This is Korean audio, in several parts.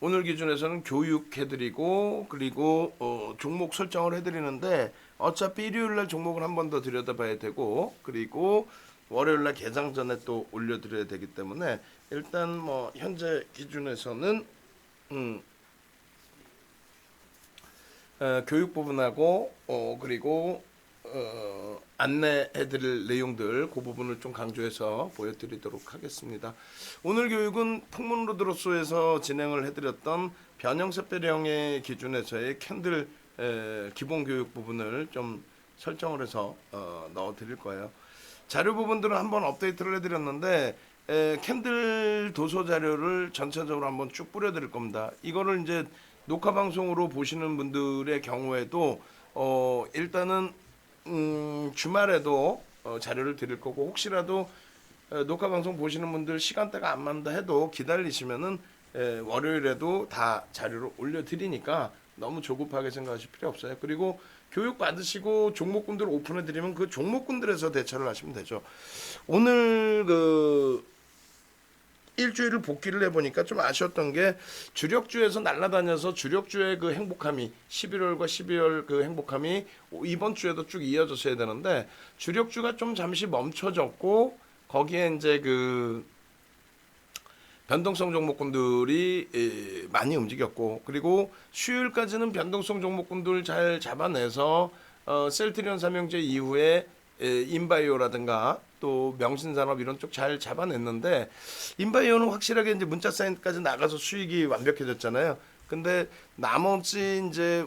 오늘 기준에서는 교육해드리고 그리고 종목 설정을 해드리는데 어차피 일요일날 종목을 한 번 더 들여다봐야 되고 그리고 월요일날 개장 전에 또 올려드려야 되기 때문에 일단 뭐 현재 기준에서는 교육 부분하고 그리고 안내해드릴 내용들 그 부분을 좀 강조해서 보여드리도록 하겠습니다. 오늘 교육은 풍문로드로서에서 진행을 해드렸던 변형색배령의 기준에서의 캔들 기본 교육 부분을 좀 설정을 해서 넣어드릴 거예요. 자료 부분들은 한번 업데이트를 해드렸는데 캔들 도서 자료를 전체적으로 한번 쭉 뿌려드릴 겁니다. 이거를 이제 녹화 방송으로 보시는 분들의 경우에도 일단은 주말에도 자료를 드릴 거고 혹시라도 녹화 방송 보시는 분들 시간대가 안 맞는다 해도 기다리시면은 월요일에도 다 자료를 올려드리니까 너무 조급하게 생각하실 필요 없어요. 그리고 교육 받으시고 종목군들 오픈해 드리면 그 종목군들에서 대처를 하시면 되죠. 오늘 일주일을 복귀를 해보니까 좀 아쉬웠던 게 주력주에서 날아다녀서 주력주의 그 행복함이 11월과 12월 그 행복함이 이번 주에도 쭉 이어졌어야 되는데 주력주가 좀 잠시 멈춰졌고 거기에 이제 그 변동성 종목군들이 많이 움직였고 그리고 수요일까지는 변동성 종목군들 잘 잡아내서 셀트리온 삼형제 이후에 인바이오라든가 또 명신산업 이런 쪽 잘 잡아냈는데 인바이오는 확실하게 이제 문자 사인까지 나가서 수익이 완벽해졌잖아요. 근데 나머지 이제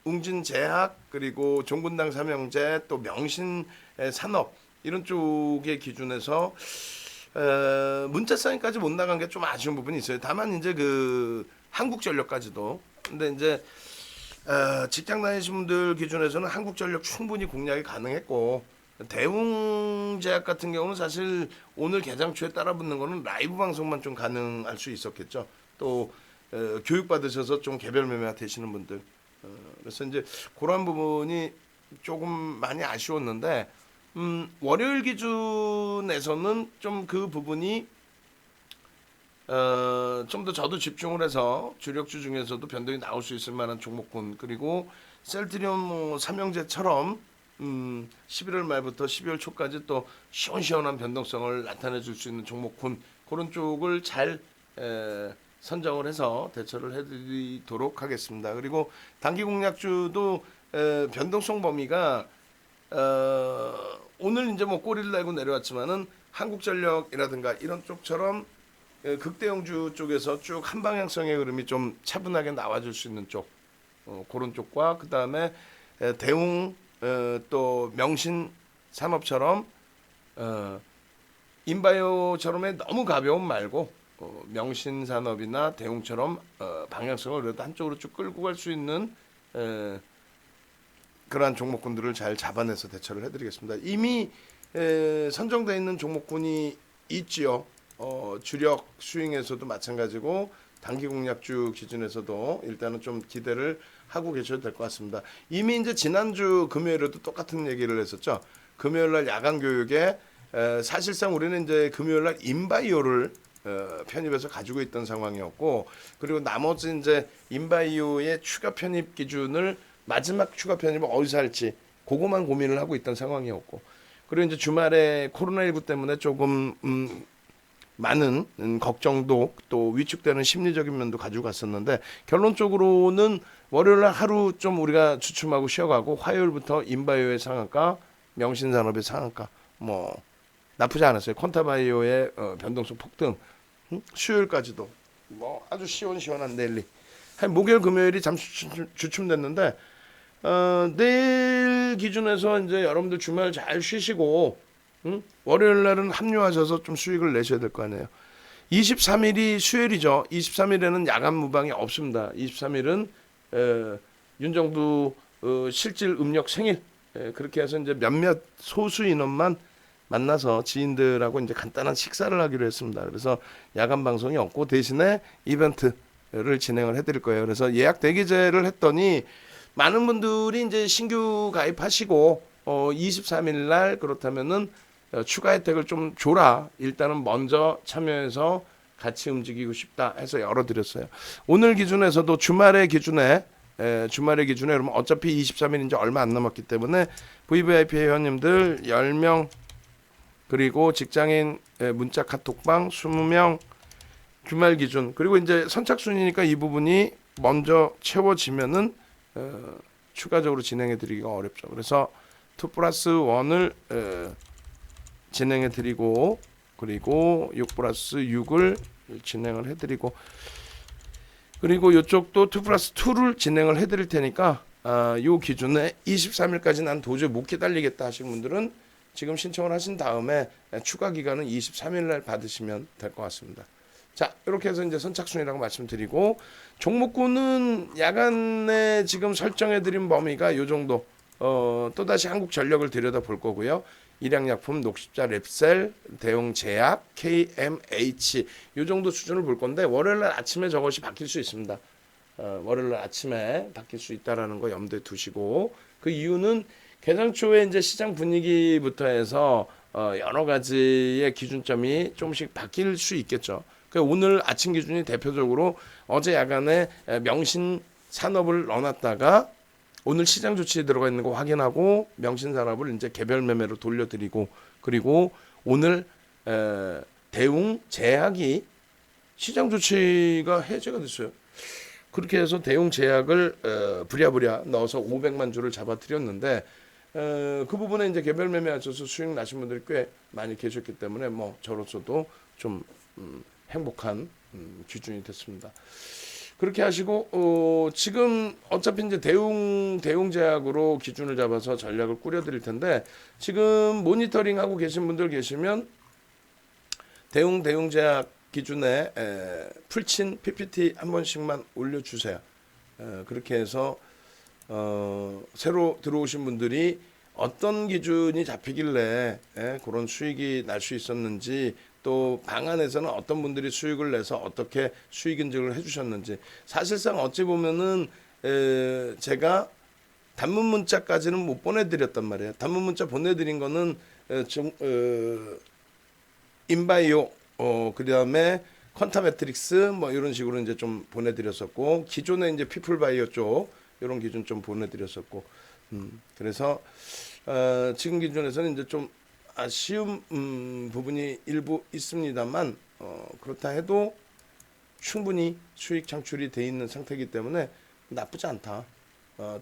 웅진제약 그리고 종군당 삼형제 또 명신산업 이런 쪽의 기준에서 문자 사인까지 못 나간 게 좀 아쉬운 부분이 있어요. 다만 이제 그 한국전력까지도 근데 이제 직장 다니신 분들 기준에서는 한국전력 충분히 공략이 가능했고 대웅제약 같은 경우는 사실 오늘 개장 초에 따라붙는 거는 라이브 방송만 좀 가능할 수 있었겠죠. 또 교육 받으셔서 좀 개별 매매 되시는 분들 그래서 이제 그런 부분이 조금 많이 아쉬웠는데 월요일 기준에서는 좀 그 부분이 좀 더 저도 집중을 해서 주력주 중에서도 변동이 나올 수 있을 만한 종목군 그리고 셀트리온 삼형제처럼 11월 말부터 12월 초까지 또 시원시원한 변동성을 나타내 줄 수 있는 종목군 그런 쪽을 잘 선정을 해서 대처를 해드리도록 하겠습니다. 그리고 단기 공략주도 변동성 범위가 오늘 이제 뭐 꼬리를 내고 내려왔지만은 한국전력이라든가 이런 쪽처럼 극대형주 쪽에서 쭉 한 방향성의 흐름이 좀 차분하게 나와줄 수 있는 쪽 그런 쪽과 그 다음에 대웅 또 명신산업처럼 인바이오처럼의 너무 가벼움 말고 명신산업이나 대웅처럼 방향성을 그래도 한쪽으로 쭉 끌고 갈 수 있는 그러한 종목군들을 잘 잡아내서 대처를 해드리겠습니다. 이미 선정되어 있는 종목군이 있지요. 주력 스윙에서도 마찬가지고 단기 공략주 기준에서도 일단은 좀 기대를 하고 계셔도 될 것 같습니다. 이미 이제 지난주 금요일에도 똑같은 얘기를 했었죠. 금요일날 야간 교육에 사실상 우리는 이제 금요일날 인바이오를 편입해서 가지고 있던 상황이었고 그리고 나머지 이제 인바이오의 추가 편입 기준을 마지막 추가 편입을 어디서 할지 그거만 고민을 하고 있던 상황이었고 그리고 이제 주말에 코로나19 때문에 조금 많은 걱정도 또 위축되는 심리적인 면도 가지고 갔었는데 결론적으로는 월요일 하루 좀 우리가 주춤하고 쉬어가고 화요일부터 인바이오의 상한가 명신산업의 상한가 뭐 나쁘지 않았어요. 콘타바이오의 변동성 폭등 수요일까지도 뭐 아주 시원시원한 랠리 목요일 금요일이 잠시 주춤됐는데 내일 기준에서 이제 여러분들 주말 잘 쉬시고 월요일 날은 합류하셔서 좀 수익을 내셔야 될 거 아니에요. 23일이 수요일이죠. 23일에는 야간 무방이 없습니다. 23일은 윤정두 실질 음력 생일 그렇게 해서 이제 몇몇 소수 인원만 만나서 지인들하고 이제 간단한 식사를 하기로 했습니다. 그래서 야간 방송이 없고 대신에 이벤트를 진행을 해드릴 거예요. 그래서 예약 대기제를 했더니 많은 분들이 이제 신규 가입하시고 23일 날 그렇다면은 추가 혜택을 좀 줘라. 일단은 먼저 참여해서 같이 움직이고 싶다 해서 열어드렸어요. 오늘 기준에서도 주말의 기준에 여러분 어차피 23일 이제 얼마 안 남았기 때문에 VVIP 회원님들 10명 그리고 직장인 문자 카톡방 20명 주말 기준 그리고 이제 선착순이니까 이 부분이 먼저 채워지면은 추가적으로 진행해드리기가 어렵죠. 그래서 2+1을 진행해드리고 그리고 6+6을 진행을 해드리고 그리고 이쪽도 2+2를 진행을 해드릴 테니까 요 기준에 23일까지 난 도저히 못 기다리겠다 하시는 분들은 지금 신청을 하신 다음에 추가 기간은 23일 날 받으시면 될 것 같습니다. 자, 이렇게 해서 이제 선착순이라고 말씀드리고 종목군은 야간에 지금 설정해드린 범위가 요 정도. 또다시 한국전력을 들여다볼 거고요. 일양약품, 녹십자, 랩셀, 대웅제약, KMH 요 정도 수준을 볼 건데 월요일날 아침에 저것이 바뀔 수 있습니다. 월요일날 아침에 바뀔 수 있다라는 거 염두에 두시고 그 이유는 개장 초에 이제 시장 분위기부터 해서 여러 가지의 기준점이 조금씩 바뀔 수 있겠죠. 그러니까 오늘 아침 기준이 대표적으로 어제 야간에 명신 산업을 넣어놨다가 오늘 시장 조치에 들어가 있는 거 확인하고 명신 산업을 이제 개별 매매로 돌려드리고 그리고 오늘 대웅 제약이 시장 조치가 해제가 됐어요. 그렇게 해서 대웅 제약을 부랴부랴 넣어서 500만 주를 잡아드렸는데 그 부분에 이제 개별 매매하셔서 수익 나신 분들이 꽤 많이 계셨기 때문에 뭐 저로서도 좀 행복한 기준이 됐습니다. 그렇게 하시고 지금 어차피 이제 대웅제약으로 기준을 잡아서 전략을 꾸려드릴 텐데 지금 모니터링하고 계신 분들 계시면 대웅제약 기준에 풀친 PPT 한 번씩만 올려주세요. 그렇게 해서 새로 들어오신 분들이 어떤 기준이 잡히길래 그런 수익이 날 수 있었는지 또 방안에서는 어떤 분들이 수익을 내서 어떻게 수익 인증을 해주셨는지 사실상 어찌 보면은 제가 단문 문자까지는 못 보내드렸단 말이에요. 단문 문자 보내드린 거는 인바이오 그다음에 컨타매트릭스 뭐 이런 식으로 이제 좀 보내드렸었고 기존에 이제 피플바이오 쪽 이런 기준 좀 보내드렸었고 그래서 지금 기준에서는 이제 좀 아쉬운 부분이 일부 있습니다만 그렇다 해도 충분히 수익 창출이 돼 있는 상태이기 때문에 나쁘지 않다.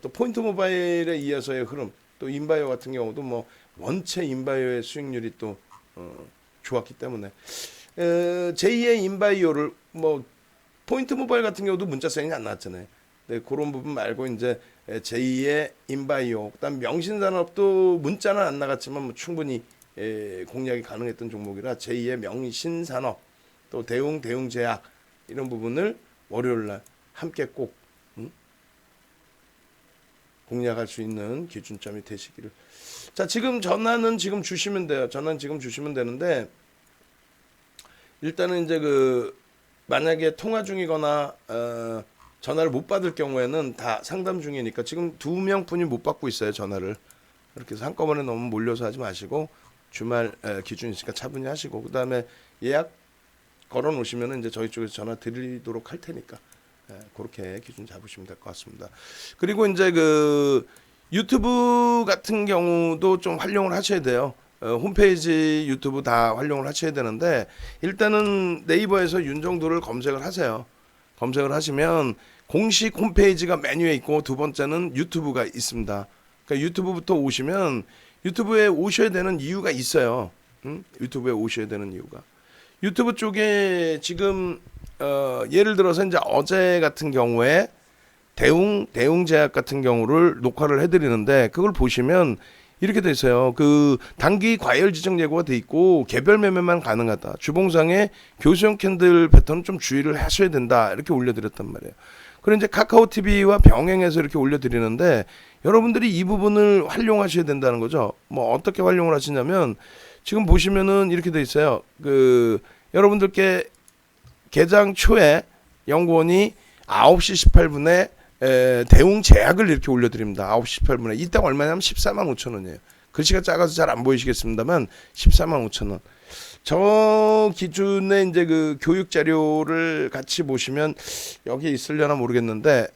또 포인트 모바일에 이어서의 흐름 또 인바이오 같은 경우도 뭐 원체 인바이오의 수익률이 또 좋았기 때문에 제2의 인바이오를 뭐 포인트 모바일 같은 경우도 문자 사인이 안 나왔잖아요. 네, 그런 부분 말고 이제 제2의 인바이오 그다음 명신산업도 문자는 안 나갔지만 뭐 충분히 공략이 가능했던 종목이라 제2의 명신산업 또 대웅제약 이런 부분을 월요일날 함께 꼭 공략할 수 있는 기준점이 되시기를. 자, 지금 전화는 지금 주시면 돼요. 전화는 지금 주시면 되는데 일단은 이제 만약에 통화 중이거나 전화를 못 받을 경우에는 다 상담 중이니까 지금 2명뿐이 못 받고 있어요. 전화를. 이렇게 해서 한꺼번에 너무 몰려서 하지 마시고 주말 기준이 있으니까 차분히 하시고 그다음에 예약 걸어 놓으시면 이제 저희 쪽에서 전화 드리도록 할 테니까 그렇게 기준 잡으시면 될 것 같습니다. 그리고 이제 유튜브 같은 경우도 좀 활용을 하셔야 돼요. 홈페이지 유튜브 다 활용을 하셔야 되는데 일단은 네이버에서 윤정도를 검색을 하세요. 검색을 하시면 공식 홈페이지가 메뉴에 있고 두 번째는 유튜브가 있습니다. 그러니까 유튜브부터 오시면 유튜브에 오셔야 되는 이유가 있어요. 유튜브에 오셔야 되는 이유가. 유튜브 쪽에 지금 예를 들어서 이제 어제 같은 경우에 대웅제약 같은 경우를 녹화를 해드리는데 그걸 보시면 이렇게 돼 있어요. 단기 과열 지정 예고가 돼 있고 개별 매매만 가능하다. 주봉상에 교수형 캔들 패턴은 좀 주의를 하셔야 된다. 이렇게 올려드렸단 말이에요. 그리고 이제 카카오 TV와 병행해서 이렇게 올려드리는데 여러분들이 이 부분을 활용하셔야 된다는 거죠. 뭐 어떻게 활용을 하시냐면 지금 보시면은 이렇게 돼 있어요. 여러분들께 개장 초에 연구원이 9시 18분에 대웅제약을 이렇게 올려드립니다. 9시 18분에. 이따 얼마냐면 14만 5천 원이에요. 글씨가 작아서 잘 안 보이시겠습니다만 14만 5천 원. 저 기준에 이제 그 교육 자료를 같이 보시면 여기 있으려나 모르겠는데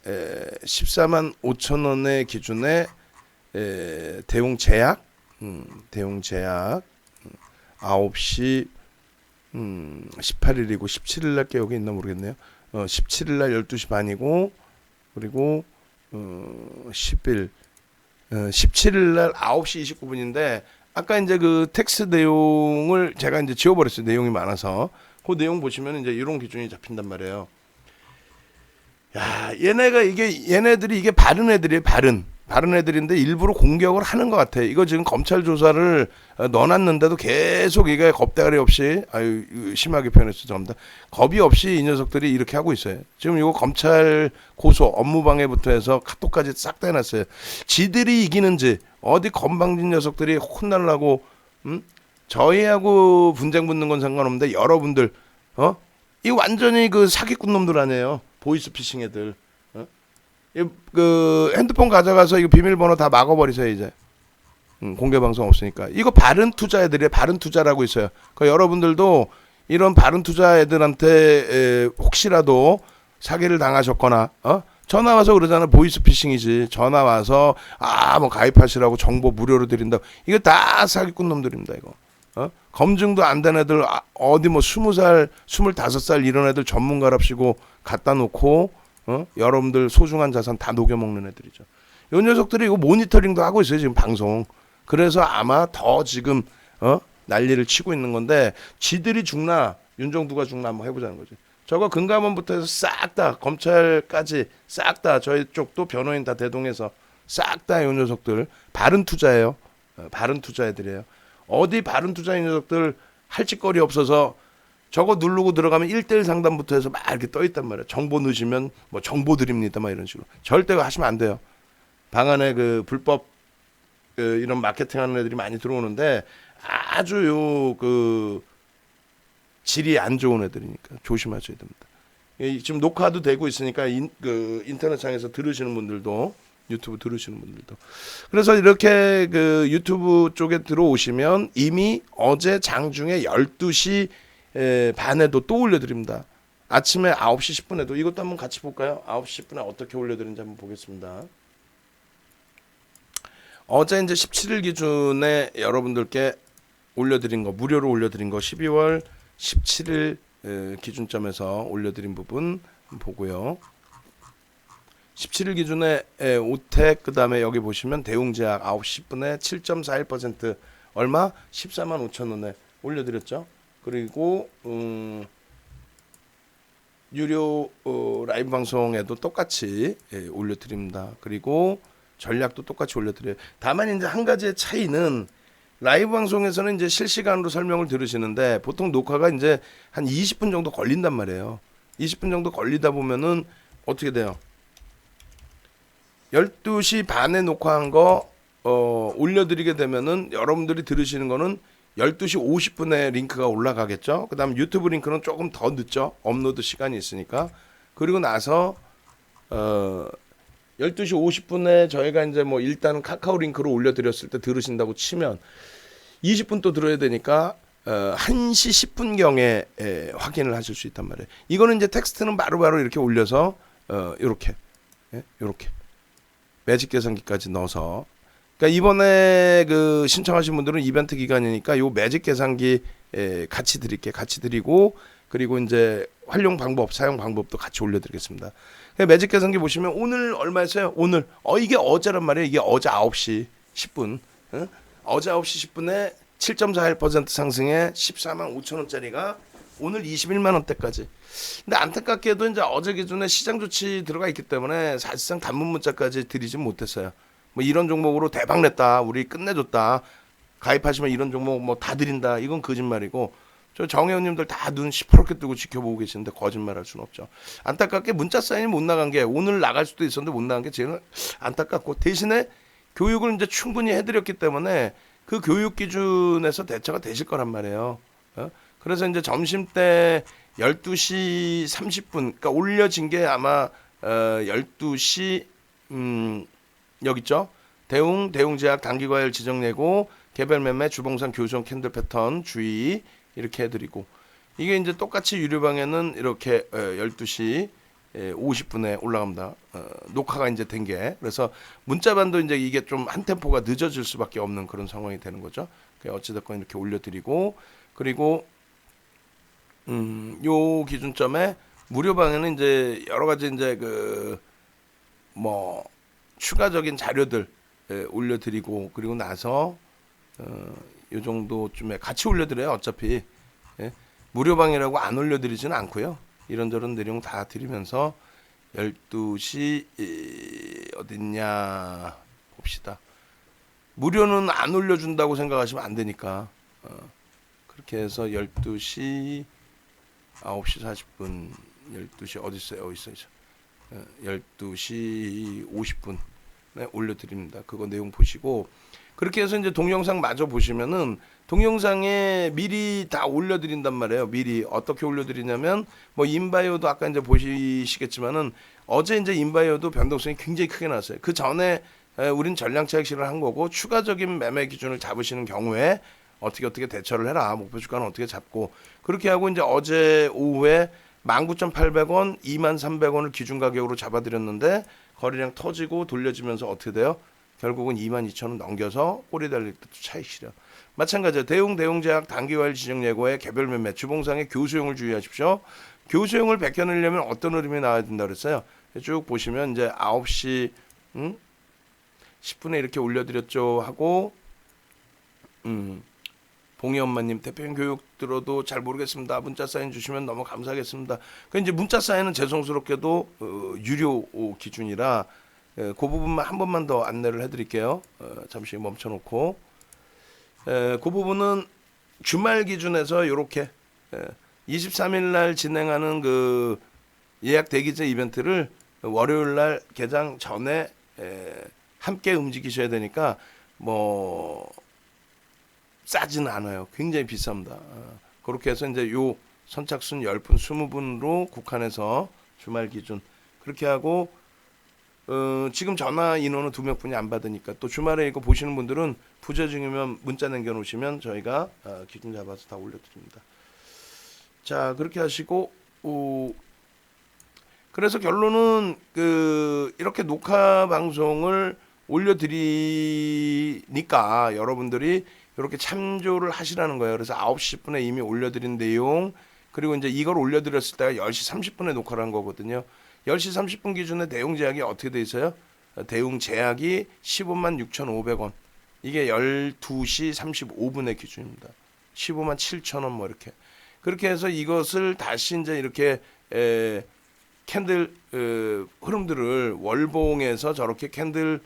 14만 5천 원의 기준에 대웅 제약 9시 18일이고 17일 날 게 여기 있나 모르겠네요. 17일 날 12시 반이고 그리고 10일 17일 날 9시 29분인데 아까 이제 그 텍스트 내용을 제가 이제 지워버렸어요. 내용이 많아서. 그 내용 보시면 이제 이런 기준이 잡힌단 말이에요. 야, 얘네들이 이게 바른 애들이에요. 바른 애들인데 일부러 공격을 하는 것 같아. 이거 지금 검찰 조사를 넣어놨는데도 계속 이게 겁대가리 없이, 아유, 심하게 표현해서 죄송합니다. 겁이 없이 이 녀석들이 이렇게 하고 있어요. 지금 이거 검찰 고소, 업무방해부터 해서 카톡까지 싹 다 해놨어요. 지들이 이기는지, 어디 건방진 녀석들이 혼날라고, 저희하고 분쟁 붙는 건 상관없는데 여러분들, 이 완전히 그 사기꾼 놈들 아니에요. 보이스피싱 애들. 그 핸드폰 가져가서 이거 비밀번호 다 막아버리세요 이제. 공개 방송 없으니까. 이거 바른 투자 애들이에요. 바른 투자라고 있어요. 그 여러분들도 이런 바른 투자 애들한테 혹시라도 사기를 당하셨거나 전화 와서 그러잖아. 보이스피싱이지. 전화 와서 뭐 가입하시라고 정보 무료로 드린다. 이거 다 사기꾼 놈들입니다 이거. 검증도 안 된 애들 어디 뭐 20살, 25살 이런 애들 전문가랍시고 갖다 놓고 여러분들 소중한 자산 다 녹여먹는 애들이죠. 이 녀석들이 이거 모니터링도 하고 있어요 지금 방송. 그래서 아마 더 지금 난리를 치고 있는 건데 지들이 죽나 윤정두가 죽나 한번 해보자는 거지. 저거 금감원부터 해서 싹 다 검찰까지 싹 다 저희 쪽도 변호인 다 대동해서 싹 다 이 녀석들 바른 투자예요. 바른 투자 애들이에요. 어디 바른 투자인 녀석들 할 짓거리 없어서 저거 누르고 들어가면 1대1 상담부터 해서 막 이렇게 떠 있단 말이에요. 정보 넣으시면 뭐 정보 드립니다. 막 이런 식으로. 절대 하시면 안 돼요. 방 안에 그 불법 이런 마케팅 하는 애들이 많이 들어오는데 아주 그 질이 안 좋은 애들이니까 조심하셔야 됩니다. 지금 녹화도 되고 있으니까 인터넷상에서 들으시는 분들도 유튜브 들으시는 분들도. 그래서 이렇게 그 유튜브 쪽에 들어오시면 이미 어제 장중에 12시 반에도 또 올려드립니다. 아침에 9시 10분에도 이것도 한번 같이 볼까요? 9시 10분에 어떻게 올려드리는지 한번 보겠습니다. 어제 이제 17일 기준에 여러분들께 올려드린 거 무료로 올려드린 거 12월 17일 기준점에서 올려드린 부분 보고요. 17일 기준에 오텍 그다음에 여기 보시면 대웅제약 9시 10분에 7.41% 얼마? 14만 5천 원에 올려드렸죠. 그리고 유료 라이브 방송에도 똑같이 올려드립니다. 그리고 전략도 똑같이 올려드려요. 다만 이제 한 가지의 차이는 라이브 방송에서는 이제 실시간으로 설명을 들으시는데 보통 녹화가 이제 한 20분 정도 걸린단 말이에요. 20분 정도 걸리다 보면은 어떻게 돼요? 12시 반에 녹화한 거 올려드리게 되면은 여러분들이 들으시는 거는 12시 50분에 링크가 올라가겠죠. 그 다음 유튜브 링크는 조금 더 늦죠. 업로드 시간이 있으니까. 그리고 나서 12시 50분에 저희가 이제 뭐 일단 카카오 링크로 올려드렸을 때 들으신다고 치면 20분 또 들어야 되니까 1시 10분경에 확인을 하실 수 있단 말이에요. 이거는 이제 텍스트는 바로바로 이렇게 올려서 요렇게 매직 계산기까지 넣어서 그러니까 이번에 그 신청하신 분들은 이벤트 기간이니까 요 매직 계산기 같이 드리고 그리고 이제 활용 방법, 사용 방법도 같이 올려드리겠습니다. 매직 계산기 보시면 오늘 얼마였어요? 오늘 이게 어제란 말이에요. 이게 어제 9시 10분. 어제 9시 10분에 7.41% 상승해 14만 5천 원짜리가 오늘 21만 원대까지. 근데 안타깝게도 이제 어제 기준에 시장 조치 들어가 있기 때문에 사실상 단문 문자까지 드리진 못했어요. 뭐 이런 종목으로 대박 냈다, 우리 끝내줬다, 가입하시면 이런 종목 뭐 다 드린다, 이건 거짓말이고 저 정혜원님들 다 눈 시퍼렇게 뜨고 지켜보고 계시는데 거짓말할 수는 없죠. 안타깝게 문자 사인이 못 나간 게 오늘 나갈 수도 있었는데 못 나간 게 제일 안타깝고 대신에 교육을 이제 충분히 해드렸기 때문에 그 교육 기준에서 대처가 되실 거란 말이에요. 그래서 이제 점심 때 12시 30분, 그러니까 올려진 게 아마 12시 여기 있죠. 대웅제약 단기과열 지정예고 개별 매매 주봉상 교수용 캔들 패턴 주의 이렇게 해드리고 이게 이제 똑같이 유료방에는 이렇게 12시 50분에 올라갑니다. 녹화가 이제 된 게 그래서 문자반도 이제 이게 좀 한 템포가 늦어질 수밖에 없는 그런 상황이 되는 거죠. 어찌됐건 이렇게 올려드리고 그리고 요 기준점에 무료방에는 이제 여러 가지 이제 그 뭐 추가적인 자료들 올려드리고 그리고 나서 요 정도쯤에 같이 올려드려요. 어차피 무료방이라고 안 올려드리지는 않고요. 이런저런 내용 다 드리면서 12시 어딨냐 봅시다. 무료는 안 올려준다고 생각하시면 안 되니까 그렇게 해서 12시 9시 40분 12시 어디 있어요? 12시 50분에 올려드립니다. 그거 내용 보시고 그렇게 해서 이제 동영상 마저 보시면은 동영상에 미리 다 올려드린단 말이에요. 미리 어떻게 올려드리냐면 뭐 인바이오도 아까 이제 보시겠지만은 어제 이제 인바이오도 변동성이 굉장히 크게 났어요. 그 전에 우린 전량 차익실을 한 거고 추가적인 매매 기준을 잡으시는 경우에 어떻게 대처를 해라. 목표 주가는 어떻게 잡고 그렇게 하고 이제 어제 오후에 19,800원, 23,300원을 기준 가격으로 잡아드렸는데 거래량 터지고 돌려지면서 어떻게 돼요? 결국은 22,000원 넘겨서 꼬리 달릴 때도 차익실현. 마찬가지로 대웅제약 단기과열 지정예고의 개별 매매 주봉상의 교수용을 주의하십시오. 교수용을 베껴내려면 어떤 흐름이 나와야 된다 그랬어요. 쭉 보시면 이제 9시 10분에 이렇게 올려드렸죠 하고 봉희 엄마님 대표님 교육 들어도 잘 모르겠습니다. 문자 사인 주시면 너무 감사하겠습니다. 그 이제 문자 사인은 죄송스럽게도 유료 기준이라 그 부분만 한 번만 더 안내를 해드릴게요. 잠시 멈춰놓고 그 부분은 주말 기준에서 이렇게 23일 날 진행하는 그 예약 대기제 이벤트를 월요일 날 개장 전에 함께 움직이셔야 되니까 뭐 싸지는 않아요. 굉장히 비쌉니다. 그렇게 해서 이제 요 선착순 10분, 20분으로 국한해서 주말 기준 그렇게 하고 지금 전화 인원은 2명 분이 안 받으니까 또 주말에 이거 보시는 분들은 부재 중이면 문자 남겨놓으시면 저희가 기준 잡아서 다 올려드립니다. 자 그렇게 하시고 그래서 결론은 이렇게 녹화 방송을 올려드리니까 여러분들이 이렇게 참조를 하시라는 거예요. 그래서 9시 10분에 이미 올려드린 내용 그리고 이제 이걸 올려드렸을 때가 10시 30분에 녹화를 한 거거든요. 10시 30분 기준에 대웅제약이 어떻게 돼 있어요? 대웅제약이 156,500원 이게 12시 35분의 기준입니다. 157,000원 뭐 이렇게 그렇게 해서 이것을 다시 이제 이렇게 캔들 흐름들을 월봉에서 저렇게 캔들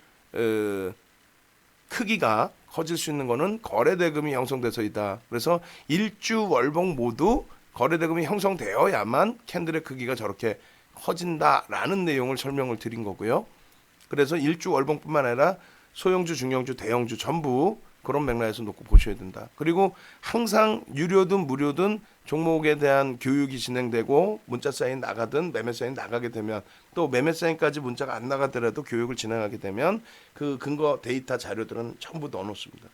크기가 커질 수 있는 거는 거래대금이 형성돼서이다. 그래서 일주 월봉 모두 거래대금이 형성되어야만 캔들의 크기가 저렇게 커진다라는 내용을 설명을 드린 거고요. 그래서 일주 월봉뿐만 아니라 소형주, 중형주, 대형주 전부 그런 맥락에서 놓고 보셔야 된다. 그리고 항상 유료든 무료든 종목에 대한 교육이 진행되고 문자 사인 나가든 매매 사인 나가게 되면 또 매매 사인까지 문자가 안 나가더라도 교육을 진행하게 되면 그 근거 데이터 자료들은 전부 넣어놓습니다.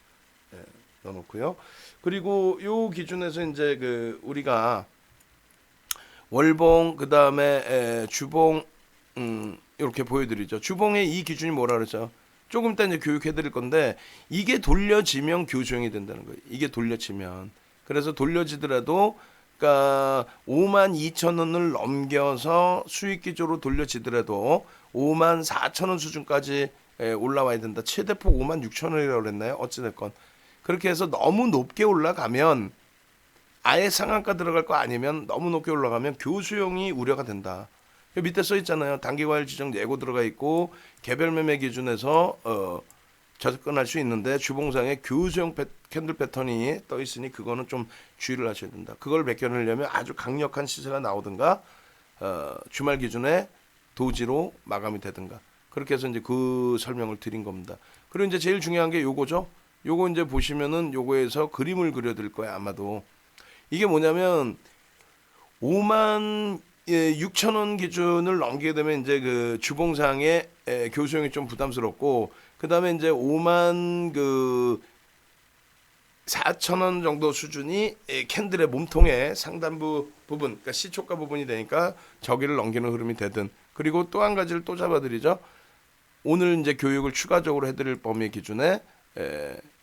넣어놓고요. 그리고 요 기준에서 이제 우리가 월봉 그다음에 주봉 이렇게 보여드리죠. 주봉의 이 기준이 뭐라 그러죠? 조금 이따 이제 교육해드릴 건데 이게 돌려지면 교수형이 된다는 거예요. 이게 돌려지면 그래서 돌려지더라도 그러니까 52,000원을 넘겨서 수익 기조로 돌려지더라도 54,000원 수준까지 올라와야 된다. 최대폭 56,000원이라고 그랬나요? 어찌됐건 그렇게 해서 너무 높게 올라가면 아예 상한가 들어갈 거 아니면 너무 높게 올라가면 교수형이 우려가 된다. 밑에 써 있잖아요. 단기과열 지정 예고 들어가 있고 개별 매매 기준에서 접근할 수 있는데 주봉상에 교수형 캔들 패턴이 떠 있으니 그거는 좀 주의를 하셔야 된다. 그걸 벗겨내려면 아주 강력한 시세가 나오든가 주말 기준에 도지로 마감이 되든가 그렇게 해서 이제 그 설명을 드린 겁니다. 그리고 이제 제일 중요한 게 요거죠. 요거 이제 보시면은 요거에서 그림을 그려드릴 거예요. 아마도 이게 뭐냐면 56,000원 기준을 넘기게 되면 이제 그 주봉상의 교수형이 좀 부담스럽고 그다음에 이제 5만 4천 원 정도 수준이 캔들의 몸통의 상단부 부분, 그러니까 시초가 부분이 되니까 저기를 넘기는 흐름이 되든. 그리고 또 한 가지를 또 잡아드리죠. 오늘 이제 교육을 추가적으로 해드릴 범위 기준에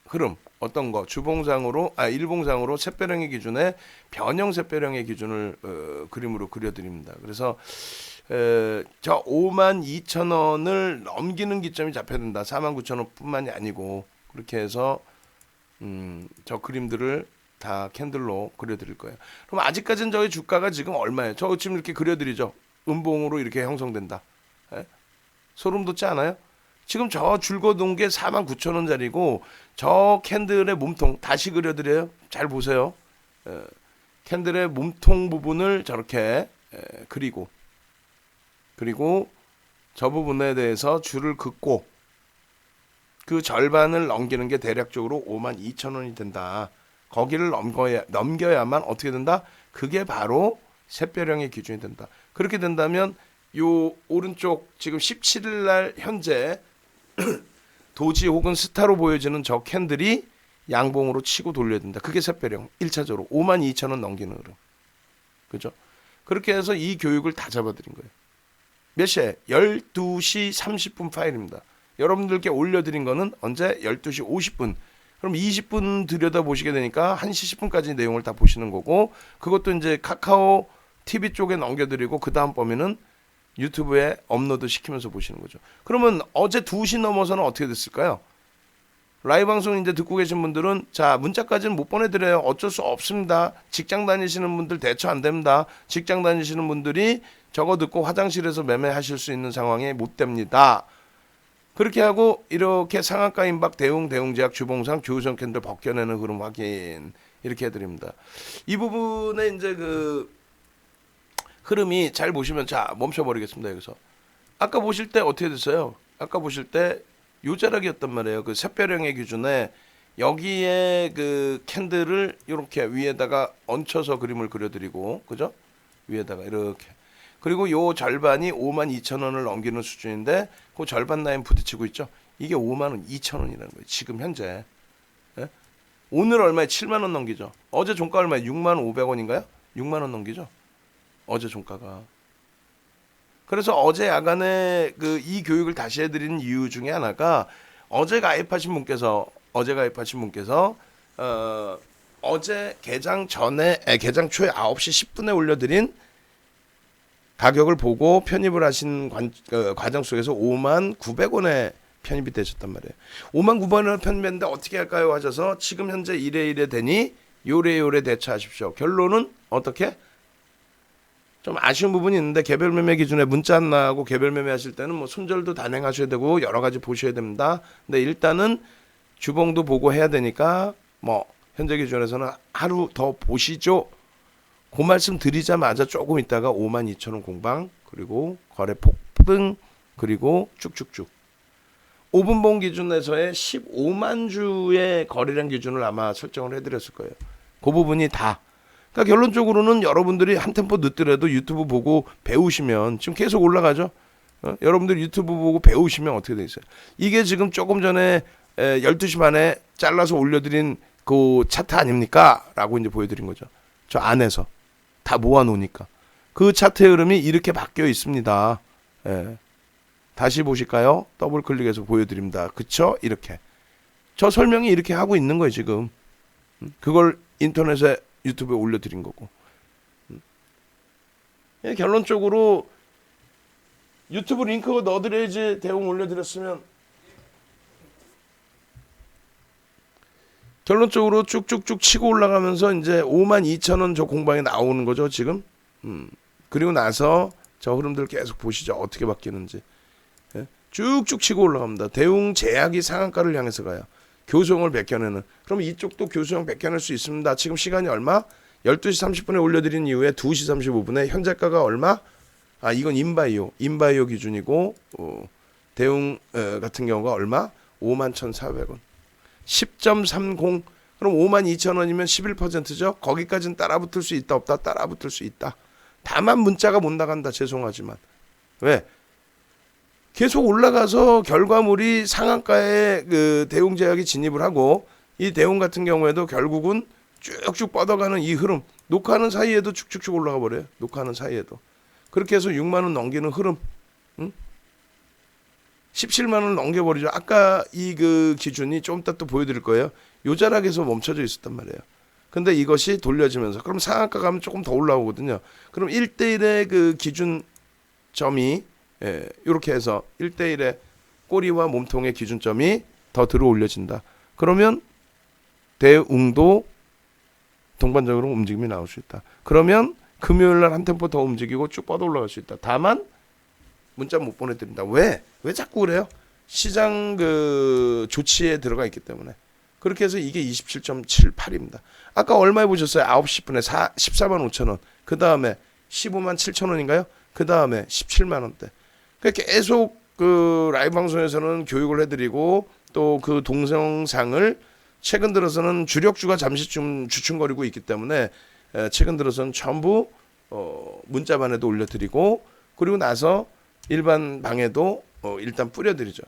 흐름 어떤 거 주봉상으로 일봉상으로 샛별형의 기준에 변형 샛별형의 기준을 그림으로 그려드립니다. 그래서 저 5만 2천 원을 넘기는 기점이 잡혀야 된다. 4만 9천 원뿐만이 아니고 그렇게 해서 저 그림들을 다 캔들로 그려드릴 거예요. 그럼 아직까지는 저희 주가가 지금 얼마예요? 저 지금 이렇게 그려드리죠. 음봉으로 이렇게 형성된다. 예? 소름 돋지 않아요? 지금 저 줄거둔 게 4만 9천 원짜리고 저 캔들의 몸통 다시 그려드려요. 잘 보세요. 캔들의 몸통 부분을 저렇게 그리고 저 부분에 대해서 줄을 긋고 그 절반을 넘기는 게 대략적으로 5만 2천 원이 된다. 거기를 넘겨야만 어떻게 된다? 그게 바로 샛별형의 기준이 된다. 그렇게 된다면 요 오른쪽 지금 17일 날 현재 도지 혹은 스타로 보여지는 저 캔들이 양봉으로 치고 돌려야 된다. 그게 샛별형 1차적으로 5만 2천 원 넘기는 흐름. 그죠? 그렇게 해서 이 교육을 다 잡아드린 거예요. 몇 시에? 12시 30분 파일입니다. 여러분들께 올려드린 거는 언제? 12시 50분. 그럼 20분 들여다보시게 되니까 1시 10분까지 내용을 다 보시는 거고 그것도 이제 카카오 TV 쪽에 넘겨드리고 그 다음 범위는 유튜브에 업로드 시키면서 보시는 거죠. 그러면 어제 2시 넘어서는 어떻게 됐을까요? 라이브 방송 이제 듣고 계신 분들은 자 문자까지는 못 보내드려요. 어쩔 수 없습니다. 직장 다니시는 분들 대처 안 됩니다. 직장 다니시는 분들이 저거 듣고 화장실에서 매매하실 수 있는 상황에 못 됩니다. 그렇게 하고 이렇게 상한가 임박 대웅제약 주봉상 주우선 캔들 벗겨내는 흐름 확인 이렇게 해드립니다. 이 부분에 이제 그 흐름이 잘 보시면 자 멈춰버리겠습니다. 여기서 아까 보실 때 어떻게 됐어요? 아까 보실 때 요자락이었단 말이에요. 그 샛별형의 기준에 여기에 그 캔들을 이렇게 위에다가 얹혀서 그림을 그려드리고 그죠? 위에다가 이렇게 그리고 요 절반이 5만 2천 원을 넘기는 수준인데 그 절반 라인 부딪히고 있죠. 이게 5만 원 2천 원이라는 거예요. 지금 현재. 예? 오늘 얼마에 7만 원 넘기죠. 어제 종가 얼마에 6만 500원인가요? 6만 원 넘기죠. 어제 종가가. 그래서 어제 야간에 그 이 교육을 다시 해드리는 이유 중에 하나가 어제 가입하신 분께서 어제 개장 초에 9시 10분에 올려드린 가격을 보고 편입을 하신 과정 속에서 5만 900원에 편입이 되셨단 말이에요. 5만 900원을 편입했는데 어떻게 할까요? 하셔서 지금 현재 이래 되니 요래 대처하십시오. 결론은 어떻게? 좀 아쉬운 부분이 있는데 개별 매매 기준에 문자 안 나가고 개별 매매 하실 때는 뭐 손절도 단행하셔야 되고 여러 가지 보셔야 됩니다. 근데 일단은 주봉도 보고 해야 되니까 뭐 현재 기준에서는 하루 더 보시죠. 그 말씀 드리자마자 조금 있다가 5만 2천 원 공방 그리고 거래 폭등 그리고 쭉쭉쭉 5분봉 기준에서의 15만 주의 거래량 기준을 아마 설정을 해드렸을 거예요. 그 부분이 다. 그러니까 결론적으로는 여러분들이 한 템포 늦더라도 유튜브 보고 배우시면 지금 계속 올라가죠. 여러분들 유튜브 보고 배우시면 어떻게 돼 있어요? 이게 지금 조금 전에 12시 반에 잘라서 올려드린 그 차트 아닙니까? 라고 이제 보여드린 거죠. 저 안에서. 다 모아놓으니까 그 차트의 흐름이 이렇게 바뀌어 있습니다. 예. 다시 보실까요? 더블 클릭해서 보여드립니다. 그쵸? 이렇게 저 설명이 이렇게 하고 있는 거예요 지금. 그걸 인터넷에 유튜브에 올려드린 거고. 예, 결론적으로 유튜브 링크 넣어드려야지 대응 올려드렸으면 결론적으로 쭉쭉쭉 치고 올라가면서 이제 5만 2천 원 저 공방에 나오는 거죠 지금. 그리고 나서 저 흐름들 계속 보시죠. 어떻게 바뀌는지. 예? 쭉쭉 치고 올라갑니다. 대웅제약이 상한가를 향해서 가요. 교수형을 벗겨내는. 그럼 이쪽도 교수형 벗겨낼 수 있습니다. 지금 시간이 얼마? 12시 30분에 올려드린 이후에 2시 35분에 현재가가 얼마? 이건 인바이오 기준이고 대웅 같은 경우가 얼마? 5만 1,400원. 10.30 그럼 5만 2천 원이면 11%죠. 거기까지는 따라붙을 수 있다 없다? 따라붙을 수 있다. 다만 문자가 못 나간다. 죄송하지만. 왜? 계속 올라가서 결과물이 상한가에 그 대웅제약이 진입을 하고 이 대웅 같은 경우에도 결국은 쭉쭉 뻗어가는 이 흐름, 녹화하는 사이에도 쭉쭉쭉 올라가 버려요. 녹화하는 사이에도. 그렇게 해서 6만 원 넘기는 흐름. 응? 17만 원을 넘겨버리죠. 아까 이 그 기준이 좀 이따 또 보여드릴 거예요. 요 자락에서 멈춰져 있었단 말이에요. 근데 이것이 돌려지면서 그럼 상한가 가면 조금 더 올라오거든요. 그럼 1대1의 그 기준점이 이렇게 해서 1대1의 꼬리와 몸통의 기준점이 더 들어 올려진다. 그러면 대웅도 동반적으로 움직임이 나올 수 있다. 그러면 금요일날 한 템포 더 움직이고 쭉 뻗어 올라갈 수 있다. 다만 문자 못 보내드린다. 왜 자꾸 그래요? 시장 그 조치에 들어가 있기 때문에. 그렇게 해서 이게 27.78입니다. 아까 얼마에 보셨어요? 9시 10분에 14만 5천 원. 그 다음에 15만 7천 원인가요? 그 다음에 17만 원대. 그러니까 계속 그 라이브 방송에서는 교육을 해드리고 또 그 동영상을 최근 들어서는 주력주가 잠시 좀 주춤거리고 있기 때문에 최근 들어서는 전부 문자반에도 올려드리고 그리고 나서 일반 방에도 일단 뿌려드리죠.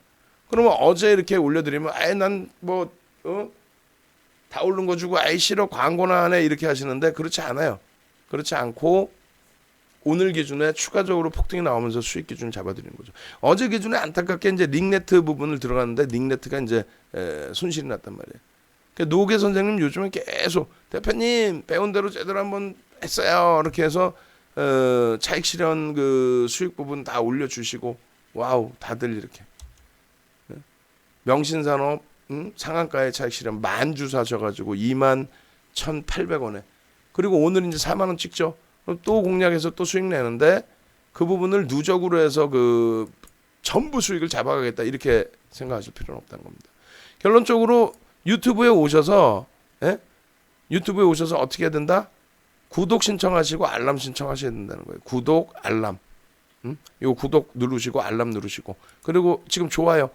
그러면 어제 이렇게 올려드리면 아예 난 뭐 다 오른 거 주고 아이 싫어 광고나 하네 이렇게 하시는데 그렇지 않아요. 그렇지 않고 오늘 기준에 추가적으로 폭등이 나오면서 수익 기준을 잡아드리는 거죠. 어제 기준에 안타깝게 이제 링네트 부분을 들어갔는데 링네트가 이제 손실이 났단 말이에요. 그러니까 노계 선생님 요즘에 계속 대표님 배운 대로 제대로 한번 했어요. 이렇게 해서 차익 실현 그 수익 부분 다 올려주시고 와우 다들 이렇게 명신산업 상한가의 차익 실현 만주 사셔가지고 21,800원에 그리고 오늘 이제 4만 원 찍죠. 또 공략해서 또 수익 내는데 그 부분을 누적으로 해서 그 전부 수익을 잡아가겠다 이렇게 생각하실 필요는 없다는 겁니다. 결론적으로 유튜브에 오셔서 유튜브에 오셔서 어떻게 해야 된다? 구독 신청하시고 알람 신청하셔야 된다는 거예요. 구독 알람. 요 구독 누르시고 알람 누르시고 그리고 지금 좋아요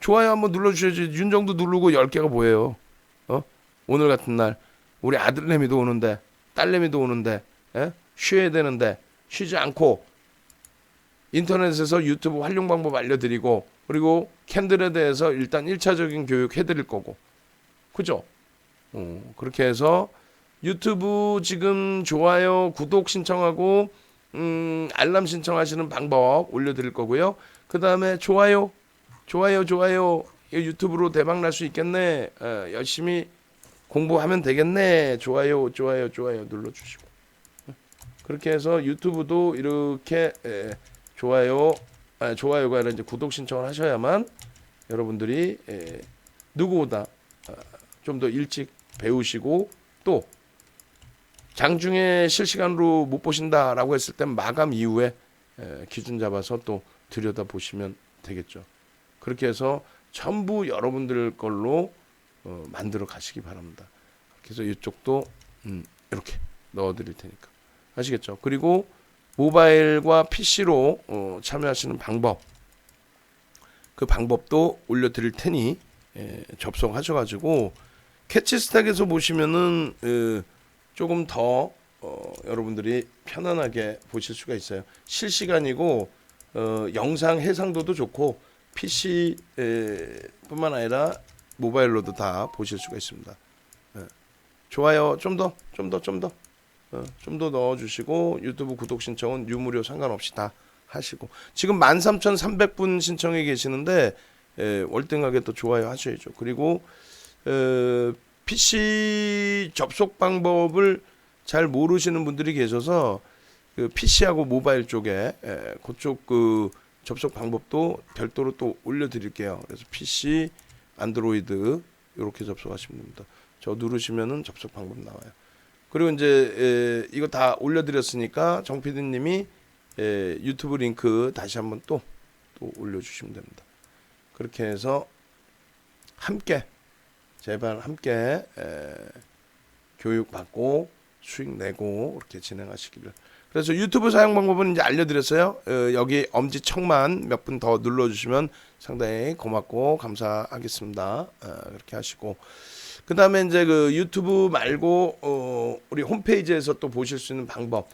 한번 눌러주셔야지. 윤정도 누르고 10개가 뭐예요. 오늘 같은 날 우리 아들내미도 오는데 딸내미도 오는데 쉬어야 되는데 쉬지 않고 인터넷에서 유튜브 활용 방법 알려드리고 그리고 캔들에 대해서 일단 1차적인 교육 해드릴 거고 그죠? 그렇게 해서 유튜브 지금 좋아요 구독 신청하고 알람 신청하시는 방법 올려드릴 거고요. 그 다음에 좋아요 유튜브로 대박 날 수 있겠네. 열심히 공부하면 되겠네. 좋아요 눌러주시고 그렇게 해서 유튜브도 이렇게 좋아요가 아니라 이제 구독 신청을 하셔야만 여러분들이 누구보다 좀 더 일찍 배우시고 또 장중에 실시간으로 못 보신다라고 했을 땐 마감 이후에 기준 잡아서 또 들여다 보시면 되겠죠. 그렇게 해서 전부 여러분들 걸로 만들어 가시기 바랍니다. 그래서 이쪽도 이렇게 넣어드릴 테니까 아시겠죠? 그리고 모바일과 PC로 참여하시는 방법 그 방법도 올려드릴 테니 접속하셔가지고 캐치스탁에서 보시면은 조금 더 여러분들이 편안하게 보실 수가 있어요. 실시간이고 영상 해상도도 좋고 PC 뿐만 아니라 모바일로도 다 보실 수가 있습니다. 좋아요 좀 더 넣어주시고 유튜브 구독 신청은 유무료 상관없이 다 하시고 지금 13,300분 신청해 계시는데 월등하게 또 좋아요 하셔야죠. 그리고 PC 접속 방법을 잘 모르시는 분들이 계셔서 그 PC하고 모바일 쪽에 그쪽 그 접속 방법도 별도로 또 올려드릴게요. 그래서 PC, 안드로이드 이렇게 접속하시면 됩니다. 저 누르시면은 접속 방법 나와요. 그리고 이제 이거 다 올려드렸으니까 정 PD님이 유튜브 링크 다시 한번 또 올려주시면 됩니다. 그렇게 해서 함께 제발 함께 교육받고 수익 내고 이렇게 진행하시기를. 그래서 유튜브 사용 방법은 이제 알려드렸어요. 여기 엄지척만 몇 분 더 눌러주시면 상당히 고맙고 감사하겠습니다. 그렇게 하시고 그 다음에 이제 그 유튜브 말고 우리 홈페이지에서 또 보실 수 있는 방법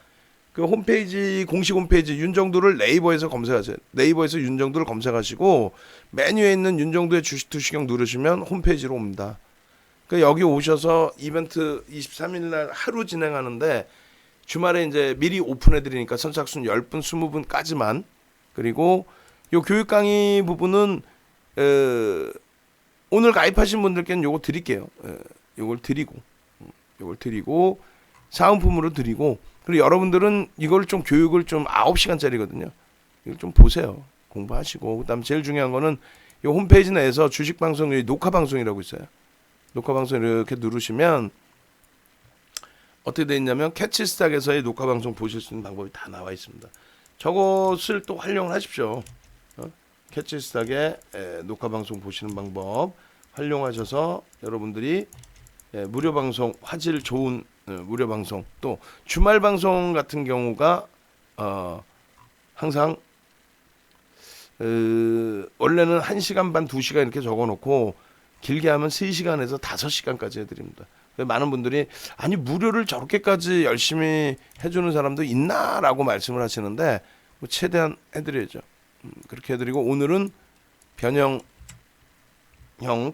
그 홈페이지 공식 홈페이지 윤정두를 네이버에서 검색하세요. 네이버에서 윤정두를 검색하시고 메뉴에 있는 윤정두의 주식 투시경 누르시면 홈페이지로 옵니다. 그 여기 오셔서 이벤트 23일 날 하루 진행하는데 주말에 이제 미리 오픈해 드리니까 선착순 10분, 20분까지만. 그리고 요 교육 강의 부분은 오늘 가입하신 분들께는 요거 드릴게요. 요걸 드리고 사은품으로 드리고, 그리고 여러분들은 이걸 좀 교육을 좀 9시간짜리거든요. 이걸 좀 보세요. 공부하시고. 그다음 제일 중요한 거는 요 홈페이지 내에서 주식 방송 녹화 방송이라고 있어요. 녹화 방송 이렇게 누르시면 어떻게 돼 있냐면 캐치스탁에서의 녹화 방송 보실 수 있는 방법이 다 나와 있습니다. 저것을 또 활용을 하십시오. 캐치스탁의 녹화 방송 보시는 방법 활용하셔서 여러분들이 무료 방송, 화질 좋은 무료 방송, 또 주말 방송 같은 경우가 항상 원래는 1시간 반, 2시간 이렇게 적어놓고 길게 하면 3시간에서 5시간까지 해드립니다. 많은 분들이 아니 무료를 저렇게까지 열심히 해주는 사람도 있나라고 말씀을 하시는데 뭐 최대한 해드려야죠. 그렇게 해드리고 오늘은 변형형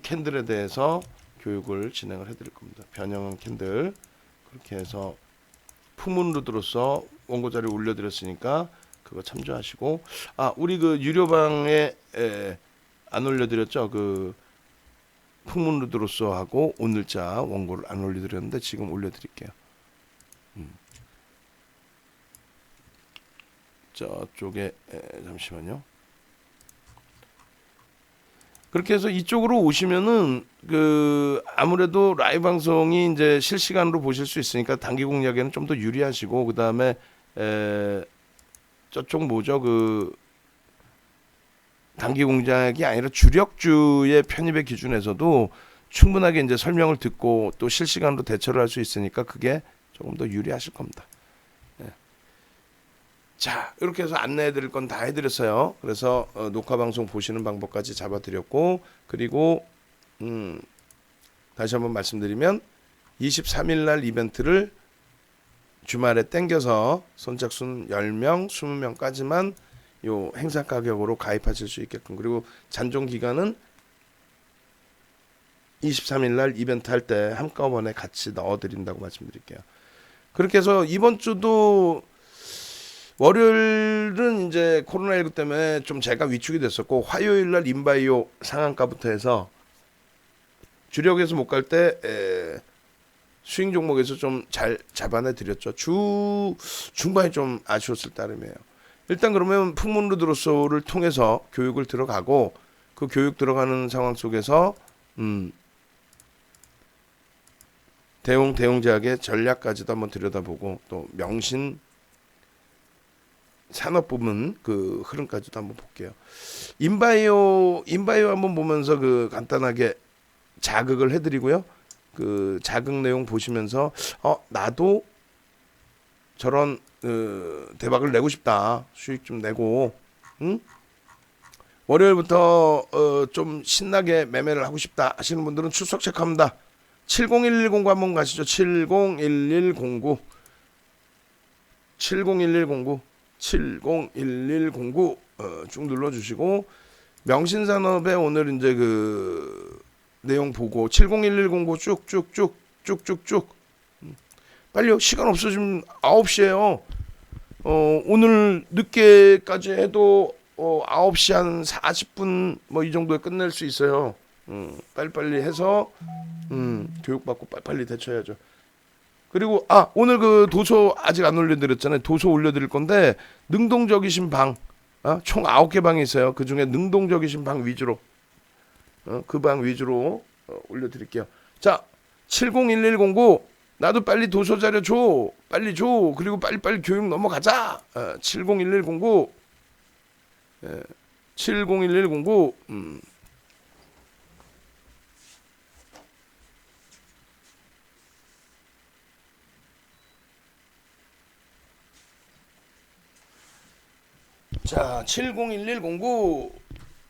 캔들에 대해서 교육을 진행을 해드릴 겁니다. 변형형 캔들 그렇게 해서 품문루드로서 원고 자료 올려드렸으니까 그거 참조하시고, 우리 그 유료방에 안 올려드렸죠. 그 풍문루드로서 하고 오늘자 원고를 안 올려드렸는데 지금 올려드릴게요. 저쪽에 잠시만요. 그렇게 해서 이쪽으로 오시면은 그 아무래도 라이브 방송이 이제 실시간으로 보실 수 있으니까 단기 공략에는 좀 더 유리하시고, 그 다음에 저쪽 뭐죠 그 단기 공략이 아니라 주력주의 편입의 기준에서도 충분하게 이제 설명을 듣고 또 실시간으로 대처를 할 수 있으니까 그게 조금 더 유리하실 겁니다. 자, 이렇게 해서 안내해 드릴 건 다 해드렸어요. 그래서 녹화 방송 보시는 방법까지 잡아드렸고, 그리고 다시 한번 말씀드리면 23일 날 이벤트를 주말에 땡겨서 선착순 10명, 20명까지만 요 행사 가격으로 가입하실 수 있게끔, 그리고 잔존 기간은 23일 날 이벤트 할 때 한꺼번에 같이 넣어드린다고 말씀드릴게요. 그렇게 해서 이번 주도 월요일은 이제 코로나19 때문에 좀 제가 위축이 됐었고, 화요일 날 인바이오 상한가부터 해서 주력에서 못 갈 때 스윙 종목에서 좀 잘 잡아내 드렸죠. 중반에 좀 아쉬웠을 따름이에요. 일단 그러면 풍문루드로서를 통해서 교육을 들어가고, 그 교육 들어가는 상황 속에서 대웅제약의 전략까지도 한번 들여다보고, 또 명신 산업 부문 그 흐름까지도 한번 볼게요. 인바이오 한번 보면서 그 간단하게 자극을 해드리고요. 그 자극 내용 보시면서 나도 저런 대박을 내고 싶다, 수익 좀 내고, 월요일부터 좀 신나게 매매를 하고 싶다 하시는 분들은 출석 체크합니다. 701109 한번 가시죠. 701109 쭉 눌러주시고, 명신산업의 오늘 이제 그 내용 보고 701109 쭉쭉쭉 빨리요. 시간 없어. 지금 9시에요. 오늘 늦게까지 해도 9시 한 40분 뭐 이 정도에 끝낼 수 있어요. 빨리빨리 해서 교육받고 빨리빨리 대처해야죠. 그리고 오늘 그 도서 아직 안 올려드렸잖아요. 도서 올려드릴 건데, 능동적이신 방, 총 9개 방이 있어요. 그 중에 능동적이신 방 위주로, 그 방 위주로 올려드릴게요. 자, 701109 나도 빨리 도서 자료 줘, 빨리 줘. 그리고 빨리빨리 교육 넘어가자. 701109 701109 자, 701109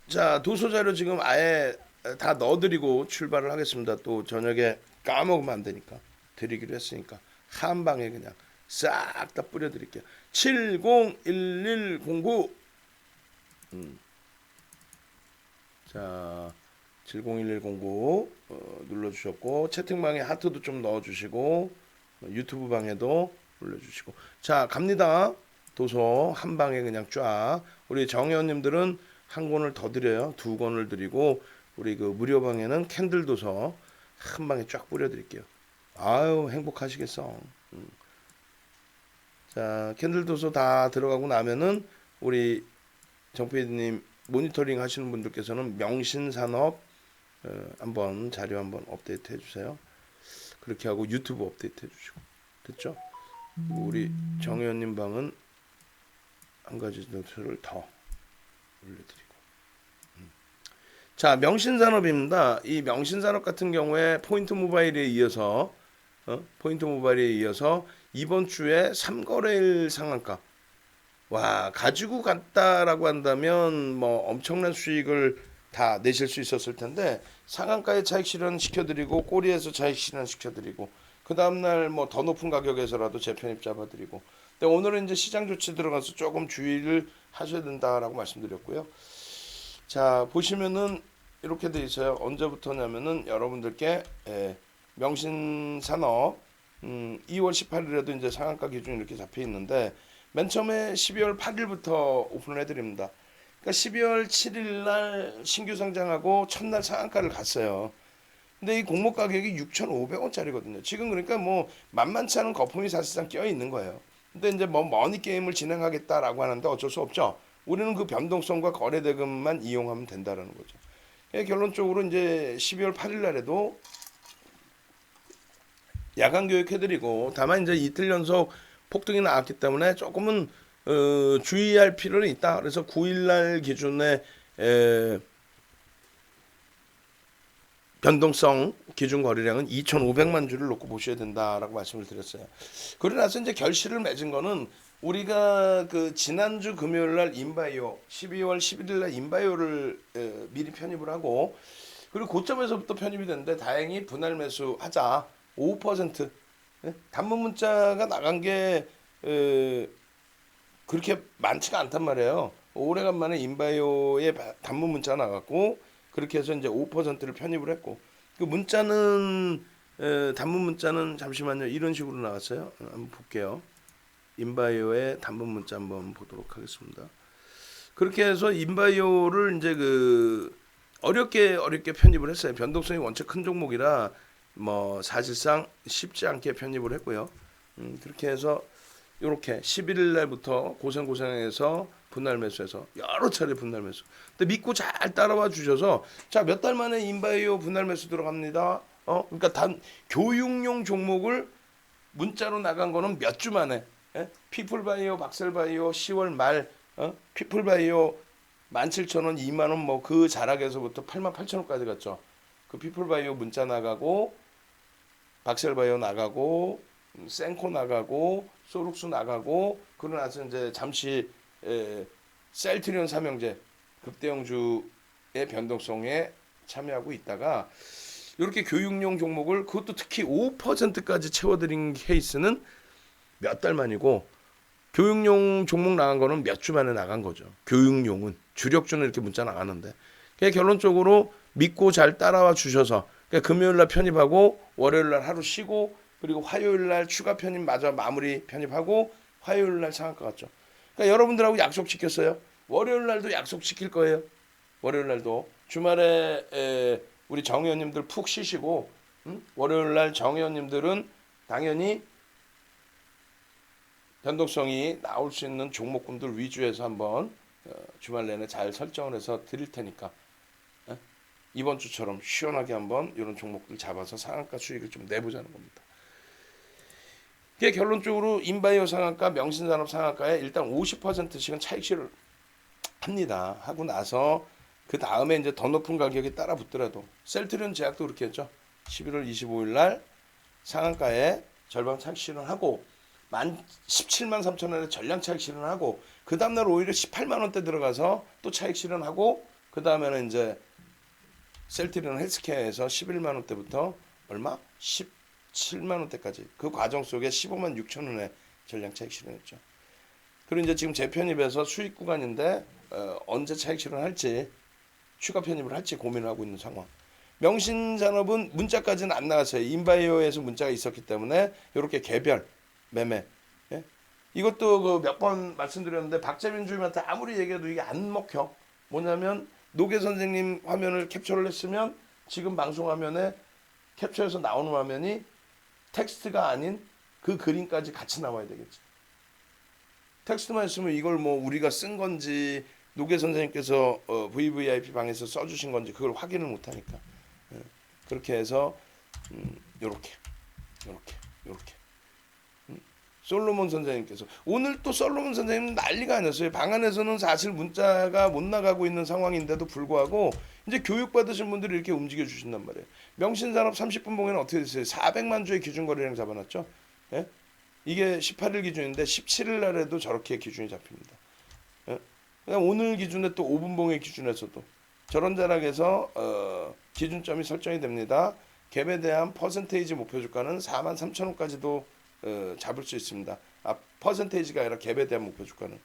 자, 도서 자료 지금 아예 다 넣어드리고 출발을 하겠습니다. 또 저녁에 까먹으면 안 되니까 드리기로 했으니까 한 방에 그냥 싹 다 뿌려드릴게요. 701109. 자, 701109 눌러주셨고 채팅방에 하트도 좀 넣어주시고 유튜브 방에도 올려주시고. 자, 갑니다. 도서 한 방에 그냥 쫙. 우리 정회원님들은 한 권을 더 드려요. 2권을 드리고 우리 그 무료 방에는 캔들 도서 한 방에 쫙 뿌려드릴게요. 아유 행복하시겠어. 자, 캔들 도서 다 들어가고 나면은 우리 정PD님 모니터링 하시는 분들께서는 명신산업 한번 자료 한번 업데이트 해주세요. 그렇게 하고 유튜브 업데이트 해주시고. 됐죠? 우리 정혜원님 방은 한 가지 노트를 더 올려드리고. 자, 명신산업입니다. 이 명신산업 같은 경우에 포인트 모바일에 이어서 이번 주에 3거래일 상한가. 와, 가지고 갔다라고 한다면 뭐 엄청난 수익을 다 내실 수 있었을 텐데 상한가에 차익 실현 시켜드리고 꼬리에서 차익 실현 시켜드리고 그 다음날 뭐 더 높은 가격에서라도 재편입 잡아드리고. 근데 오늘은 이제 시장 조치 들어가서 조금 주의를 하셔야 된다라고 말씀드렸고요. 자, 보시면은 이렇게 돼 있어요. 언제부터냐면은 여러분들께 명신산업 2월 18일에도 이제 상한가 기준이 이렇게 잡혀 있는데 맨 처음에 12월 8일부터 오픈을 해드립니다. 그러니까 12월 7일 날 신규 상장하고 첫날 상한가를 갔어요. 근데 이 공모 가격이 6,500원짜리거든요. 지금 그러니까 뭐 만만치 않은 거품이 사실상 껴 있는 거예요. 근데 이제 뭐 머니 게임을 진행하겠다라고 하는데 어쩔 수 없죠. 우리는 그 변동성과 거래 대금만 이용하면 된다라는 거죠. 결론적으로 이제 12월 8일 날에도 야간 교육해드리고 다만 이제 이틀 연속 폭등이 나왔기 때문에 조금은 주의할 필요는 있다. 그래서 9일날 기준에 변동성 기준 거래량은 2,500만 주를 놓고 보셔야 된다라고 말씀을 드렸어요. 그러고 나서 이제 결실을 맺은 거는 우리가 그 지난주 금요일날 인바이오 12월 11일날 인바이오를 미리 편입을 하고 그리고 고점에서부터 편입이 됐는데 다행히 분할 매수 하자 5% 단문 문자가 나간 게 그렇게 많지가 않단 말이에요. 오래간만에 인바이오에 단문 문자 나갔고 그렇게 해서 이제 5%를 편입을 했고 그 문자는 단문 문자는 잠시만요. 이런 식으로 나왔어요. 한번 볼게요. 인바이오의 단문 문자 한번 보도록 하겠습니다. 그렇게 해서 인바이오를 이제 그 어렵게 편입을 했어요. 변동성이 원체 큰 종목이라 뭐 사실상 쉽지 않게 편입을 했고요. 그렇게 해서 이렇게 11일 날부터 고생해서 분할 매수해서 여러 차례 분할 매수. 근데 믿고 잘 따라와 주셔서 자, 몇 달 만에 인바이오 분할 매수 들어갑니다. 그러니까 단 교육용 종목을 문자로 나간 거는 몇 주 만에. 피플바이오, 박셀바이오 10월 말 피플바이오 17,000원, 2만원 뭐 그 자락에서부터 88,000원까지 갔죠. 그 피플바이오 문자 나가고 박셀바이오 나가고 센코 나가고 소룩스 나가고 그러고 나서 이제 잠시 셀트리온 삼형제 극대형주의 변동성에 참여하고 있다가 이렇게 교육용 종목을 그것도 특히 5%까지 채워드린 케이스는 몇 달 만이고 교육용 종목 나간 거는 몇 주 만에 나간 거죠. 교육용은 주력주는 이렇게 문자 나가는데 결론적으로 믿고 잘 따라와 주셔서 금요일날 편입하고 월요일날 하루 쉬고 그리고 화요일날 추가 편입 마저 마무리 편입하고 화요일날 상한가 갔죠. 그러니까 여러분들하고 약속 지켰어요. 월요일날도 약속 지킬 거예요. 월요일날도 주말에 우리 정의원님들 푹 쉬시고 월요일날 정의원님들은 당연히 변동성이 나올 수 있는 종목군들 위주에서 한번 주말 내내 잘 설정을 해서 드릴 테니까 이번 주처럼 시원하게 한번 이런 종목들 잡아서 상한가 수익을 좀 내보자는 겁니다. 그게 결론적으로 인바이오 상한가, 명신산업 상한가에 일단 50%씩은 차익실을 합니다. 하고 나서 그 다음에 이제 더 높은 가격이 따라 붙더라도 셀트리온 제약도 그렇게 했죠. 11월 25일 날 상한가에 절반 차익 실현하고 17만 3천 원에 전량 차익 실현하고 그 다음날 오히려 18만 원대 들어가서 또 차익 실현하고 그 다음에는 이제 셀트리온 헬스케어에서 11만 원대부터 얼마? 17만 원대까지 그 과정 속에 15만 6천 원에 전량 차익 실현했죠. 그리고 이제 지금 재편입에서 수익 구간인데 언제 차익 실현할지 추가 편입을 할지 고민을 하고 있는 상황. 명신산업은 문자까지는 안 나갔어요. 인바이오에서 문자가 있었기 때문에 이렇게 개별 매매. 예? 이것도 그 몇 번 말씀드렸는데 박재민 주임한테 아무리 얘기해도 이게 안 먹혀. 뭐냐면 노계 선생님 화면을 캡처를 했으면 지금 방송 화면에 캡처해서 나오는 화면이 텍스트가 아닌 그 그림까지 같이 나와야 되겠지. 텍스트만 있으면 이걸 뭐 우리가 쓴 건지 노계 선생님께서 VVIP 방에서 써주신 건지 그걸 확인을 못하니까 그렇게 해서 요렇게 솔로몬 선생님께서 오늘 또 솔로몬 선생님 난리가 아니었어요. 방 안에서는 사실 문자가 못 나가고 있는 상황인데도 불구하고 이제 교육받으신 분들이 이렇게 움직여 주신단 말이에요. 명신산업 30분 봉에는 어떻게 됐어요? 400만 주의 기준 거래량 잡아놨죠. 예? 이게 18일 기준인데 17일 날에도 저렇게 기준이 잡힙니다. 예? 그냥 오늘 기준에 또 5분 봉의 기준에서도 저런 자락에서 기준점이 설정이 됩니다. 갭에 대한 퍼센테이지 목표 주가는 43,000원까지도 잡을 수 있습니다. 퍼센테이지가 아니라 갭에 대한 목표 주가는.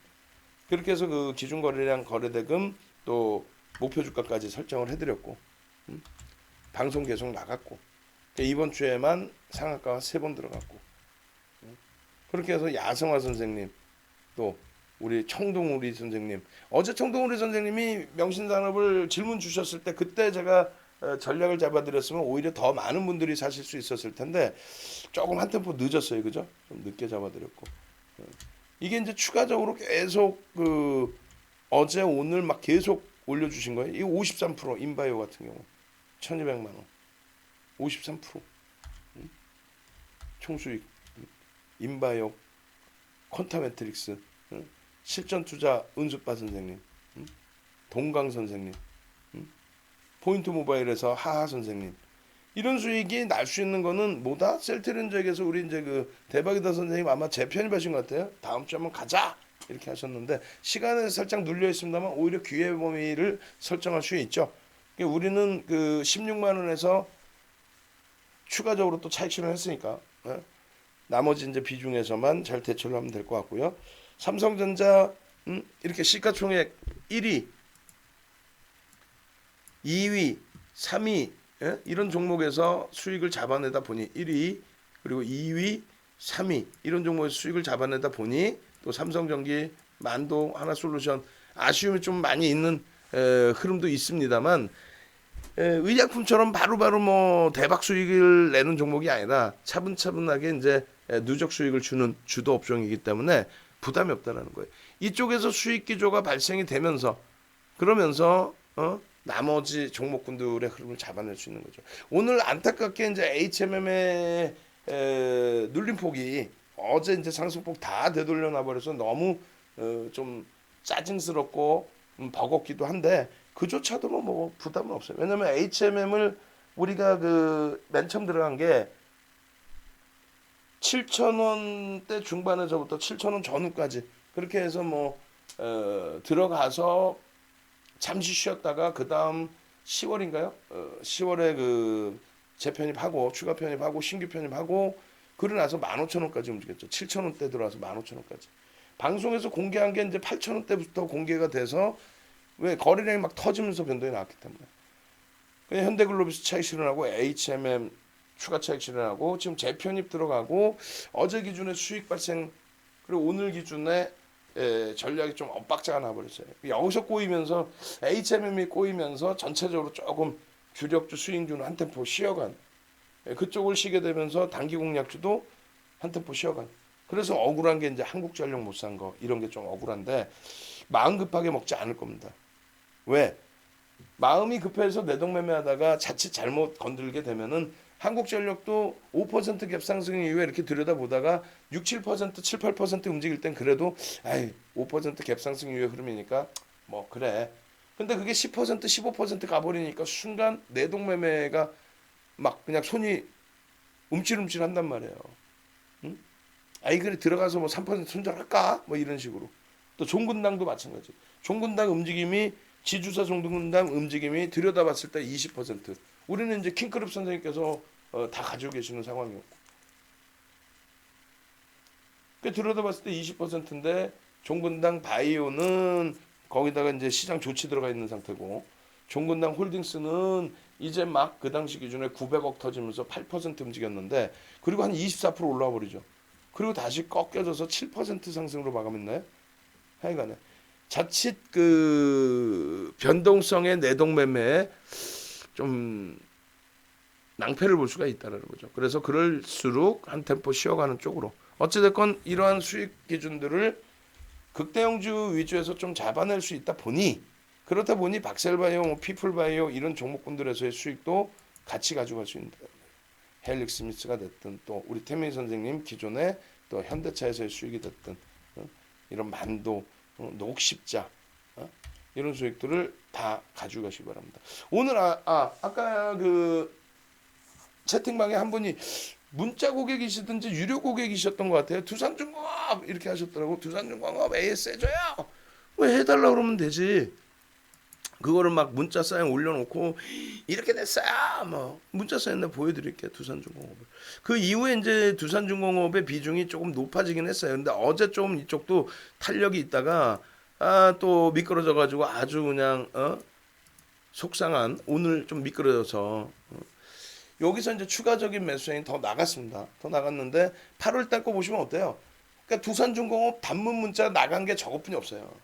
그렇게 해서 그 기준 거래량 거래대금 또 목표 주가까지 설정을 해드렸고 방송 계속 나갔고 이번 주에만 상한가가 3번 들어갔고 그렇게 해서 야성화 선생님 또 우리 청동우리 선생님 어제 청동우리 선생님이 명신산업을 질문 주셨을 때 그때 제가 전략을 잡아드렸으면 오히려 더 많은 분들이 사실 수 있었을 텐데 조금 한 템포 늦었어요, 그죠? 좀 늦게 잡아드렸고 이게 이제 추가적으로 계속 그 어제 오늘 막 계속 올려주신 거예요. 이 53% 인바이오 같은 경우 1,200만 원, 53% 총수익 인바이오, 퀀타매트릭스, 실전투자 은수빠 선생님, 동강 선생님. 포인트 모바일에서 하하 선생님 이런 수익이 날 수 있는 거는 뭐다? 셀트렌저에게서 우리 이제 그 대박이다 선생님 아마 재편입하신 것 같아요. 다음 주 한번 가자 이렇게 하셨는데 시간에 살짝 눌려 있습니다만 오히려 기회 범위를 설정할 수 있죠. 우리는 그 16만 원에서 추가적으로 또 차익 실현했으니까 나머지 이제 비중에서만 잘 대처를 하면 될 것 같고요. 삼성전자 이렇게 시가총액 1위 2위, 3위 이런 종목에서 수익을 잡아내다 보니 1위 그리고 2위, 3위 이런 종목에서 수익을 잡아내다 보니 또 삼성전기, 만도, 하나솔루션 아쉬움이 좀 많이 있는 흐름도 있습니다만 의약품처럼 바로바로 뭐 대박 수익을 내는 종목이 아니라 차분차분하게 이제 누적 수익을 주는 주도 업종이기 때문에 부담이 없다는 거예요. 이쪽에서 수익 기조가 발생이 되면서 그러면서 나머지 종목군들의 흐름을 잡아낼 수 있는 거죠. 오늘 안타깝게 이제 HMM의 눌림폭이 어제 이제 상승폭 다 되돌려 놔버려서 너무 좀 짜증스럽고 버겁기도 한데 그조차도 뭐 부담은 없어요. 왜냐면 HMM을 우리가 그 맨 처음 들어간 게 7,000원대 중반에서부터 7,000원 전후까지 그렇게 해서 뭐 들어가서 잠시 쉬었다가 그 다음 10월인가요? 10월에 그 재편입하고 추가 편입하고 신규 편입하고 그러고 나서 15,000원까지 움직였죠. 7,000원대 들어와서 15,000원까지. 방송에서 공개한 게 이제 8,000원대부터 공개가 돼서 왜 거래량이 막 터지면서 변동이 나왔기 때문에. 현대글로비스 차익 실현하고 HMM 추가 차익 실현하고 지금 재편입 들어가고 어제 기준에 수익 발생 그리고 오늘 기준에 전략이 좀 엇박자가 나버렸어요. 여기서 꼬이면서 HMM이 꼬이면서 전체적으로 조금 주력주 수익주는 한 템포 쉬어간 그쪽을 쉬게 되면서 단기 공략주도 한 템포 쉬어간 그래서 억울한 게 이제 한국전력 못 산 거 이런 게 좀 억울한데 마음 급하게 먹지 않을 겁니다. 왜? 마음이 급해서 내동매매하다가 자칫 잘못 건들게 되면은 한국전력도 5% 갭상승 이후에 이렇게 들여다보다가 6, 7%, 7, 8% 움직일 땐 그래도 5% 갭상승 이후의 흐름이니까 뭐 그래. 근데 그게 10%, 15% 가버리니까 순간 내동매매가 막 그냥 손이 움찔움찔 한단 말이에요. 응? 그래 들어가서 뭐 3% 손절할까? 뭐 이런 식으로. 또 종근당도 마찬가지. 종근당 움직임이 지주사 종근당 움직임이 들여다봤을 때 20%. 우리는 이제 킹크랩 선생님께서 다 가지고 계시는 상황이었고. 들여다봤을 때 20%인데 종근당 바이오는 거기다가 이제 시장 조치 들어가 있는 상태고, 종근당 홀딩스는 이제 막 그 당시 기준에 900억 터지면서 8% 움직였는데, 그리고 한 24% 올라와 버리죠. 그리고 다시 꺾여져서 7% 상승으로 마감했나요? 하여간에 자칫 그 변동성의 내동 매매에 좀 낭패를 볼 수가 있다는 거죠. 그래서 그럴수록 한 템포 쉬어가는 쪽으로, 어찌됐건 이러한 수익 기준들을 극대형주 위주에서 좀 잡아낼 수 있다 보니, 그렇다 보니 박셀바이오, 뭐 피플바이오 이런 종목군들에서의 수익도 같이 가져갈 수 있는, 헬릭스미스가 됐든 또 우리 태민이 선생님 기존에 또 현대차에서의 수익이 됐든, 이런 만도, 녹십자, 이런 수익들을 다 가져가시기 바랍니다. 오늘 아까 그 채팅방에 한 분이 문자 고객이시든지 유료 고객이셨던 것 같아요. 두산중공업 이렇게 하셨더라고. 두산중공업 AS 해줘요. 왜 해달라 그러면 되지. 그거를 막 문자 사인 올려놓고 이렇게 됐어요. 뭐 문자 사인 내가 보여드릴게요. 두산중공업을. 그 이후에 이제 두산중공업의 비중이 조금 높아지긴 했어요. 근데 어제 좀 이쪽도 탄력이 있다가 또 미끄러져가지고 아주 그냥 속상한, 오늘 좀 미끄러져서 여기서 이제 추가적인 매수행이 더 나갔습니다. 더 나갔는데 8월 달 거 보시면 어때요? 그러니까 두산중공업 단문 문자 나간 게 저것뿐이 없어요.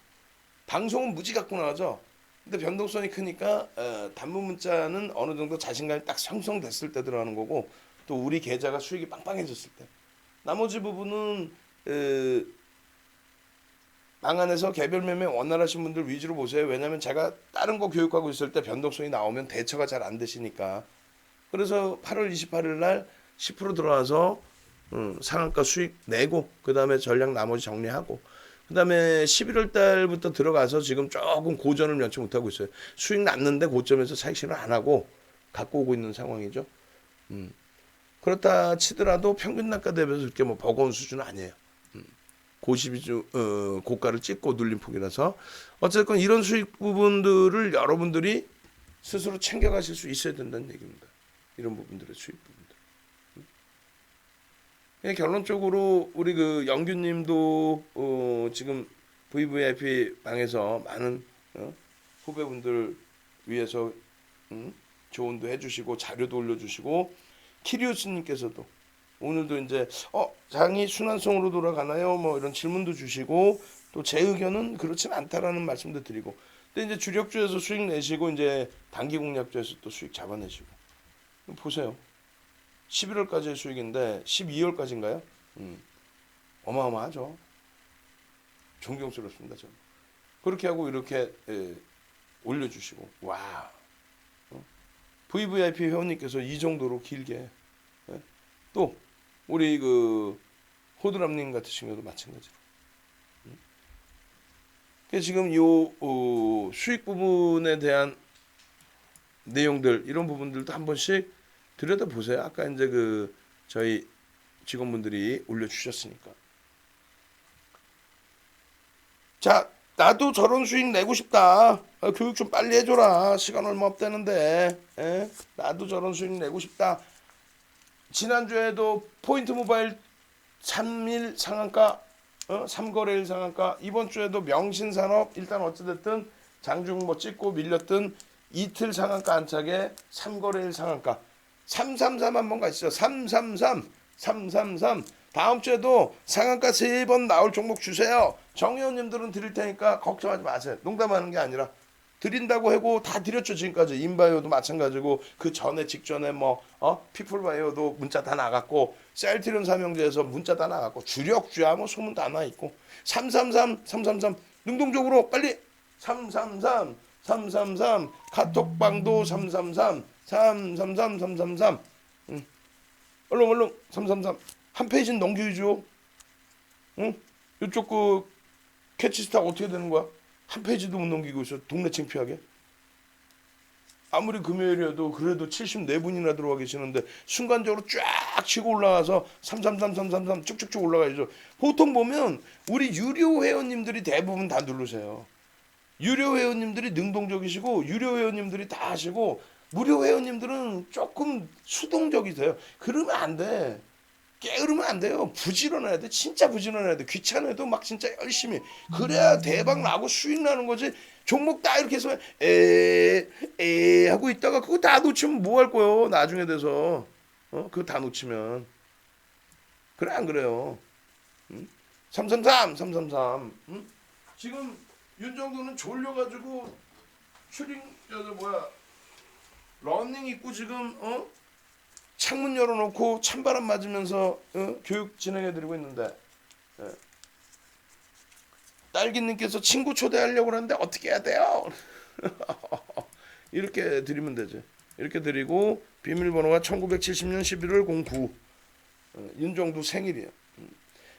방송은 무지 갖고 나가죠. 근데 변동성이 크니까 단문 문자는 어느 정도 자신감이 딱 형성됐을 때 들어가는 거고, 또 우리 계좌가 수익이 빵빵해졌을 때. 나머지 부분은 방안에서 개별 매매 원활하신 분들 위주로 보세요. 왜냐하면 제가 다른 거 교육하고 있을 때 변동성이 나오면 대처가 잘 안 되시니까. 그래서 8월 28일 날 10% 들어와서 상한가 수익 내고, 그 다음에 전략 나머지 정리하고, 그 다음에 11월 달부터 들어가서 지금 조금 고전을 면치 못하고 있어요. 수익 났는데 고점에서 차익 실현 안 하고 갖고 오고 있는 상황이죠. 그렇다 치더라도 평균 단가 대비해서 그렇게 뭐 버거운 수준은 아니에요. 고가를 찍고 눌린 폭이라서, 어쨌든 이런 수익 부분들을 여러분들이 스스로 챙겨가실 수 있어야 된다는 얘기입니다. 이런 부분들의 수익 부분들. 결론적으로 우리 그 영규님도 지금 VVIP 방에서 많은 후배분들 위해서 조언도 해주시고 자료도 올려주시고, 키리우스님께서도 오늘도 이제 장이 순환성으로 돌아가나요? 뭐 이런 질문도 주시고, 또 제 의견은 그렇진 않다라는 말씀도 드리고, 근데 이제 주력주에서 수익 내시고 이제 단기 공략주에서 또 수익 잡아내시고, 보세요. 11월까지의 수익인데 12월까지인가요? 어마어마하죠. 존경스럽습니다. 저는. 그렇게 하고 이렇게 올려주시고, 와, VVIP 회원님께서 이 정도로 길게, 또 우리 그 호드람님 같으신 경우도 마찬가지로. 지금 요 수익 부분에 대한 내용들, 이런 부분들도 한 번씩 들여다 보세요. 아까 이제 그 저희 직원분들이 올려주셨으니까. 자, 나도 저런 수익 내고 싶다. 교육 좀 빨리 해줘라. 시간 얼마 없다는데. 나도 저런 수익 내고 싶다. 지난주에도 포인트 모바일 3일 상한가, 3거래일 상한가. 이번 주에도 명신산업, 일단 어찌됐든 장중 뭐 찍고 밀렸던 이틀 상한가 안착에 3거래일 상한가. 333 한번 가시죠. 333, 333. 다음 주에도 상한가 3번 나올 종목 주세요. 정회원님들은 드릴 테니까 걱정하지 마세요. 농담하는 게 아니라 드린다고 하고 다 드렸죠. 지금까지 인바이오도 마찬가지고, 그 전에 직전에 뭐 피플바이오도 문자 다 나갔고, 셀트리온 삼형제에서 문자 다 나갔고, 주력주야 뭐 소문 다 나 있고, 333, 333 능동적으로 빨리 333, 333 카톡방도 333, 333, 333. 얼른 333 한 페이지는 넘겨주죠. 이쪽 그 캐치스타 어떻게 되는 거야? 한 페이지도 못 넘기고 있어. 동네 창피하게. 아무리 금요일이어도 그래도 74분이나 들어와 계시는데 순간적으로 쫙 치고 올라가서 333, 333 쭉쭉쭉 올라가야죠. 보통 보면 우리 유료 회원님들이 대부분 다 누르세요. 유료 회원님들이 능동적이시고, 유료 회원님들이 다 하시고, 무료 회원님들은 조금 수동적이세요. 그러면 안 돼. 게으르면 안 돼요. 부지런해야 돼. 진짜 부지런해야 돼. 귀찮아도 막 진짜 열심히. 그래야 대박 나고 수익 나는 거지. 종목 다 이렇게 해서 에 하고 있다가 그거 다 놓치면 뭐 할 거예요? 나중에 돼서. 그거 다 놓치면. 그래 안 그래요? 응? 333. 응? 지금 윤정도는 졸려가지고 러닝 입고 지금 창문 열어놓고 찬바람 맞으면서 교육 진행해드리고 있는데 딸기님께서 친구 초대하려고 하는데 어떻게 해야 돼요? 이렇게 드리면 되지. 이렇게 드리고 비밀번호가 1970년 11월 09 윤정도 생일이에요.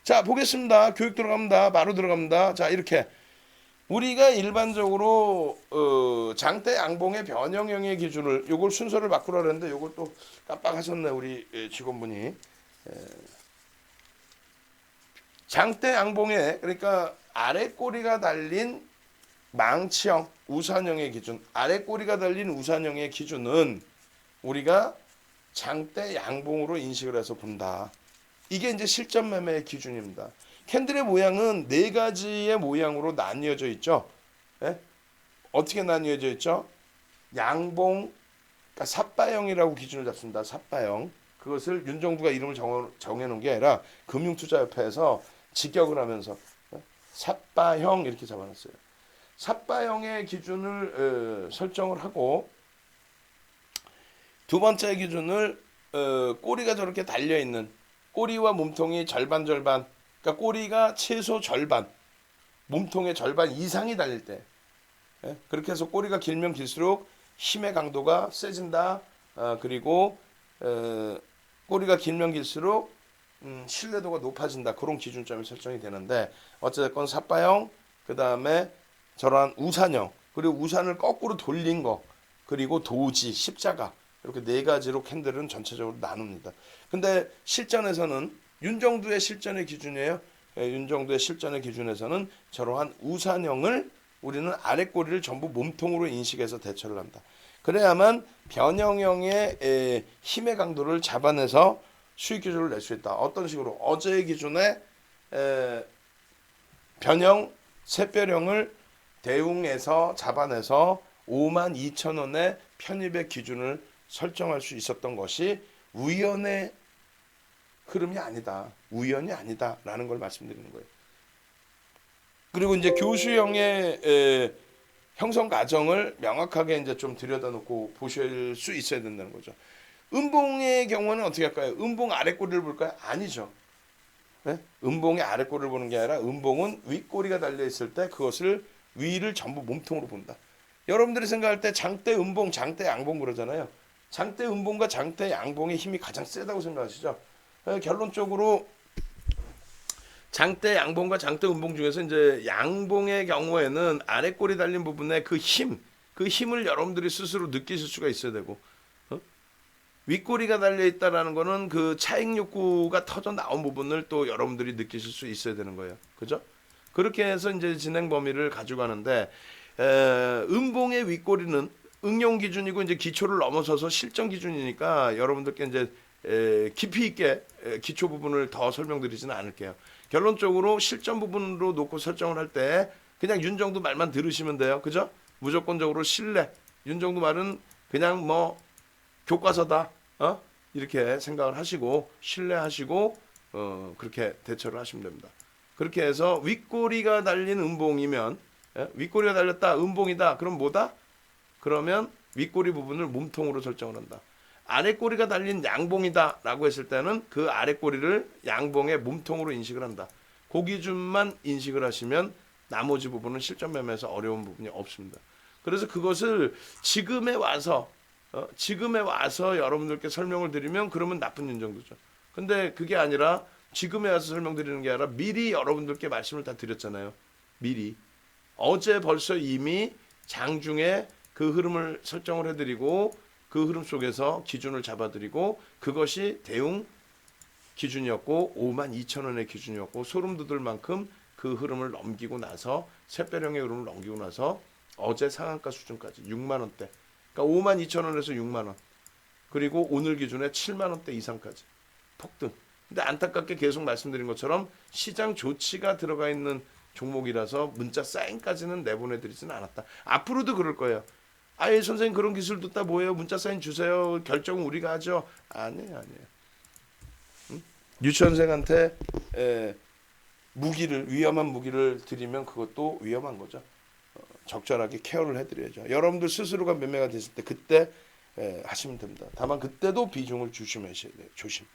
자 보겠습니다. 교육 들어갑니다. 바로 들어갑니다. 자 이렇게 우리가 일반적으로 장대 양봉의 변형형의 기준을 요걸 순서를 바꾸라 그랬는데 요걸 또 깜빡하셨네 우리 직원분이. 장대 양봉에 그러니까 아래 꼬리가 달린 망치형 우산형의 기준, 아래 꼬리가 달린 우산형의 기준은 우리가 장대 양봉으로 인식을 해서 본다. 이게 이제 실전 매매의 기준입니다. 캔들의 모양은 네 가지의 모양으로 나뉘어져 있죠. 예? 어떻게 나뉘어져 있죠? 양봉, 그러니까 삿바형이라고 기준을 잡습니다. 삿바형. 그것을 윤정두가 이름을 정해놓은 게 아니라 금융투자협회에서 직역을 하면서 삿바형 이렇게 잡아놨어요. 삿바형의 기준을 설정을 하고 두 번째 기준을 꼬리가 저렇게 달려있는 꼬리와 몸통이 절반 그러니까 꼬리가 최소 절반 몸통의 절반 이상이 달릴 때 그렇게 해서 꼬리가 길면 길수록 힘의 강도가 세진다. 그리고 꼬리가 길면 길수록 신뢰도가 높아진다. 그런 기준점이 설정이 되는데 어쨌든 삿바형 그 다음에 저러한 우산형 그리고 우산을 거꾸로 돌린 거 그리고 도지 십자가 이렇게 네 가지로 캔들은 전체적으로 나눕니다. 근데 실전에서는 윤정두의 실전의 기준이에요. 윤정두의 실전의 기준에서는 저러한 우산형을 우리는 아래 꼬리를 전부 몸통으로 인식해서 대처를 한다. 그래야만 변형형의 힘의 강도를 잡아내서 수익 기준을 낼 수 있다. 어떤 식으로? 어제의 기준에 변형 샛별형을 대웅에서 잡아내서 52,000원의 편입의 기준을 설정할 수 있었던 것이 우연의 흐름이 아니다. 우연이 아니다라는 걸 말씀드리는 거예요. 그리고 이제 교수형의 형성 과정을 명확하게 이제 좀 들여다놓고 보실 수 있어야 된다는 거죠. 음봉의 경우는 어떻게 할까요? 음봉 아랫꼬리를 볼까요? 아니죠. 네? 음봉의 아랫꼬리를 보는 게 아니라 음봉은 윗꼬리가 달려있을 때 그것을 위를 전부 몸통으로 본다. 여러분들이 생각할 때 장대 음봉, 장대 양봉 그러잖아요. 장대 음봉과 장대 양봉의 힘이 가장 세다고 생각하시죠? 결론적으로 장대 양봉과 장대 음봉 중에서 이제 양봉의 경우에는 아랫꼬리 달린 부분에 그 힘을 여러분들이 스스로 느끼실 수가 있어야 되고 윗꼬리가 달려 있다라는 거는 그 차익 욕구가 터져 나온 부분을 또 여러분들이 느끼실 수 있어야 되는 거예요. 그죠? 그렇게 해서 이제 진행 범위를 가져가는데 음봉의 윗꼬리는 응용 기준이고 이제 기초를 넘어서서 실전 기준이니까 여러분들께 이제 깊이 있게 기초 부분을 더 설명드리지는 않을게요. 결론적으로 실전 부분으로 놓고 설정을 할 때 그냥 윤정도 말만 들으시면 돼요. 그죠? 무조건적으로 신뢰. 윤정도 말은 그냥 뭐 교과서다. 이렇게 생각을 하시고 신뢰하시고 그렇게 대처를 하시면 됩니다. 그렇게 해서 윗꼬리가 달린 음봉이면 윗꼬리가 달렸다 음봉이다. 그럼 뭐다? 그러면 윗꼬리 부분을 몸통으로 설정을 한다. 아랫꼬리가 달린 양봉이다 라고 했을 때는 그 아랫꼬리를 양봉의 몸통으로 인식을 한다. 그 기준만 인식을 하시면 나머지 부분은 실전 매매에서 어려운 부분이 없습니다. 그래서 그것을 지금에 와서 여러분들께 설명을 드리면 그러면 나쁜 윤정도죠. 근데 그게 아니라 지금에 와서 설명드리는 게 아니라 미리 여러분들께 말씀을 다 드렸잖아요. 미리. 어제 벌써 이미 장중에 그 흐름을 설정을 해드리고 그 흐름 속에서 기준을 잡아드리고 그것이 대웅 기준이었고 52,000원의 기준이었고 소름 돋을 만큼 그 흐름을 넘기고 나서 샛별형의 흐름을 넘기고 나서 어제 상한가 수준까지 6만원대 그러니까 52,000원에서 6만원 그리고 오늘 기준에 7만원대 이상까지 폭등 근데 안타깝게 계속 말씀드린 것처럼 시장 조치가 들어가 있는 종목이라서 문자 사인까지는 내보내드리지는 않았다. 앞으로도 그럴 거예요. 아예 선생님 그런 기술 듣다 뭐예요? 문자 사인 주세요. 결정은 우리가 하죠. 아니에요. 유치원생한테 위험한 무기를 드리면 그것도 위험한 거죠. 적절하게 케어를 해드려야죠. 여러분들 스스로가 매매가 됐을 때 그때 하시면 됩니다. 다만 그때도 비중을 조심하셔야 돼요. 조심.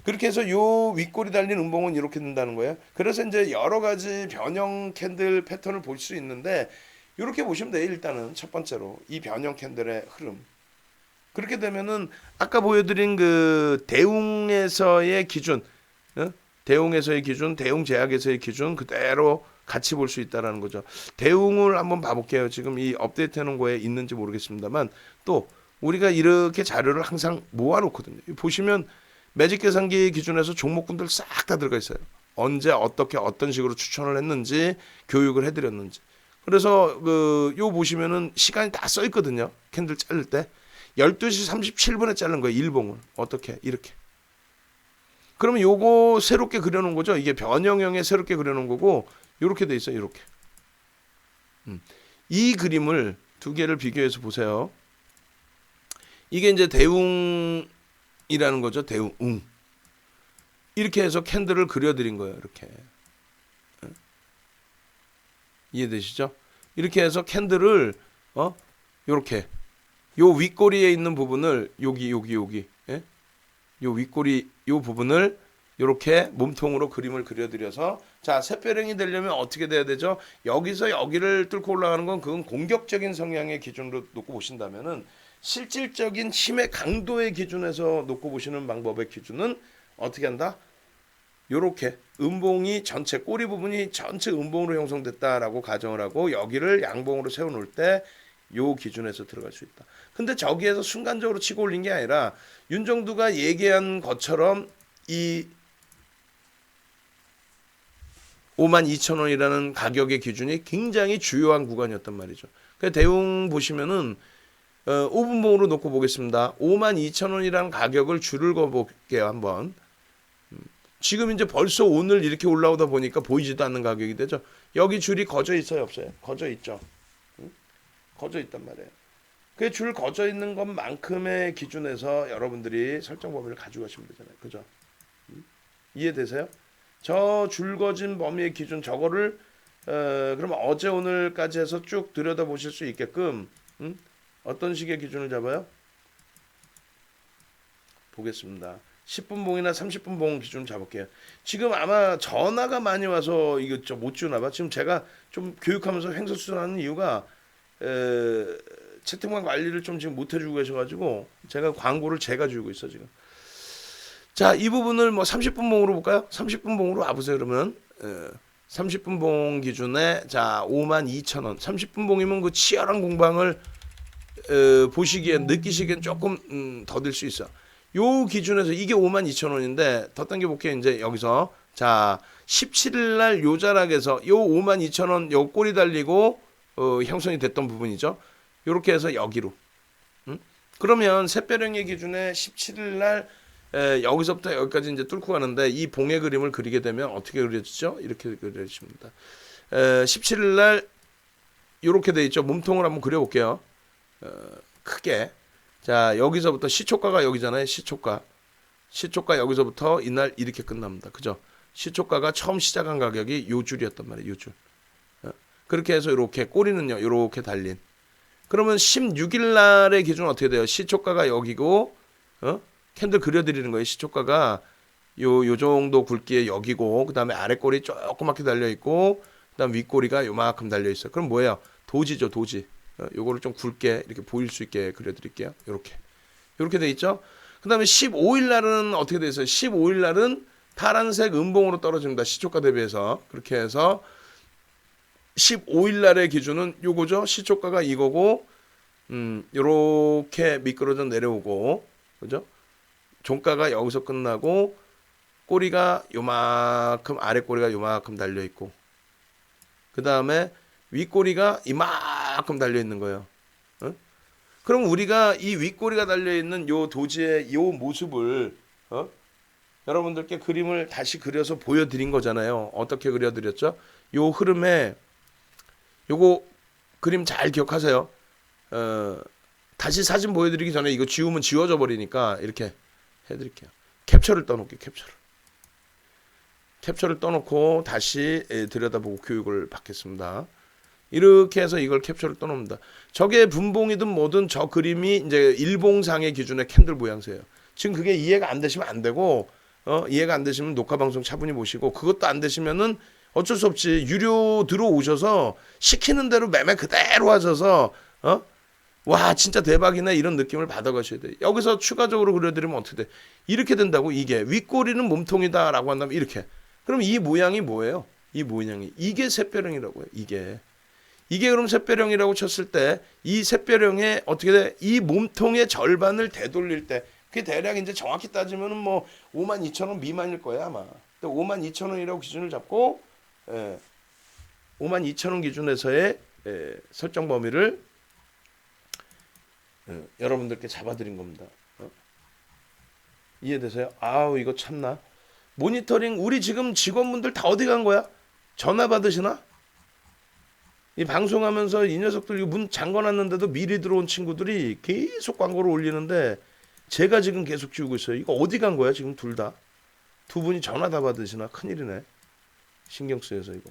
그렇게 해서 요 윗골이 달린 음봉은 이렇게 된다는 거예요. 그래서 이제 여러 가지 변형 캔들 패턴을 볼 수 있는데 이렇게 보시면 돼요. 일단은 첫 번째로 이 변형 캔들의 흐름. 그렇게 되면은 아까 보여드린 그 대웅에서의 기준, 대웅에서의 기준, 대웅 제약에서의 기준 그대로 같이 볼 수 있다라는 거죠. 대웅을 한번 봐볼게요. 지금 이 업데이트해놓은 거에 있는지 모르겠습니다만 또 우리가 이렇게 자료를 항상 모아놓거든요. 보시면 매직 계산기 기준에서 종목군들 싹 다 들어가 있어요. 언제 어떻게 어떤 식으로 추천을 했는지 교육을 해드렸는지. 그래서 요 보시면은 시간이 다 써 있거든요. 캔들 자를 때 12시 37분에 자른 거예요. 일봉을 어떻게 이렇게. 그러면 요거 새롭게 그려놓은 거죠. 이게 변형형에 새롭게 그려놓은 거고 이렇게 돼 있어요. 이렇게. 이 그림을 두 개를 비교해서 보세요. 이게 이제 대웅이라는 거죠. 대웅. 이렇게 해서 캔들을 그려드린 거예요. 이렇게. 이해되시죠? 이렇게 해서 캔들을 요렇게 요 윗꼬리에 있는 부분을 여기 예? 요 윗꼬리 요 부분을 요렇게 몸통으로 그림을 그려드려서 자 샛별행이 되려면 어떻게 돼야 되죠? 여기서 여기를 뚫고 올라가는 건 그건 공격적인 성향의 기준으로 놓고 보신다면은 실질적인 힘의 강도의 기준에서 놓고 보시는 방법의 기준은 어떻게 한다? 요렇게 음봉이 전체 꼬리 부분이 전체 음봉으로 형성됐다라고 가정을 하고 여기를 양봉으로 세워놓을 때 요 기준에서 들어갈 수 있다. 근데 저기에서 순간적으로 치고 올린 게 아니라 윤정두가 얘기한 것처럼 이 52,000원이라는 가격의 기준이 굉장히 주요한 구간이었단 말이죠. 그 대웅 보시면은 5분봉으로 놓고 보겠습니다. 52,000원이라는 가격을 줄을 그어 볼게요. 한번. 지금 이제 벌써 오늘 이렇게 올라오다 보니까 보이지도 않는 가격이 되죠. 여기 줄이 거져 있어요, 없어요? 거져 있죠. 거져 있단 말이에요. 그 줄 거져 있는 것만큼의 기준에서 여러분들이 설정 범위를 가지고 가시면 되잖아요. 그죠? 이해되세요? 저 줄 거진 범위의 기준 저거를 그럼 어제 오늘까지 해서 쭉 들여다 보실 수 있게끔 어떤 식의 기준을 잡아요? 보겠습니다. 10분 봉이나 30분 봉 기준 잡을게요. 지금 아마 전화가 많이 와서 이거 좀 못 주나 봐. 지금 제가 좀 교육하면서 횡설수설하는 이유가 채팅방 관리를 좀 지금 못 해주고 계셔가지고 제가 광고를 제가 주고 있어 지금. 자, 이 부분을 뭐 30분 봉으로 볼까요? 30분 봉으로 와보세요. 그러면 30분 봉 기준에 자 52,000원. 30분 봉이면 그 치열한 공방을 보시기엔 느끼시기엔 조금 더딜 수 있어. 요 기준에서 이게 52,000원인데 더 당겨 볼게요. 이제 여기서 자 17일 날 요 자락에서 요 52,000원 요 꼬리 달리고 형성이 됐던 부분이죠. 요렇게 해서 여기로. 그러면 샛별행의 기준에 17일 날 여기서부터 여기까지 이제 뚫고 가는데 이 봉의 그림을 그리게 되면 어떻게 그려지죠? 이렇게 그려집니다. 17일 날 요렇게 돼 있죠. 몸통을 한번 그려 볼게요. 크게. 자, 여기서부터 시초가가 여기잖아요. 시초가 여기서부터 이날 이렇게 끝납니다. 그죠? 시초가가 처음 시작한 가격이 요 줄이었단 말이에요. 요 줄. 그렇게 해서 이렇게 꼬리는요. 이렇게 달린. 그러면 16일 날의 기준은 어떻게 돼요? 시초가가 여기고 캔들 그려드리는 거예요. 시초가가 요 정도 굵기에 여기고 그다음에 아래 꼬리 조그맣게 달려 있고 그다음 윗꼬리가 요만큼 달려 있어요. 그럼 뭐예요? 도지죠, 도지. 요거를 좀 굵게 이렇게 보일 수 있게 그려드릴게요. 요렇게 돼 있죠. 그다음에 15일 날은 어떻게 돼 있어요? 15일 날은 파란색 음봉으로 떨어집니다. 시초가 대비해서. 그렇게 해서 15일 날의 기준은 요거죠. 시초가가 이거고 요렇게 미끄러져 내려오고 그죠? 종가가 여기서 끝나고 꼬리가 요만큼 아래 꼬리가 요만큼 달려 있고 그다음에 윗꼬리가 이만큼 달려 있는 거예요. 그럼 우리가 이 윗꼬리가 달려 있는 요 도지의 요 모습을 여러분들께 그림을 다시 그려서 보여드린 거잖아요. 어떻게 그려드렸죠? 요 흐름에 요거 그림 잘 기억하세요. 다시 사진 보여드리기 전에 이거 지우면 지워져 버리니까 이렇게 해드릴게요. 캡처를 떠놓을게요. 캡처를 떠놓고 다시 들여다보고 교육을 받겠습니다. 이렇게 해서 이걸 캡처를 떠놓습니다. 저게 분봉이든 뭐든 저 그림이 이제 일봉상의 기준의 캔들 모양새예요. 지금 그게 이해가 안 되시면 안 되고, 이해가 안 되시면 녹화 방송 차분히 보시고, 그것도 안 되시면은 어쩔 수 없지. 유료 들어오셔서 시키는 대로 매매 그대로 하셔서 와 진짜 대박이네 이런 느낌을 받아가셔야 돼. 여기서 추가적으로 그려드리면 어떻게 돼? 이렇게 된다고. 이게 윗꼬리는 몸통이다라고 한다면 이렇게. 그럼 이 모양이 뭐예요? 이 모양이 이게 샛별형이라고요. 이게 그럼 샛별형이라고 쳤을 때 이 샛별형에 어떻게 돼? 이 몸통의 절반을 되돌릴 때 그게 대략 이제 정확히 따지면은 뭐 52,000원 미만일 거야 아마. 52,000원이라고 기준을 잡고 52,000원 기준에서의 설정 범위를 여러분들께 잡아드린 겁니다. 이해되세요? 아우 이거 참나. 모니터링 우리 지금 직원분들 다 어디 간 거야? 전화 받으시나? 이 방송하면서 이 녀석들 이거 문 잠궈놨는데도 미리 들어온 친구들이 계속 광고를 올리는데 제가 지금 계속 지우고 있어요. 이거 어디 간 거야 지금 둘 다? 두 분이 전화 다 받으시나? 큰일이네. 신경 쓰여서 이거.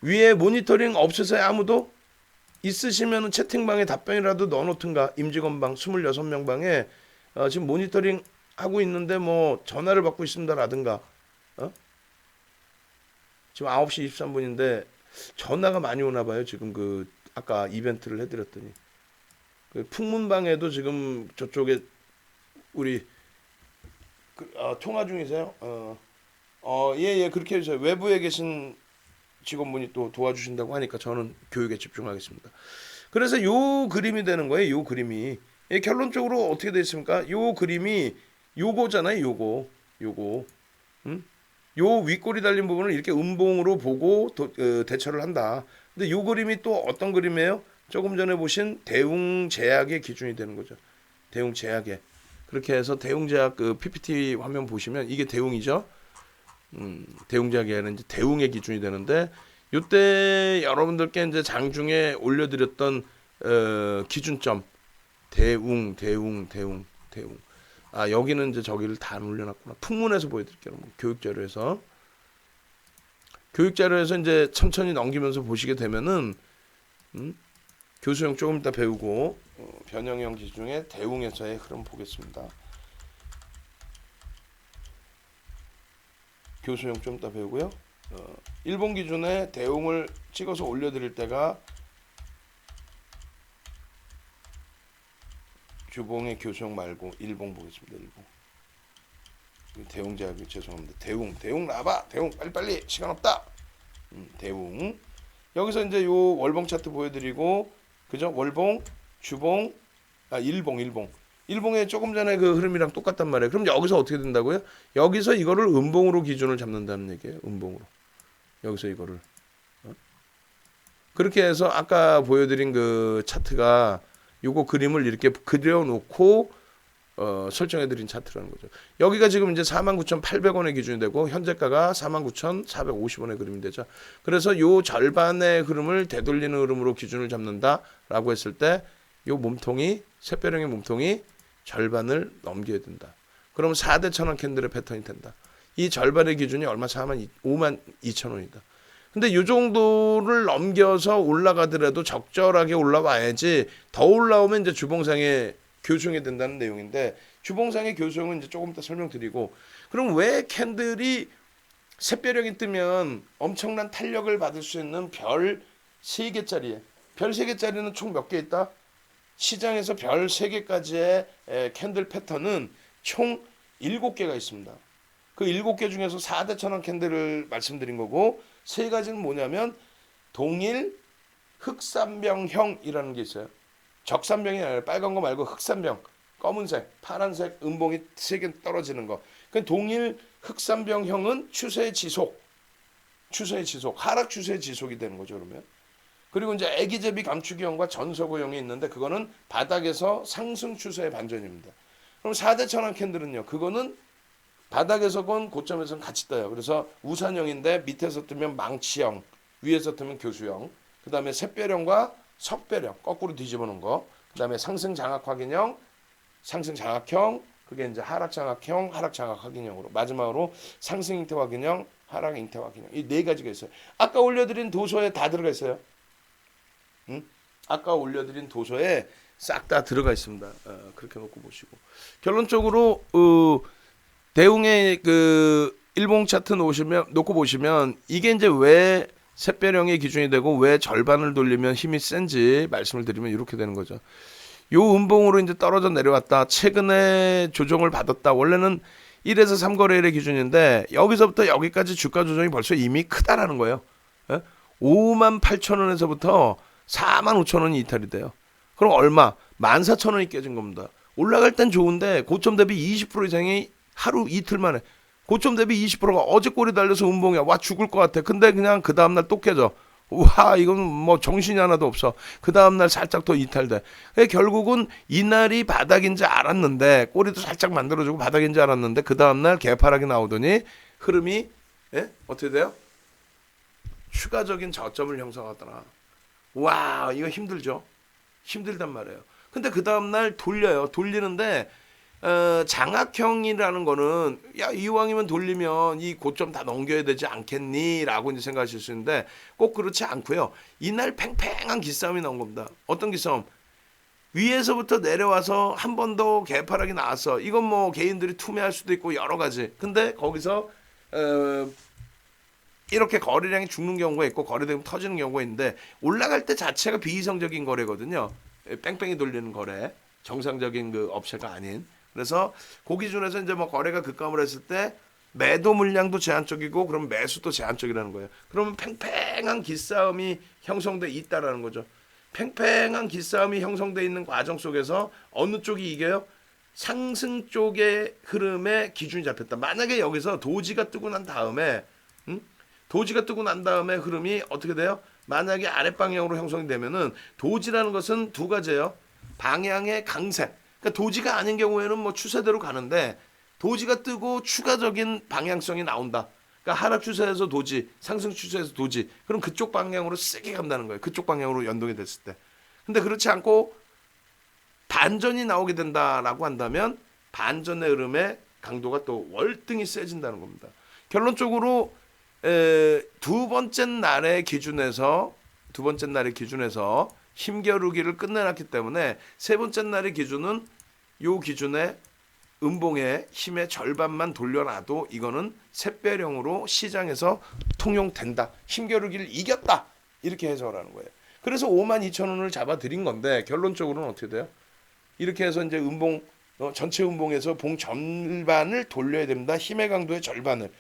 위에 모니터링 없으세요 아무도? 있으시면 채팅방에 답변이라도 넣어놓든가. 임직원방 26명 방에 지금 모니터링 하고 있는데 뭐 전화를 받고 있습니다라든가. 지금 9시 23분인데 전화가 많이 오나 봐요. 지금 그 아까 이벤트를 해드렸더니 그 풍문방에도 지금 저쪽에 우리 통화 중이세요? 예 그렇게 해주세요. 외부에 계신 직원분이 또 도와주신다고 하니까 저는 교육에 집중하겠습니다. 그래서 요 그림이 되는 거예요. 요 그림이 결론적으로 어떻게 되어 있습니까? 요 그림이 요거잖아요. 요거 요 윗꼬리 달린 부분을 이렇게 음봉으로 보고 대처를 한다. 근데 요 그림이 또 어떤 그림이에요? 조금 전에 보신 대웅제약의 기준이 되는 거죠. 대웅제약의. 그렇게 해서 대웅제약 그 PPT 화면 보시면 이게 대웅이죠. 대웅제약에는 이제 대웅의 기준이 되는데 요때 여러분들께 이제 장중에 올려드렸던 기준점 대웅. 아 여기는 이제 저기를 다 안 올려놨구나. 풍문에서 보여드릴게요. 교육자료에서 이제 천천히 넘기면서 보시게 되면은 교수형 조금 이따 배우고 변형형 기준의 대웅에서의 흐름 보겠습니다. 교수형 좀 이따 배우고요. 일본 기준의 대웅을 찍어서 올려드릴 때가 주봉의 교수형 말고 일봉 보겠습니다. 일봉. 대웅제약이 죄송합니다. 대웅 나와봐. 대웅 빨리 시간 없다. 대웅. 여기서 이제 요 월봉 차트 보여드리고 그죠? 월봉, 주봉, 일봉에 조금 전에 그 흐름이랑 똑같단 말이에요. 그럼 여기서 어떻게 된다고요? 여기서 이거를 음봉으로 기준을 잡는다는 얘기예요. 음봉으로. 여기서 이거를. 그렇게 해서 아까 보여드린 그 차트가 요거 그림을 이렇게 그려놓고 설정해드린 차트라는 거죠. 여기가 지금 이제 49,800원의 기준이 되고 현재가가 49,450원의 그림이 되죠. 그래서 요 절반의 흐름을 되돌리는 흐름으로 기준을 잡는다라고 했을 때 요 몸통이 샛별형의 몸통이 절반을 넘겨야 된다. 그러면 4대 1,000원 캔들의 패턴이 된다. 이 절반의 기준이 얼마? 52,000원이다. 근데 요 정도를 넘겨서 올라가더라도 적절하게 올라와야지. 더 올라오면 이제 주봉상의 교수형이 된다는 내용인데 주봉상의 교수형은 이제 조금 이따 설명드리고 그럼 왜 캔들이 샛별형이 뜨면 엄청난 탄력을 받을 수 있는 별 3개짜리에 별 3개짜리는 총 몇 개 있다? 시장에서 별 3개까지의 캔들 패턴은 총 7개가 있습니다. 그 7개 중에서 4대 1,000원 캔들을 말씀드린 거고 3가지는 뭐냐면 동일 흑산병형이라는 게 있어요. 적산병이 아니라 빨간 거 말고 흑산병, 검은색, 파란색 음봉이 3개 떨어지는 거. 그 동일 흑산병형은 추세 지속, 하락 추세 지속이 되는 거죠. 그러면 그리고 이제 애기제비 감추기형과 전서구형이 있는데 그거는 바닥에서 상승 추세의 반전입니다. 그럼 4대 천왕 캔들은요. 그거는 바닥에서건 고점에서는 같이 떠요. 그래서 우산형인데 밑에서 뜨면 망치형, 위에서 뜨면 교수형, 그 다음에 샛별형과 석별형 거꾸로 뒤집어 놓은 거, 그 다음에 상승 장악 확인형, 상승 장악형, 그게 이제 하락 장악형, 하락 장악 확인형으로 마지막으로 상승 잉태 확인형, 하락 잉태 확인형 이 네 가지가 있어요. 아까 올려드린 도서에 다 들어가 있어요. 응? 아까 올려드린 도서에 싹 다 들어가 있습니다. 그렇게 놓고 보시고 결론적으로 대웅의 그 일봉 차트 놓고 보시면 이게 이제 왜 샛별형의 기준이 되고 왜 절반을 돌리면 힘이 센지 말씀을 드리면 이렇게 되는 거죠. 요 음봉으로 이제 떨어져 내려왔다. 최근에 조정을 받았다. 원래는 1에서 3거래일의 기준인데 여기서부터 여기까지 주가 조정이 벌써 이미 크다라는 거예요. 58,000원에서부터 45,000원이 이탈이 돼요. 그럼 얼마? 14,000원이 깨진 겁니다. 올라갈 땐 좋은데 고점 대비 20% 이상이 하루 이틀 만에 고점 대비 20%가 어제 꼬리 달려서 음봉이야. 와 죽을 것 같아. 근데 그냥 그 다음날 또 깨져. 와 이건 뭐 정신이 하나도 없어. 그 다음날 살짝 더 이탈돼. 결국은 이날이 바닥인지 알았는데 꼬리도 살짝 만들어주고 바닥인지 알았는데 그 다음날 개파락이 나오더니 흐름이 어떻게 돼요? 추가적인 저점을 형성하더라. 와 이거 힘들죠. 힘들단 말이에요. 근데 그 다음날 돌려요. 돌리는데 장악형이라는 거는 야 이왕이면 돌리면 이 고점 다 넘겨야 되지 않겠니? 라고 이제 생각하실 수 있는데 꼭 그렇지 않고요. 이날 팽팽한 기싸움이 나온 겁니다. 어떤 기싸움? 위에서부터 내려와서 한 번 더 개파락이 나왔어. 이건 뭐 개인들이 투매할 수도 있고 여러 가지. 근데 거기서 이렇게 거래량이 죽는 경우가 있고 거래되면 터지는 경우가 있는데 올라갈 때 자체가 비이성적인 거래거든요. 뺑뺑이 돌리는 거래. 정상적인 그 업체가 아닌. 그래서 그 기준에서 이제 뭐 거래가 급감을 했을 때 매도 물량도 제한적이고 그럼 매수도 제한적이라는 거예요. 그러면 팽팽한 기싸움이 형성돼 있다라는 거죠. 팽팽한 기싸움이 형성돼 있는 과정 속에서 어느 쪽이 이겨요? 상승 쪽의 흐름에 기준이 잡혔다. 만약에 여기서 도지가 뜨고 난 다음에 도지가 뜨고 난 다음에 흐름이 어떻게 돼요? 만약에 아랫 방향으로 형성이 되면은 도지라는 것은 두 가지예요. 방향의 강세. 그러니까 도지가 아닌 경우에는 뭐 추세대로 가는데 도지가 뜨고 추가적인 방향성이 나온다. 그러니까 하락 추세에서 도지, 상승 추세에서 도지. 그럼 그쪽 방향으로 세게 간다는 거예요. 그쪽 방향으로 연동이 됐을 때. 근데 그렇지 않고 반전이 나오게 된다라고 한다면 반전의 흐름의 강도가 또 월등히 세진다는 겁니다. 결론적으로 두 번째 날의 기준에서 힘겨루기를 끝내놨기 때문에 세 번째 날의 기준은 요 기준의 음봉의 힘의 절반만 돌려놔도 이거는 샛별형으로 시장에서 통용된다. 힘겨루기를 이겼다. 이렇게 해석을 하는 거예요. 그래서 52,000원을 잡아드린 건데 결론적으로는 어떻게 돼요? 이렇게 해서 이제 음봉 전체 음봉에서 봉 절반을 돌려야 됩니다. 힘의 강도의 절반을.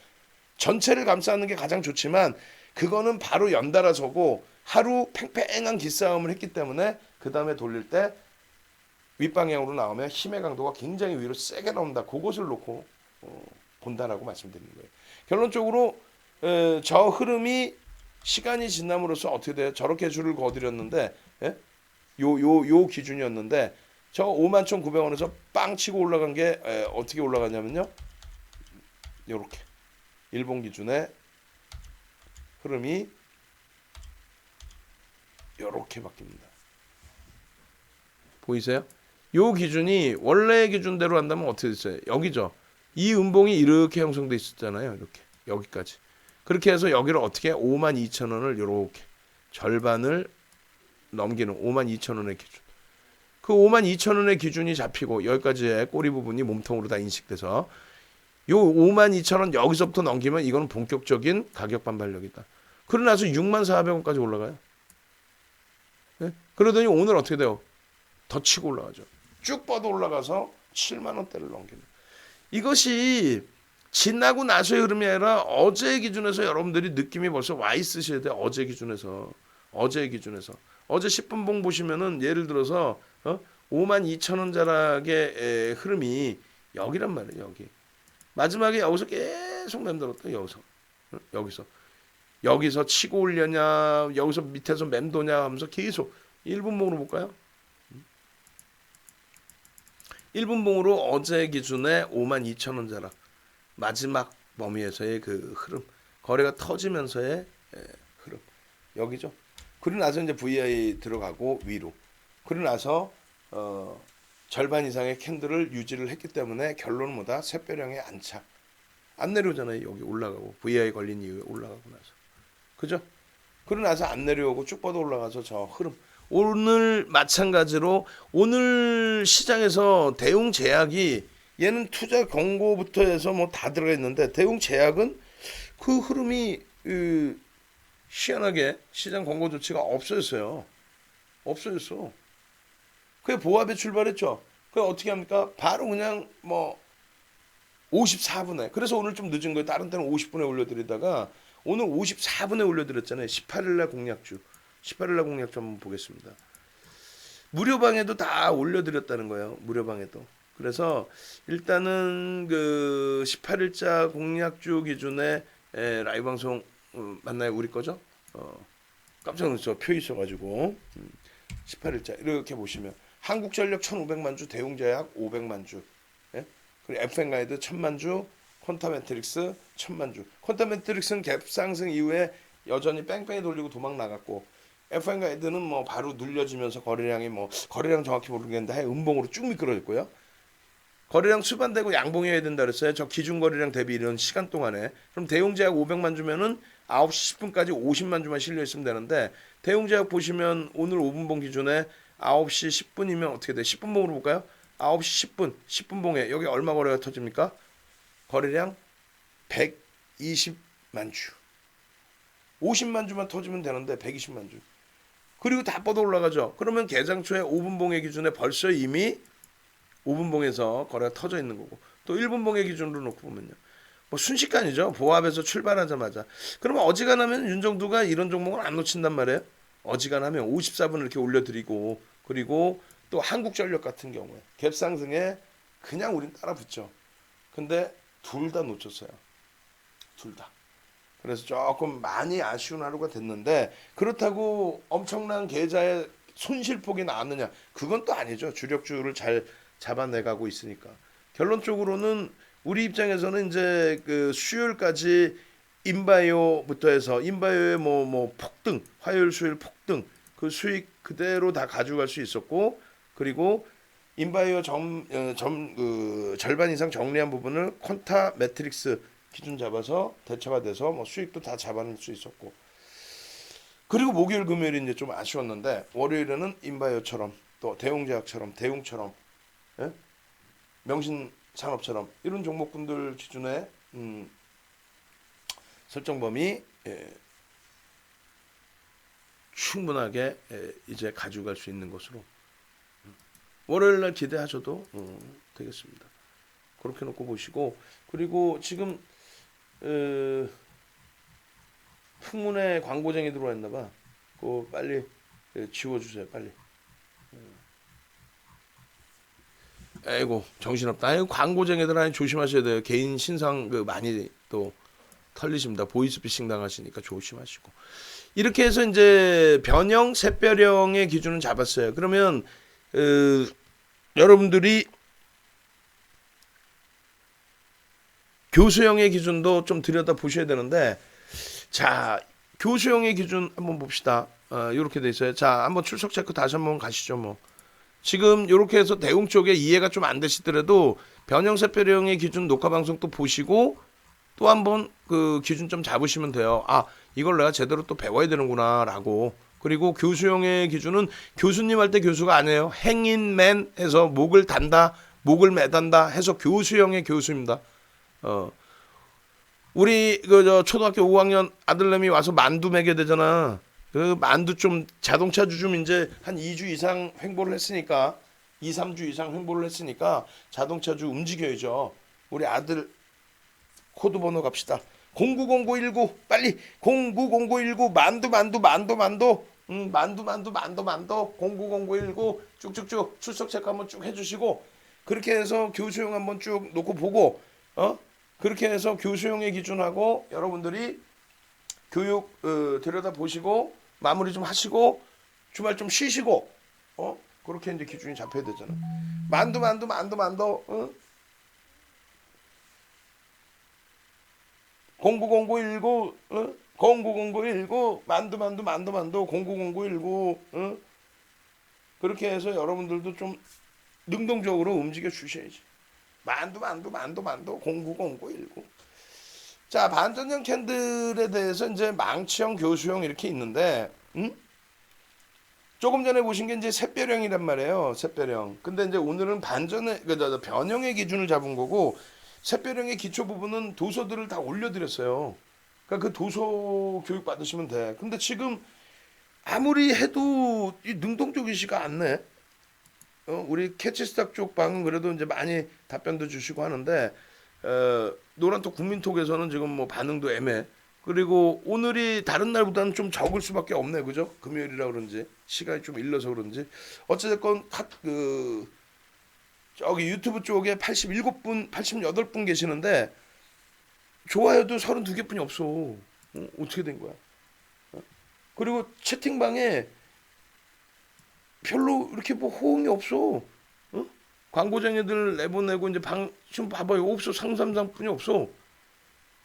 전체를 감싸는 게 가장 좋지만 그거는 바로 연달아 서고 하루 팽팽한 기싸움을 했기 때문에 그 다음에 돌릴 때 윗방향으로 나오면 힘의 강도가 굉장히 위로 세게 나온다. 그것을 놓고 본다라고 말씀드리는 거예요. 결론적으로 저 흐름이 시간이 지남으로써 어떻게 돼요? 저렇게 줄을 거드렸는데 요 기준이었는데 저 51,900원에서 빵 치고 올라간 게 어떻게 올라가냐면요. 요렇게 일본 기준의 흐름이 요렇게 바뀝니다. 보이세요? 요 기준이 원래 기준대로 한다면 어떻게 됐어요? 여기죠. 이 음봉이 이렇게 형성돼 있었잖아요. 이렇게 여기까지. 그렇게 해서 여기를 어떻게 52,000원을 이렇게 절반을 넘기는 52,000원의 기준. 그 52,000원의 기준이 잡히고 여기까지의 꼬리 부분이 몸통으로 다 인식돼서 요 52,000원 여기서부터 넘기면 이거는 본격적인 가격 반발력이다. 그러고 나서 64,400원까지 올라가요. 네? 그러더니 오늘 어떻게 돼요? 더 치고 올라가죠. 쭉 뻗어 올라가서 7만 원대를 넘기는. 이것이 지나고 나서의 흐름이 아니라 어제의 기준에서 여러분들이 느낌이 벌써 와 있으셔야 돼요. 어제 기준에서. 어제 10분 봉 보시면은 예를 들어서 52,000원 자락의 흐름이 여기란 말이에요. 여기. 마지막에 여기서 계속 맴돌았다. 여기서 치고 올려냐, 여기서 밑에서 맴도냐 하면서 계속 1분 봉으로 볼까요? 1분봉으로 어제 기준에 52,000원 자락 마지막 범위에서의 그 흐름 거래가 터지면서의 흐름 여기죠. 그러고 나서 이제 VI 들어가고 위로 그러고 나서 절반 이상의 캔들을 유지를 했기 때문에 결론은 뭐다? 샛별형의 안착 안 내려오잖아요. 여기 올라가고 VI 걸린 이후에 올라가고 나서 그죠? 그러고 나서 안 내려오고 쭉 뻗어 올라가서 저 흐름 오늘 마찬가지로 오늘 시장에서 대웅 제약이 얘는 투자 경고부터 해서 뭐 다 들어가 있는데 대웅 제약은 그 흐름이 희한하게 시장 권고 조치가 없어졌어요. 없어졌어. 그게 보합에 출발했죠. 그게 어떻게 합니까? 바로 그냥 뭐 54분에 그래서 오늘 좀 늦은 거예요. 다른 때는 50분에 올려드리다가 오늘 54분에 올려드렸잖아요. 18일날 공략주 18일날 공략주 한번 보겠습니다. 무료방에도 다 올려드렸다는 거예요. 무료방에도. 그래서 일단은 그 18일자 공략주 기준에 라이브 방송 맞나요? 우리 거죠? 깜짝 놀랐어. 표 있어가지고 18일자 이렇게 보시면 한국전력 1,500만 주, 대웅제약 500만 주, 예? 그리고 FN가이드 1,000만 주, 퀀타매트릭스 1,000만 주. 퀀타매트릭스는 갭 상승 이후에 여전히 뺑뺑이 돌리고 도망 나갔고 FN가이드는 뭐 바로 눌려지면서 거래량이 뭐 거래량 정확히 모르겠는데 하여 음봉으로 쭉 미끄러졌고요. 거래량 수반되고 양봉해야 된다 그랬어요. 저 기준 거래량 대비 이런 시간 동안에. 그럼 대웅제약 500만 주면은 9시 10분까지 50만 주만 실려 있으면 되는데 대웅제약 보시면 오늘 5분봉 기준에 9시 10분이면 어떻게 돼? 10분봉으로 볼까요? 9시 10분, 10분봉에 여기 얼마 거래가 터집니까? 거래량 120만 주. 50만 주만 터지면 되는데 120만 주. 그리고 다 뻗어 올라가죠. 그러면 개장 초에 5분봉의 기준에 벌써 이미 5분봉에서 거래가 터져 있는 거고 또 1분봉의 기준으로 놓고 보면요. 뭐 순식간이죠. 보합에서 출발하자마자. 그러면 어지간하면 윤정두가 이런 종목을 안 놓친단 말이에요. 어지간하면 54분 이렇게 올려드리고 그리고 또 한국전력 같은 경우에 갭상승에 그냥 우린 따라 붙죠. 근데 둘 다 놓쳤어요. 둘 다. 그래서 조금 많이 아쉬운 하루가 됐는데 그렇다고 엄청난 계좌의 손실폭이 나왔느냐? 그건 또 아니죠. 주력주를 잘 잡아내가고 있으니까. 결론적으로는 우리 입장에서는 이제 그 수요일까지 인바이오부터 해서 인바이오의 뭐 폭등, 화요일 수요일 폭등 그 수익 그대로 다 가져갈 수 있었고 그리고 인바이오 그 절반 이상 정리한 부분을 퀀타 매트릭스 기준 잡아서 대처가 돼서 뭐 수익도 다 잡아낼 수 있었고 그리고 목요일 금요일이 이제 좀 아쉬웠는데 월요일에는 인바이오처럼 또 대웅제약처럼 대웅처럼 예? 명신산업처럼 이런 종목군들 기준에 설정 범위 충분하게 이제 가져갈 수 있는 것으로 월요일날 기대하셔도 되겠습니다. 그렇게 놓고 보시고 그리고 지금 풍문에 광고쟁이 들어와 있나봐. 그거 빨리 지워주세요. 빨리. 아이고 정신없다. 아이고 광고쟁이들 아니 조심하셔야 돼요. 개인 신상 그 많이 또 털리십니다. 보이스피싱 당하시니까 조심하시고. 이렇게 해서 이제 변형, 샛별형의 기준은 잡았어요. 그러면 여러분들이 교수형의 기준도 좀 들여다 보셔야 되는데 자 교수형의 기준 한번 봅시다. 이렇게 돼 있어요. 자 한번 출석 체크 다시 한번 가시죠. 뭐 지금 이렇게 해서 대웅 쪽에 이해가 좀 안 되시더라도 변형 샛별형의 기준 녹화 방송 또 보시고 또 한번 그 기준 좀 잡으시면 돼요. 아 이걸 내가 제대로 또 배워야 되는구나라고. 그리고 교수형의 기준은 교수님 할 때 교수가 아니에요. 행인맨 해서 목을 단다, 목을 매단다 해서 교수형의 교수입니다. 우리 그 초등학교 5학년 아들내미 와서 만두 먹여야 되잖아. 그 만두 좀 자동차주 좀 이제 한 2주 이상 횡보를 했으니까 2, 3주 이상 횡보를 했으니까 자동차주 움직여야죠. 우리 아들 코드 번호 갑시다. 090919 빨리 090919 만두 090919 쭉쭉쭉 출석 체크 한번 쭉 해주시고 그렇게 해서 교수형 한번 쭉 놓고 보고 그렇게 해서 교수형의 기준하고 여러분들이 교육 들여다 보시고 마무리 좀 하시고 주말 좀 쉬시고 그렇게 이제 기준이 잡혀야 되잖아. 만두, 어? 090919, 어? 090919, 만두, 090919, 어? 그렇게 해서 여러분들도 좀 능동적으로 움직여 주셔야지. 만두, 090919. 자, 반전형 캔들에 대해서 이제 망치형, 교수형 이렇게 있는데, 조금 전에 보신 게 이제 샛별형이란 말이에요. 샛별형. 근데 이제 오늘은 반전의, 변형의 기준을 잡은 거고, 샛별형의 기초 부분은 도서들을 다 올려드렸어요. 그러니까 그 도서 교육 받으시면 돼. 근데 지금 아무리 해도 이 능동적이지가 않네. 우리 캐치스탁 쪽 방은 그래도 이제 많이 답변도 주시고 하는데, 노란톡 국민톡에서는 지금 뭐 반응도 애매. 그리고 오늘이 다른 날보다는 좀 적을 수밖에 없네, 그죠? 금요일이라 그런지 시간이 좀 일러서 그런지 어찌됐건 저기 유튜브 쪽에 87분, 88분 계시는데 좋아요도 32개뿐이 없어. 어떻게 된 거야? 그리고 채팅방에 별로 이렇게 뭐 호응이 없어. 어? 광고쟁이들 내보내고 이제 지금 봐봐요. 없어. 상삼상뿐이 없어.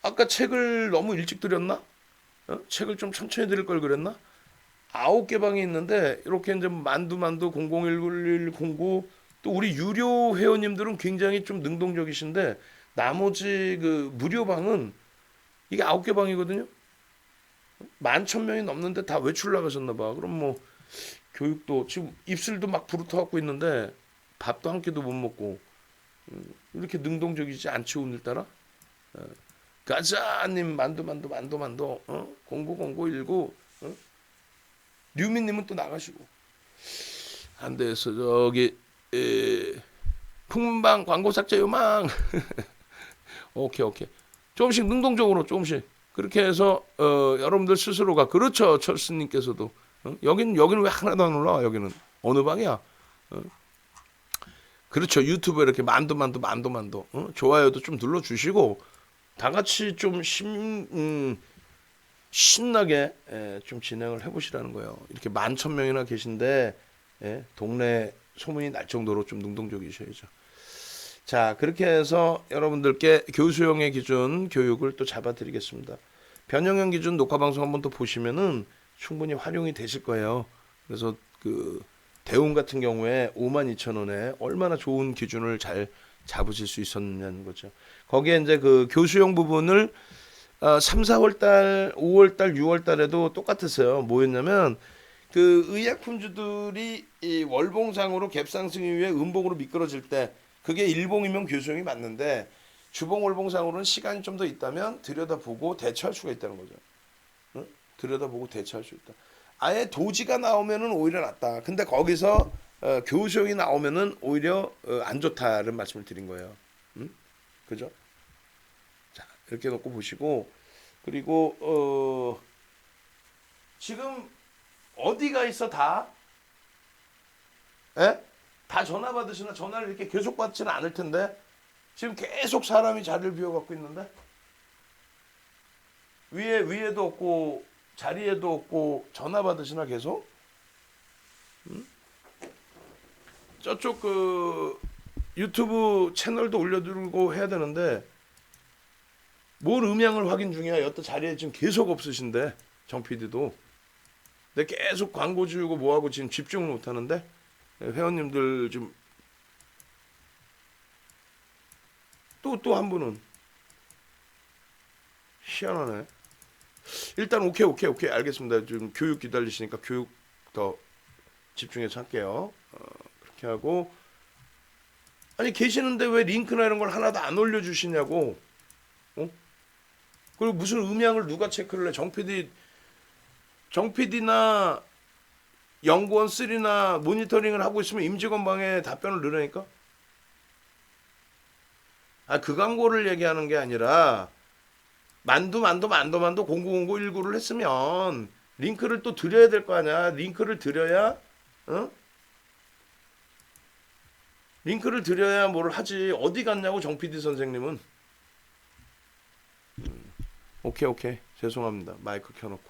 아까 책을 너무 일찍 드렸나? 책을 좀 천천히 드릴 걸 그랬나? 9개 방이 있는데 이렇게 이제 만두 001109 또 우리 유료 회원님들은 굉장히 좀 능동적이신데 나머지 그 무료 방은 이게 9개 방이거든요. 11,000명이 넘는데 다 외출 나가셨나 봐. 그럼 뭐 교육도 지금 입술도 막 부르터 갖고 있는데 밥도 한 끼도 못 먹고 이렇게 능동적이지 않지 오늘따라. 가자님 만두 090919 류민님은 또 나가시고 안 돼서 저기 풍문방 광고 삭제 요망 오케이 조금씩 능동적으로 조금씩 그렇게 해서 여러분들 스스로가 그렇죠 철수님께서도 여기는 왜 하나도 안 올라와 여기는 어느 방이야 그렇죠 유튜브에 이렇게 만두 좋아요도 좀 눌러주시고 다 같이 좀 신나게 좀 진행을 해보시라는 거예요. 이렇게 11,000명이나 계신데 동네 소문이 날 정도로 좀 능동적이셔야죠. 자 그렇게 해서 여러분들께 교수형의 기준 교육을 또 잡아드리겠습니다. 변형형 기준 녹화방송 한번 또 보시면은 충분히 활용이 되실 거예요. 그래서 그 대운 같은 경우에 52,000원에 얼마나 좋은 기준을 잘 잡으실 수 있었냐는 거죠. 거기에 이제 그 교수형 부분을 3, 4월 달, 5월 달, 6월 달에도 똑같았어요. 뭐였냐면 그 의약품주들이 이 월봉상으로 갭상승 이후에 음봉으로 미끄러질 때 그게 일봉이면 교수형이 맞는데 주봉 월봉상으로는 시간이 좀 더 있다면 들여다보고 대처할 수가 있다는 거죠. 응? 들여다보고 대처할 수 있다. 아예 도지가 나오면은 오히려 낫다. 근데 거기서 교수형이 나오면은 오히려 안 좋다는 말씀을 드린 거예요. 그죠? 자, 이렇게 놓고 보시고 그리고 지금 어디가 있어 다? 에? 다 전화 받으시나 전화를 이렇게 계속 받지는 않을 텐데 지금 계속 사람이 자리를 비워갖고 있는데 위에도 없고 자리에도 없고 전화 받으시나 계속? 저쪽 그 유튜브 채널도 올려두고 해야 되는데 뭘 음향을 확인 중이야. 여태 자리에 지금 계속 없으신데 정 PD도 근데 계속 광고 주고 뭐하고 지금 집중을 못하는데 회원님들 좀 또 한 분은 희한하네. 일단 오케이 알겠습니다. 좀 교육 기다리시니까 교육 더 집중해서 할게요. 그렇게 하고 아니 계시는데 왜 링크나 이런 걸 하나도 안 올려주시냐고. 그리고 무슨 음향을 누가 체크를 해? 정 PD나 연구원 3나 모니터링을 하고 있으면 임직원 방에 답변을 넣으라니까. 그 광고를 얘기하는 게 아니라 만두 090919를 했으면 링크를 또 드려야 될 거 아니야. 링크를 드려야 링크를 드려야 뭘 하지. 어디 갔냐고 정 PD 선생님은. 오케이 죄송합니다. 마이크 켜놓고.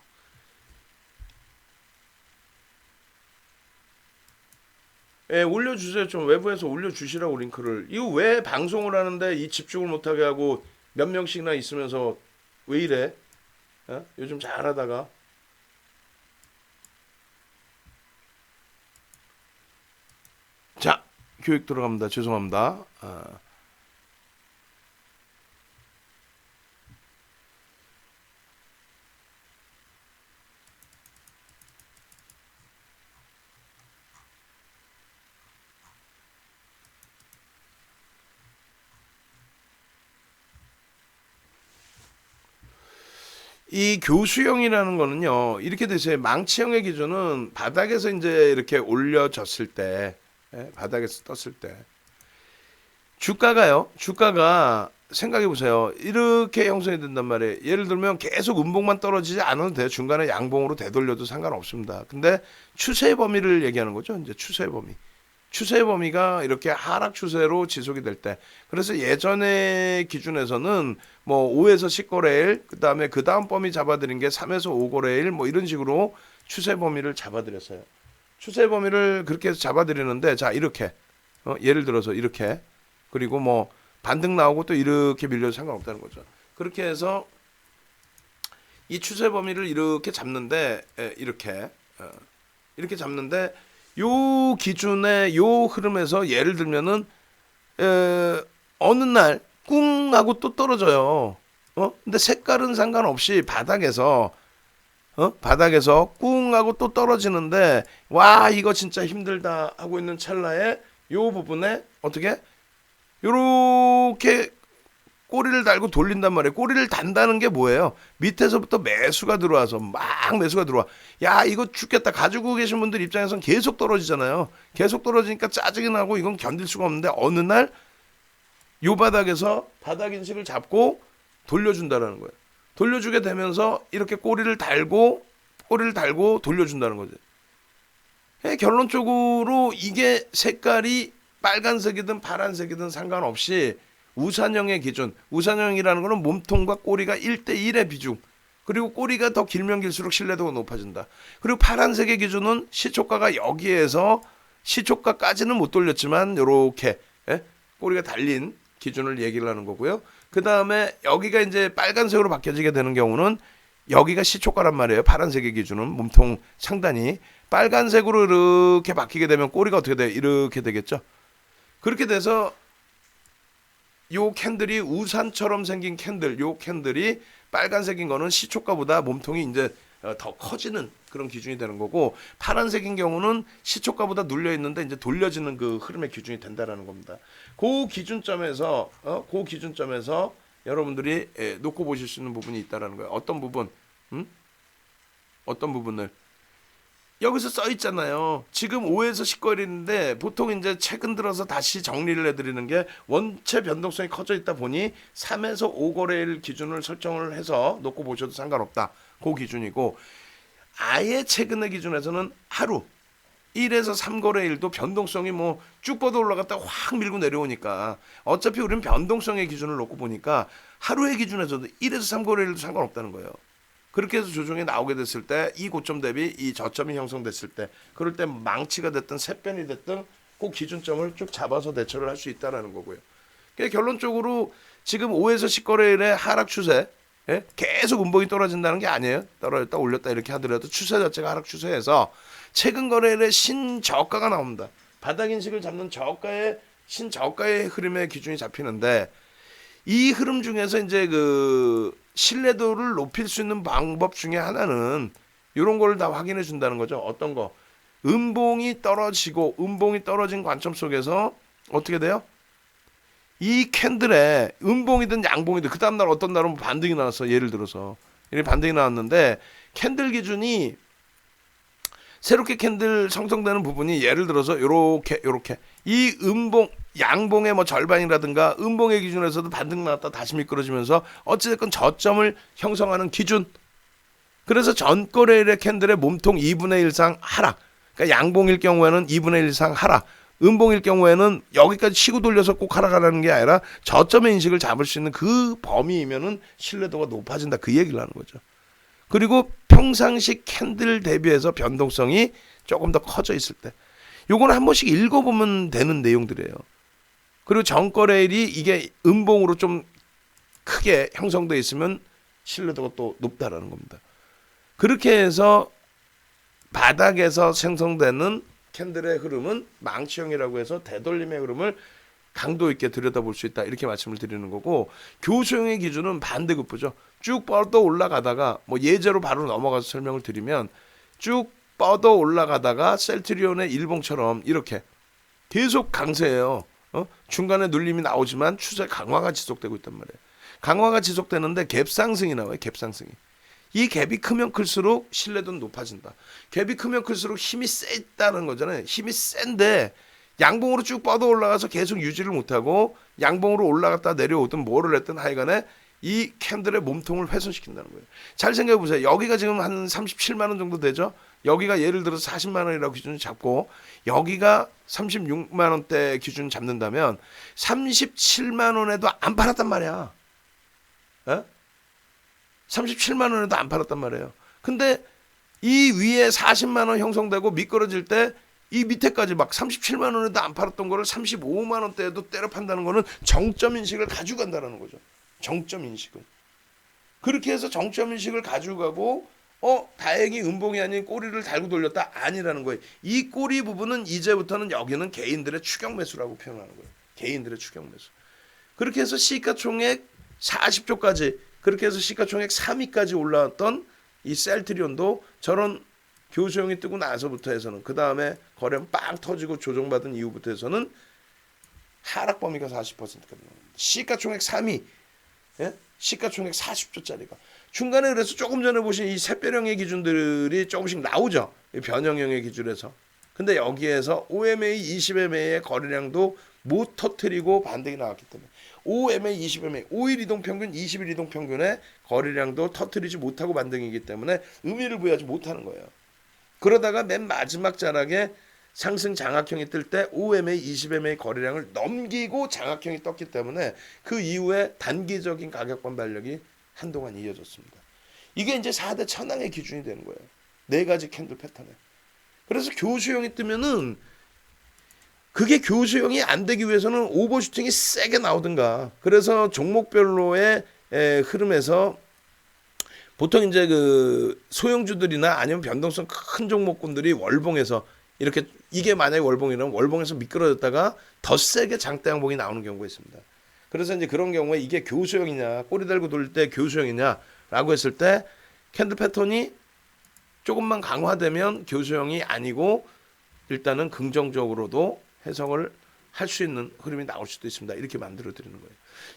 예, 올려주세요. 좀 외부에서 올려주시라고 링크를. 이거 왜 방송을 하는데 이 집중을 못하게 하고 몇 명씩이나 있으면서 왜 이래? 어? 요즘 잘하다가. 자, 교육 들어갑니다. 죄송합니다. 이 교수형이라는 거는요, 이렇게 되세요. 망치형의 기준은 바닥에서 이제 이렇게 올려졌을 때, 예, 바닥에서 떴을 때, 주가가 생각해 보세요. 이렇게 형성이 된단 말이에요. 예를 들면 계속 음봉만 떨어지지 않아도 돼요. 중간에 양봉으로 되돌려도 상관없습니다. 근데 추세 범위를 얘기하는 거죠. 이제 추세 범위. 추세 범위가 이렇게 하락 추세로 지속이 될 때. 그래서 예전의 기준에서는 뭐 5에서 10거래일, 그다음에 그 다음 범위 잡아드린 게 3에서 5거래일 뭐 이런 식으로 추세 범위를 잡아드렸어요. 추세 범위를 그렇게 해서 잡아드리는데, 자, 이렇게 예를 들어서 이렇게, 그리고 뭐 반등 나오고 또 이렇게 밀려도 상관없다는 거죠. 그렇게 해서 이 추세 범위를 이렇게 잡는데, 이렇게 잡는데, 요 기준의 요 흐름에서 예를 들면은 어느 날 꿍 하고 또 떨어져요. 근데 색깔은 상관없이 바닥에서 꿍 하고 또 떨어지는데, 와, 이거 진짜 힘들다 하고 있는 찰나에 요 부분에 어떻게 요렇게 꼬리를 달고 돌린단 말이에요. 꼬리를 단다는 게 뭐예요? 밑에서부터 매수가 들어와서 막 매수가 들어와. 야, 이거 죽겠다. 가지고 계신 분들 입장에선 계속 떨어지잖아요. 계속 떨어지니까 짜증이 나고 이건 견딜 수가 없는데, 어느 날 요 바닥에서 바닥 인식을 잡고 돌려준다라는 거예요. 돌려주게 되면서 이렇게 꼬리를 달고 돌려준다는 거죠. 결론적으로 이게 색깔이 빨간색이든 파란색이든 상관없이 우산형의 기준, 우산형이라는 것은 몸통과 꼬리가 1대1의 비중, 그리고 꼬리가 더 길면 길수록 신뢰도가 높아진다. 그리고 파란색의 기준은 시초가가 여기에서 시초가까지는 못 돌렸지만 이렇게 꼬리가 달린 기준을 얘기를 하는 거고요. 그 다음에 여기가 이제 빨간색으로 바뀌어지게 되는 경우는 여기가 시초가란 말이에요. 파란색의 기준은 몸통 상단이 빨간색으로 이렇게 바뀌게 되면 꼬리가 어떻게 돼요? 이렇게 되겠죠. 그렇게 돼서 요 캔들이 우산처럼 생긴 캔들, 요 캔들이 빨간색인 거는 시초가보다 몸통이 이제 더 커지는 그런 기준이 되는 거고, 파란색인 경우는 시초가보다 눌려 있는데 이제 돌려지는 그 흐름의 기준이 된다라는 겁니다. 그 기준점에서 여러분들이 놓고 보실 수 있는 부분이 있다라는 거예요. 어떤 부분? 어떤 부분을? 여기서 써 있잖아요. 지금 5에서 10거래인데 보통 이제 최근 들어서 다시 정리를 해드리는 게, 원체 변동성이 커져 있다 보니 3에서 5거래일 기준을 설정을 해서 놓고 보셔도 상관없다. 그 기준이고, 아예 최근의 기준에서는 하루 1에서 3거래일도 변동성이 뭐 쭉 뻗어 올라갔다 확 밀고 내려오니까 어차피 우리는 변동성의 기준을 놓고 보니까 하루의 기준에서도 1에서 3거래일도 상관없다는 거예요. 그렇게 해서 조정이 나오게 됐을 때, 이 고점 대비 이 저점이 형성됐을 때, 그럴 때 망치가 됐든 샛변이 됐든 그 기준점을 쭉 잡아서 대처를 할 수 있다라는 거고요. 그러니까 결론적으로 지금 5에서 10거래일의 하락 추세, 계속 음봉이 떨어진다는 게 아니에요. 떨어졌다 올렸다 이렇게 하더라도 추세 자체가 하락 추세에서 최근 거래일의 신저가가 나옵니다. 바닥 인식을 잡는 저가의 신저가의 흐름의 기준이 잡히는데, 이 흐름 중에서 이제 그 신뢰도를 높일 수 있는 방법 중에 하나는 이런 걸 다 확인해 준다는 거죠. 어떤 거? 음봉이 떨어진 관점 속에서 어떻게 돼요? 이 캔들에 음봉이든 양봉이든 그 다음날 어떤 날은 반등이 나왔어. 예를 들어서 이렇게 반등이 나왔는데, 캔들 기준이 새롭게 캔들 형성되는 부분이 예를 들어서 요렇게 이 음봉 양봉의 뭐 절반이라든가 음봉의 기준에서도 반등 나왔다 다시 미끄러지면서 어찌됐건 저점을 형성하는 기준. 그래서 전 거래일의 캔들의 몸통 2분의 1 이상 하락, 그러니까 양봉일 경우에는 2분의 1 이상 하락, 음봉일 경우에는 여기까지 치고 돌려서 꼭 하락하라는 게 아니라 저점의 인식을 잡을 수 있는 그 범위이면은 신뢰도가 높아진다, 그 얘기를 하는 거죠. 그리고 평상시 캔들 대비해서 변동성이 조금 더 커져 있을 때, 요거는 한 번씩 읽어보면 되는 내용들이에요. 그리고 정거래일이 이게 음봉으로 좀 크게 형성돼 있으면 신뢰도가 또 높다라는 겁니다. 그렇게 해서 바닥에서 생성되는 캔들의 흐름은 망치형이라고 해서 되돌림의 흐름을 강도 있게 들여다볼 수 있다, 이렇게 말씀을 드리는 거고, 교수형의 기준은 반대급부죠. 쭉 뻗어 올라가다가 뭐 예제로 바로 넘어가서 설명을 드리면, 쭉 뻗어 올라가다가 셀트리온의 일봉처럼 이렇게 계속 강세예요. 중간에 눌림이 나오지만 추세 강화가 지속되고 있단 말이에요. 강화가 지속되는데 갭 상승이 나와요. 갭 상승이. 이 갭이 크면 클수록 신뢰도는 높아진다. 갭이 크면 클수록 힘이 세다는 거잖아요. 힘이 센데 양봉으로 쭉 뻗어 올라가서 계속 유지를 못하고 양봉으로 올라갔다 내려오든 뭐를 했든 하여간에 이 캔들의 몸통을 훼손시킨다는 거예요. 잘 생각해 보세요. 여기가 지금 한 37만 원 정도 되죠. 여기가 예를 들어서 40만 원이라고 기준을 잡고 여기가 36만 원대 기준 잡는다면 37만 원에도 안 팔았단 말이야. 에? 37만 원에도 안 팔았단 말이에요. 근데 이 위에 40만 원 형성되고 미끄러질 때 이 밑에까지 막 37만 원에도 안 팔았던 거를 35만 원대에도 때려 판다는 거는 정점 인식을 가지고 간다는 거죠. 정점 인식을. 그렇게 해서 정점 인식을 가지고 가고 다행히 음봉이 아닌 꼬리를 달고 돌렸다, 아니라는 거예요. 이 꼬리 부분은 이제부터는 여기는 개인들의 추격 매수라고 표현하는 거예요. 개인들의 추격 매수. 그렇게 해서 시가총액 40조까지, 그렇게 해서 시가총액 3위까지 올라왔던 이 셀트리온도 저런 교수형이 뜨고 나서부터 해서는, 그 다음에 거래는 빵 터지고 조정받은 이후부터 해서는 하락 범위가 40%까지 나옵니다. 시가총액 3위, 예? 시가총액 40조짜리가. 중간에 그래서 조금 전에 보신 이 샛별형의 기준들이 조금씩 나오죠. 변형형의 기준에서. 근데 여기에서 OMA, 20MA의 거래량도 못 터뜨리고 반등이 나왔기 때문에 5MA, 20MA, 5일 이동평균, 20일 이동평균의 거래량도 터뜨리지 못하고 반등이기 때문에 의미를 부여하지 못하는 거예요. 그러다가 맨 마지막 자락에 상승 장악형이 뜰 때 5MA, 20MA 거래량을 넘기고 장악형이 떴기 때문에 그 이후에 단기적인 가격 반발력이 한동안 이어졌습니다. 이게 이제 4대 천왕의 기준이 되는 거예요. 4가지 캔들 패턴에. 그래서 교수형이 뜨면은, 그게 교수형이 안 되기 위해서는 오버슈팅이 세게 나오든가, 그래서 종목별로의 흐름에서 보통 이제 그 소형주들이나 아니면 변동성 큰 종목군들이 월봉에서 이렇게, 이게 만약에 월봉이라면 월봉에서 미끄러졌다가 더 세게 장대 양봉이 나오는 경우가 있습니다. 그래서 이제 그런 경우에 이게 교수형이냐, 꼬리 달고 돌릴 때 교수형이냐라고 했을 때 캔들 패턴이 조금만 강화되면 교수형이 아니고 일단은 긍정적으로도 해석을 할 수 있는 흐름이 나올 수도 있습니다. 이렇게 만들어 드리는 거예요.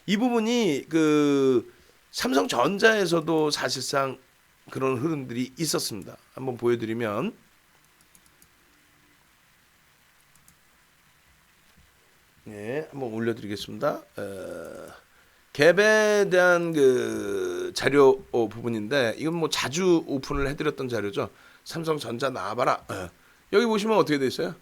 이 부분이 그 삼성전자에서도 사실상 그런 흐름들이 있었습니다. 한번 보여드리면, 네, 한번 올려드리겠습니다. 갭에 대한 그 자료 부분인데, 이건 뭐 자주 오픈을 해드렸던 자료죠. 삼성전자 나와봐라. 여기 보시면 어떻게 돼 있어요?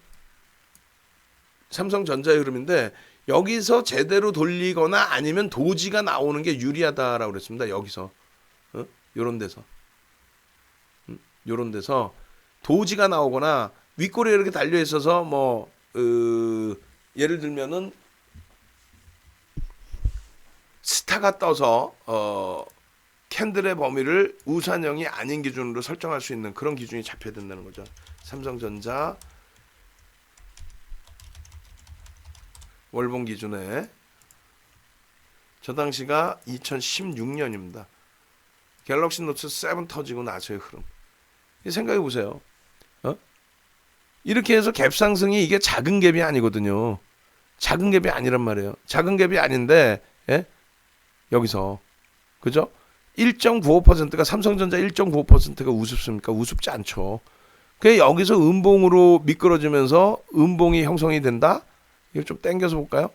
삼성전자의 흐름인데, 여기서 제대로 돌리거나 아니면 도지가 나오는 게 유리하다라고 그랬습니다. 여기서 요런 데서 요런 데서 도지가 나오거나 윗꼬리에 이렇게 달려 있어서 뭐 예를 들면은 스타가 떠서 캔들의 범위를 우산형이 아닌 기준으로 설정할 수 있는 그런 기준이 잡혀야 된다는 거죠. 삼성전자 월봉 기준에 저 당시가 2016년입니다. 갤럭시 노트 7 터지고 나서의 흐름. 생각해 보세요. 이렇게 해서 갭 상승이 이게 작은 갭이 아니거든요. 작은 갭이 아니란 말이에요. 작은 갭이 아닌데, 예? 여기서 그죠? 1.95%가 삼성전자 1.95%가 우습습니까? 우습지 않죠. 그 여기서 음봉으로 미끄러지면서 음봉이 형성이 된다. 이걸 좀 당겨서 볼까요?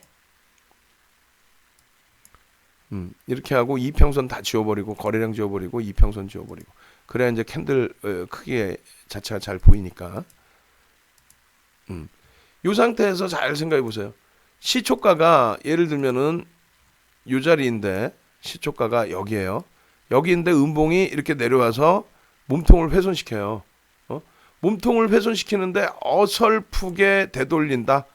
이렇게 하고 이평선 다 지워버리고 거래량 지워버리고 이평선 지워버리고, 그래야 이제 캔들 크기 자체가 잘 보이니까. 이 상태에서 잘 생각해 보세요. 시초가가 예를 들면은 이 자리인데 시초가가 여기에요. 여기인데 음봉이 이렇게 내려와서 몸통을 훼손시켜요. 몸통을 훼손시키는데 어설프게 되돌린다.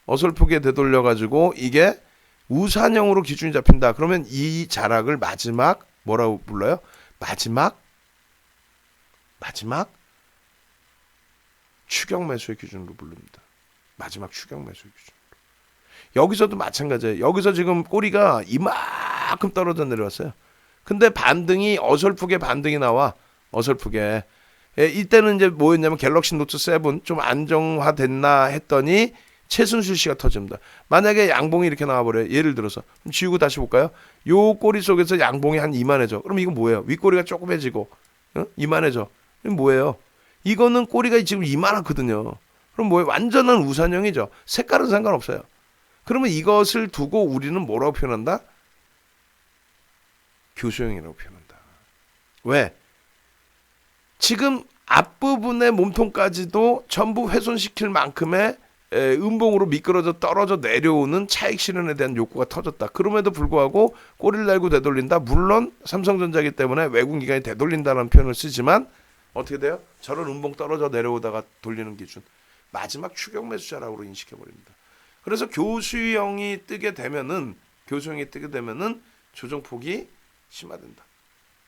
어설프게 되돌려가지고 이게 우산형으로 기준이 잡힌다. 그러면 이 자락을 마지막 뭐라고 불러요? 마지막 추격 매수의 기준으로 부릅니다. 마지막 추격 매수의 기준. 여기서도 마찬가지예요. 여기서 지금 꼬리가 이만큼 떨어져 내려왔어요. 근데 반등이 어설프게 반등이 나와. 어설프게. 이때는 이제 뭐였냐면 갤럭시 노트 7 좀 안정화됐나 했더니 최순실 씨가 터집니다. 만약에 양봉이 이렇게 나와버려요. 예를 들어서 지우고 다시 볼까요? 요 꼬리 속에서 양봉이 한 이만해져. 그럼 이건 뭐예요? 윗꼬리가 조그매지고 이만해져. 이건 뭐예요? 이거는 꼬리가 지금 이만하거든요. 그럼 뭐예요? 완전한 우산형이죠. 색깔은 상관없어요. 그러면 이것을 두고 우리는 뭐라고 표현한다? 교수형이라고 표현한다. 왜? 지금 앞부분의 몸통까지도 전부 훼손시킬 만큼의 음봉으로 미끄러져 떨어져 내려오는 차익 실현에 대한 욕구가 터졌다. 그럼에도 불구하고 꼬리를 달고 되돌린다. 물론 삼성전자이기 때문에 외국 기관이 되돌린다는 표현을 쓰지만 어떻게 돼요? 저런 음봉 떨어져 내려오다가 돌리는 기준. 마지막 추격 매수자라고 인식해버립니다. 그래서 교수형이 뜨게 되면은 조정폭이 심화된다.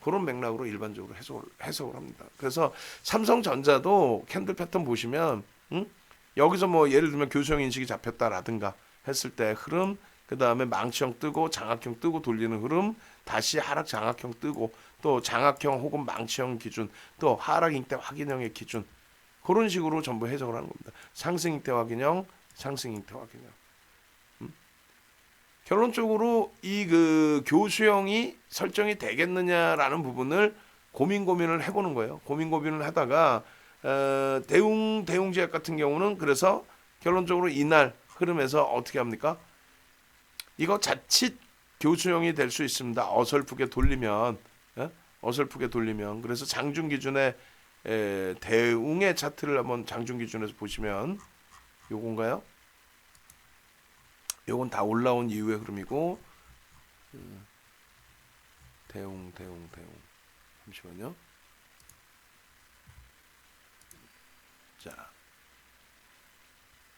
그런 맥락으로 일반적으로 해석을 합니다. 그래서 삼성전자도 캔들 패턴 보시면 여기서 뭐 예를 들면 교수형 인식이 잡혔다라든가 했을 때 흐름, 그 다음에 망치형 뜨고 장악형 뜨고 돌리는 흐름, 다시 하락 장악형 뜨고 또 장악형 혹은 망치형 기준, 또 하락 잉태 확인형의 기준, 그런 식으로 전부 해석을 하는 겁니다. 상승 잉태 확인형, 상승 잉태 확인형. 결론적으로 이 그 교수형이 설정이 되겠느냐라는 부분을 고민을 해보는 거예요. 고민을 하다가 대웅제약 같은 경우는 그래서 결론적으로 이날 흐름에서 어떻게 합니까? 이거 자칫 교수형이 될 수 있습니다. 어설프게 돌리면 그래서 장중 기준에 대웅의 차트를 한번 장중 기준에서 보시면 요건가요? 요건 다 올라온 이후의 흐름이고 대웅 잠시만요. 자,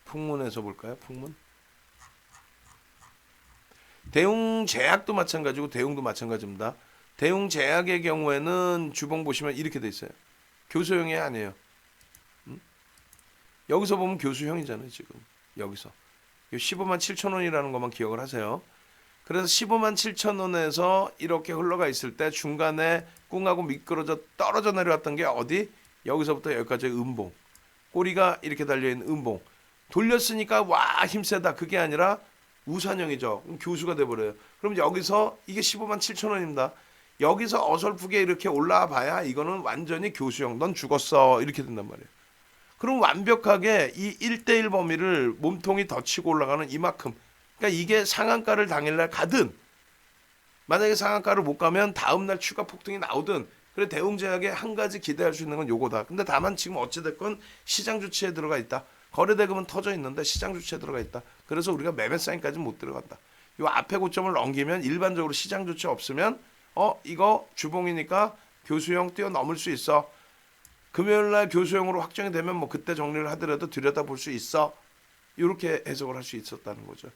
풍문에서 볼까요? 풍문. 대웅제약도 마찬가지고 대웅도 마찬가지입니다. 대웅제약의 경우에는 주봉 보시면 이렇게 돼 있어요. 교수형이 아니에요. 여기서 보면 교수형이잖아요. 지금 여기서 15만 7천 원이라는 것만 기억을 하세요. 그래서 15만 7천 원에서 이렇게 흘러가 있을 때 중간에 꿍하고 미끄러져 떨어져 내려왔던 게 어디? 여기서부터 여기까지의 음봉. 꼬리가 이렇게 달려있는 음봉. 돌렸으니까 와 힘세다. 그게 아니라 우산형이죠. 그럼 교수가 돼버려요. 그럼 여기서 이게 15만 7천 원입니다. 여기서 어설프게 이렇게 올라와 봐야 이거는 완전히 교수형. 넌 죽었어. 이렇게 된단 말이에요. 그럼 완벽하게 이 1대1 범위를 몸통이 더 치고 올라가는 이만큼. 그러니까 이게 상한가를 당일날 가든 만약에 상한가를 못 가면 다음날 추가 폭등이 나오든 그래 대웅제약에 한 가지 기대할 수 있는 건 요거다. 근데 다만 지금 어찌됐건 시장 주치에 들어가 있다. 거래대금은 터져 있는데 시장 주치에 들어가 있다. 그래서 우리가 매매 사인까지는 못 들어간다. 요 앞에 고점을 넘기면 일반적으로 시장 주치 없으면 이거 주봉이니까 교수형 뛰어넘을 수 있어. 금요일날 교수형으로 확정이 되면 뭐 그때 정리를 하더라도 들여다볼 수 있어. 이렇게 해석을 할 수 있었다는 거죠.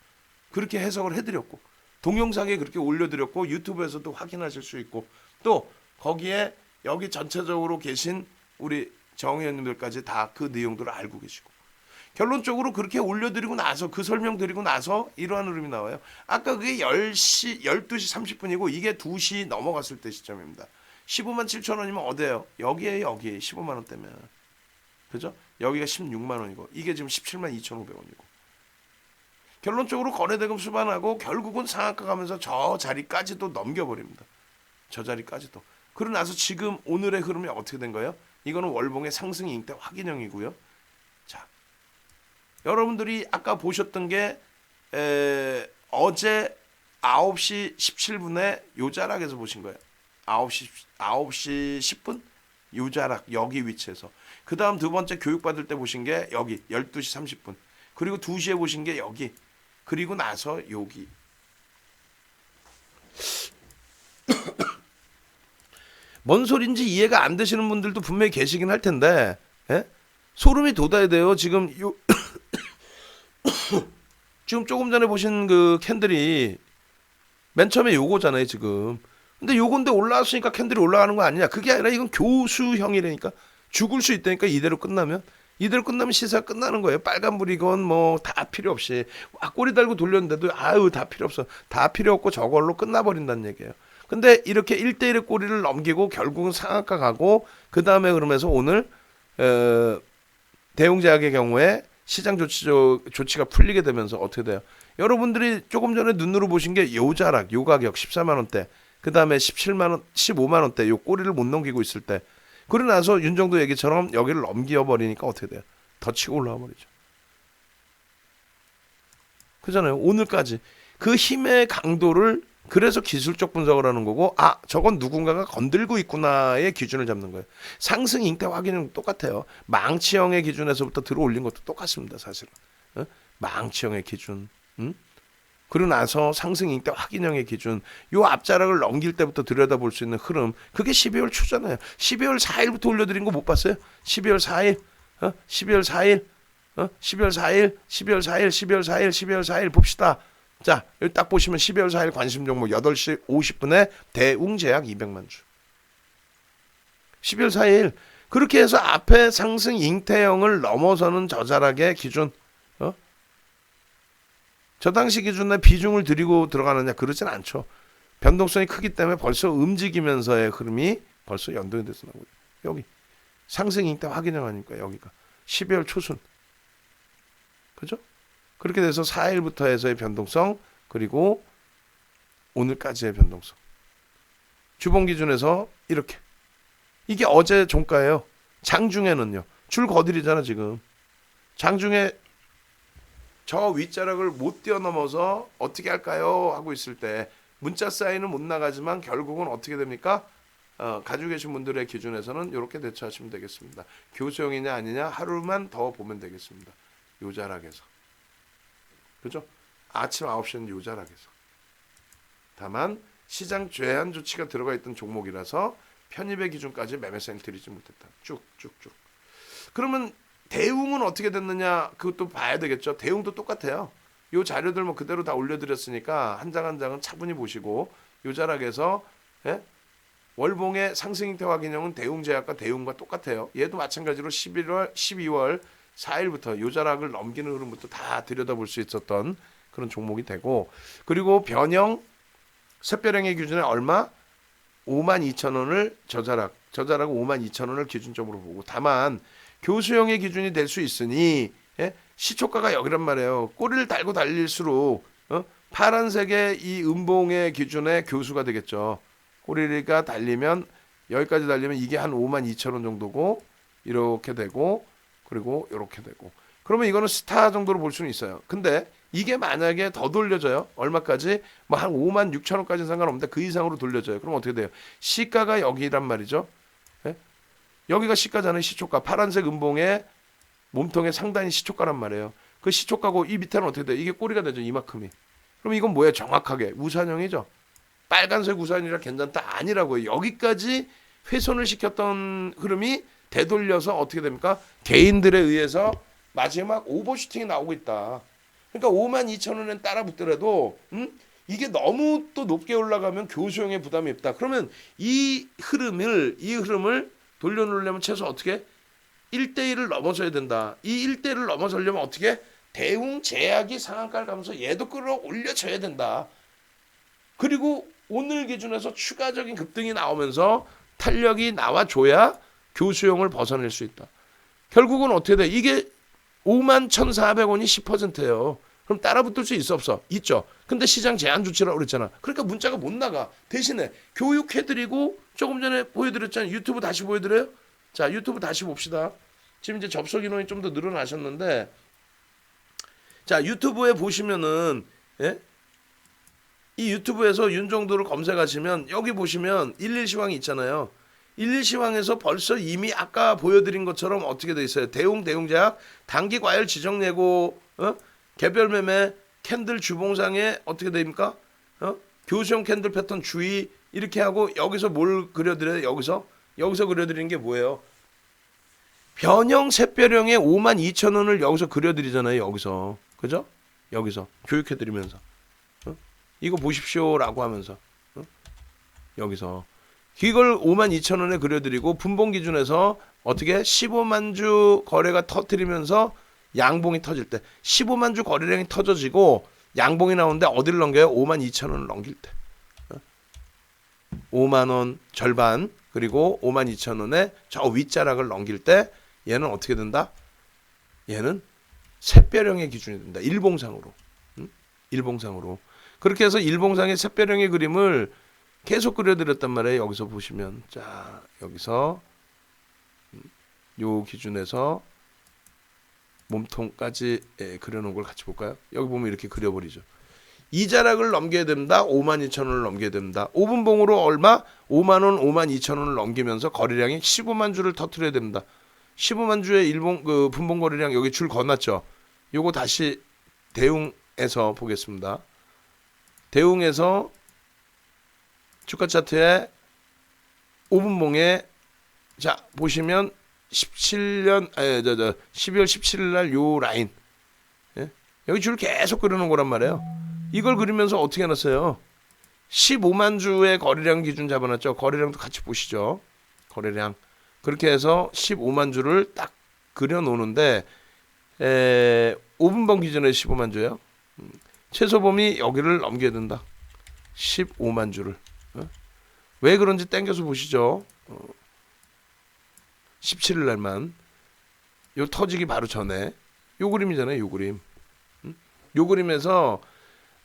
그렇게 해석을 해드렸고 동영상에 그렇게 올려드렸고 유튜브에서도 확인하실 수 있고 또 거기에 여기 전체적으로 계신 우리 정 의원님들까지 다 그 내용들을 알고 계시고 결론적으로 그렇게 올려드리고 나서 그 설명드리고 나서 이러한 흐름이 나와요. 아까 그게 12시 30분이고 이게 2시 넘어갔을 때 시점입니다. 15만 7천 원이면 어디예요? 여기에 15만 원 때면 그죠? 여기가 16만 원이고 이게 지금 17만 2,500원이고 결론적으로 거래대금 수반하고 결국은 상한가 가면서 저 자리까지도 넘겨버립니다. 저 자리까지도. 그러고 나서 지금 오늘의 흐름이 어떻게 된 거예요? 이거는 월봉의 상승 잉태 확인형이고요. 자, 여러분들이 아까 보셨던 게 어제 9시 17분에 요 자락에서 보신 거예요. 9시 10분? 요 자락 여기 위치에서. 그 다음 두 번째 교육받을 때 보신 게 여기 12시 30분. 그리고 2시에 보신 게 여기. 그리고 나서 여기. 뭔 소린지 이해가 안 되시는 분들도 분명히 계시긴 할 텐데 예? 소름이 돋아야 돼요. 지금 지금 조금 전에 보신 그 캔들이 맨 처음에 요거잖아요, 지금. 근데 요건데 올라왔으니까 캔들이 올라가는 거 아니냐? 그게 아니라 이건 교수형이라니까. 죽을 수 있다니까 이대로 끝나면. 이대로 끝나면 시사가 끝나는 거예요. 빨간불이건 뭐 다 필요 없이. 와, 꼬리 달고 돌렸는데도 아유 다 필요 없어. 다 필요 없고 저걸로 끝나버린다는 얘기예요. 근데 이렇게 1대1의 꼬리를 넘기고 결국은 상한가 가고 그 다음에 그러면서 오늘 대웅제약의 경우에 시장 조치가 풀리게 되면서 어떻게 돼요? 여러분들이 조금 전에 눈으로 보신 게 요자락, 요 가격 14만 원대, 그 다음에 17만 원, 15만 원대 요 꼬리를 못 넘기고 있을 때, 그러고 나서 윤정도 얘기처럼 여기를 넘겨버리니까 어떻게 돼요? 더 치고 올라와 버리죠. 그잖아요. 오늘까지 그 힘의 강도를 그래서 기술적 분석을 하는 거고, 아 저건 누군가가 건들고 있구나의 기준을 잡는 거예요. 상승 잉태 확인은 똑같아요. 망치형의 기준에서부터 들어 올린 것도 똑같습니다. 사실은 망치형의 기준, 그러고 나서 상승 잉태 확인형의 기준, 요 앞자락을 넘길 때부터 들여다볼 수 있는 흐름, 그게 12월 초잖아요. 12월 4일부터 올려드린 거 못 봤어요? 12월 4일, 12월 4일, 12월 4일, 12월 4일, 12월 4일, 12월 4일 봅시다. 자, 여기 딱 보시면 12월 4일 관심 종목 8시 50분에 대웅제약 200만 주. 12월 4일 그렇게 해서 앞에 상승 잉태형을 넘어서는 저자락의 기준, 저 당시 기준에 비중을 들이고 들어가느냐? 그러진 않죠. 변동성이 크기 때문에 벌써 움직이면서의 흐름이 벌써 연동이 돼서 나오고 여기 상승 잉태 확인형 아닙니까? 여기가 12월 초순, 그죠? 그렇게 돼서 4일부터 해서의 변동성, 그리고 오늘까지의 변동성. 주봉 기준에서 이렇게. 이게 어제 종가예요. 장중에는요. 줄 거들이잖아 지금. 장중에 저 윗자락을 못 뛰어넘어서 어떻게 할까요? 하고 있을 때 문자 사인은 못 나가지만 결국은 어떻게 됩니까? 가지고 계신 분들의 기준에서는 이렇게 대처하시면 되겠습니다. 교수형이냐 아니냐 하루만 더 보면 되겠습니다. 요 자락에서. 그죠? 아침 9시는 요 자락에서. 다만 시장 제한 조치가 들어가 있던 종목이라서 편입의 기준까지 매매 사인 드리지 못했다. 쭉쭉쭉. 그러면 대웅은 어떻게 됐느냐? 그것도 봐야 되겠죠. 대웅도 똑같아요. 요 자료들 뭐 그대로 다 올려드렸으니까 한 장 한 장은 차분히 보시고 요 자락에서 월봉의 상승 잉태 확인형은 대웅제약과 대웅과 똑같아요. 얘도 마찬가지로 12월 4일부터 요 자락을 넘기는 흐름부터 다 들여다볼 수 있었던 그런 종목이 되고, 그리고 변형 샛별형의 기준에 얼마? 52,000원을 저자락 52,000원을 기준점으로 보고, 다만 교수형의 기준이 될 수 있으니 시초가가 여기란 말이에요. 꼬리를 달고 달릴수록 파란색의 이 음봉의 기준의 교수가 되겠죠. 꼬리가 달리면 여기까지 달리면 이게 한 52,000원 정도고, 이렇게 되고, 그리고 이렇게 되고, 그러면 이거는 스타 정도로 볼 수는 있어요. 근데 이게 만약에 더 돌려져요. 얼마까지? 뭐 한 56,000원까지는 상관없는데 그 이상으로 돌려져요. 그럼 어떻게 돼요? 시가가 여기란 말이죠. 여기가 시가잖아요. 시초가. 파란색 음봉의 몸통의 상단이 시초가란 말이에요. 그 시초가고 이 밑에는 어떻게 돼요? 이게 꼬리가 되죠. 이만큼이. 그럼 이건 뭐예요? 정확하게 우산형이죠. 빨간색 우산이라 괜찮다 아니라고요. 여기까지 훼손을 시켰던 흐름이 되돌려서 어떻게 됩니까? 개인들에 의해서 마지막 오버슈팅이 나오고 있다. 그러니까 52,000원엔 따라 붙더라도 이게 너무 또 높게 올라가면 교수형의 부담이 있다. 그러면 이 흐름을 돌려놓으려면 최소 어떻게? 1대1을 넘어서야 된다. 이 1대1을 넘어서려면 어떻게? 대웅제약이 상한가를 가면서 얘도 끌어올려줘야 된다. 그리고 오늘 기준에서 추가적인 급등이 나오면서 탄력이 나와줘야 교수형을 벗어낼 수 있다. 결국은 어떻게 돼? 이게 51,400원이 10%예요. 그럼 따라붙을 수 있어 없어? 있죠. 근데 시장 제한 조치라고 그랬잖아. 그러니까 문자가 못 나가. 대신에 교육해드리고 조금 전에 보여드렸잖아요. 유튜브 다시 보여드려요? 자, 유튜브 다시 봅시다. 지금 이제 접속 인원이 좀 더 늘어나셨는데, 자, 유튜브에 보시면은 이 유튜브에서 윤정도를 검색하시면 여기 보시면 11시황이 있잖아요. 11시황에서 벌써 이미 아까 보여드린 것처럼 어떻게 돼 있어요? 대웅제약 단기 과열 지정 예고, 개별 매매 캔들 주봉상에 어떻게 됩니까? 교수형 캔들 패턴 주의 이렇게 하고, 여기서 뭘 그려드려요? 여기서 그려드리는 게 뭐예요? 변형 샛별형에 52,000원을 여기서 그려드리잖아요. 여기서. 그죠? 여기서 교육해드리면서 이거 보십시오라고 하면서 여기서 이걸 52,000원에 그려드리고 분봉 기준에서 어떻게 15만 주 거래가 터뜨리면서 양봉이 터질 때 15만 주 거래량이 터져지고 양봉이 나오는데 어디를 넘겨요? 52,000원을 넘길 때 5만 원 절반 그리고 52,000원에 저 윗자락을 넘길 때 얘는 어떻게 된다? 얘는 샛별형의 기준이 된다. 일봉상으로. 일봉상으로. 그렇게 해서 일봉상의 샛별형의 그림을 계속 그려드렸단 말이에요. 여기서 보시면 자 여기서 요 기준에서 몸통까지 그려놓은 걸 같이 볼까요? 여기 보면 이렇게 그려버리죠. 이 자락을 넘겨야 됩니다. 52,000원을 넘겨야 됩니다. 5분봉으로 얼마? 5만원, 52,000원을 넘기면서 거래량이 15만 주를 터뜨려야 됩니다. 15만 주의 일봉 그 분봉 거래량 여기 줄 건놨죠. 요거 다시 대웅에서 보겠습니다. 대웅에서 주가 차트에 5분봉에 자 보시면 12월 17일 날 요 라인 여기 줄 계속 그려놓은 거란 말이에요. 이걸 그리면서 어떻게 해놨어요? 15만 주의 거래량 기준 잡아놨죠. 거래량도 같이 보시죠. 거래량 그렇게 해서 15만 주를 딱 그려놓는데 5분봉 기준에 15만 주예요. 최소범위 여기를 넘겨야 된다. 15만 주를 왜 그런지 땡겨서 보시죠. 17일 날만 요 터지기 바로 전에 요 그림이잖아요. 요 그림. 요 그림에서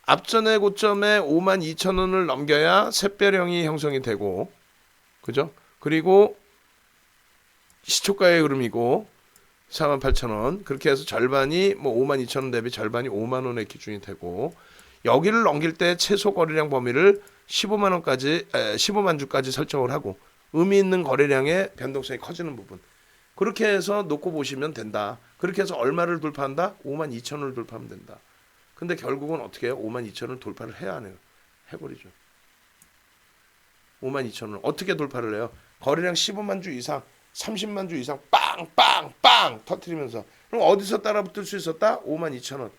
앞전의 고점에 52,000원을 넘겨야 샛별형이 형성이 되고 그죠? 그리고 시초가의 흐름이고 48,000원 그렇게 해서 절반이 뭐 52,000원 대비 절반이 5만원의 기준이 되고 여기를 넘길 때 최소 거래량 범위를 15만원까지 15만 주까지 설정을 하고 의미 있는 거래량의 변동성이 커지는 부분 그렇게 해서 놓고 보시면 된다. 그렇게 해서 얼마를 돌파한다? 52,000원을 돌파하면 된다. 근데 결국은 어떻게 해요? 52,000원을 돌파를 해야 하네요. 해버리죠. 52,000원 어떻게 돌파를 해요? 거래량 15만 주 이상 30만 주 이상 빵빵빵 터뜨리면서 그럼 어디서 따라붙을 수 있었다? 52,000원.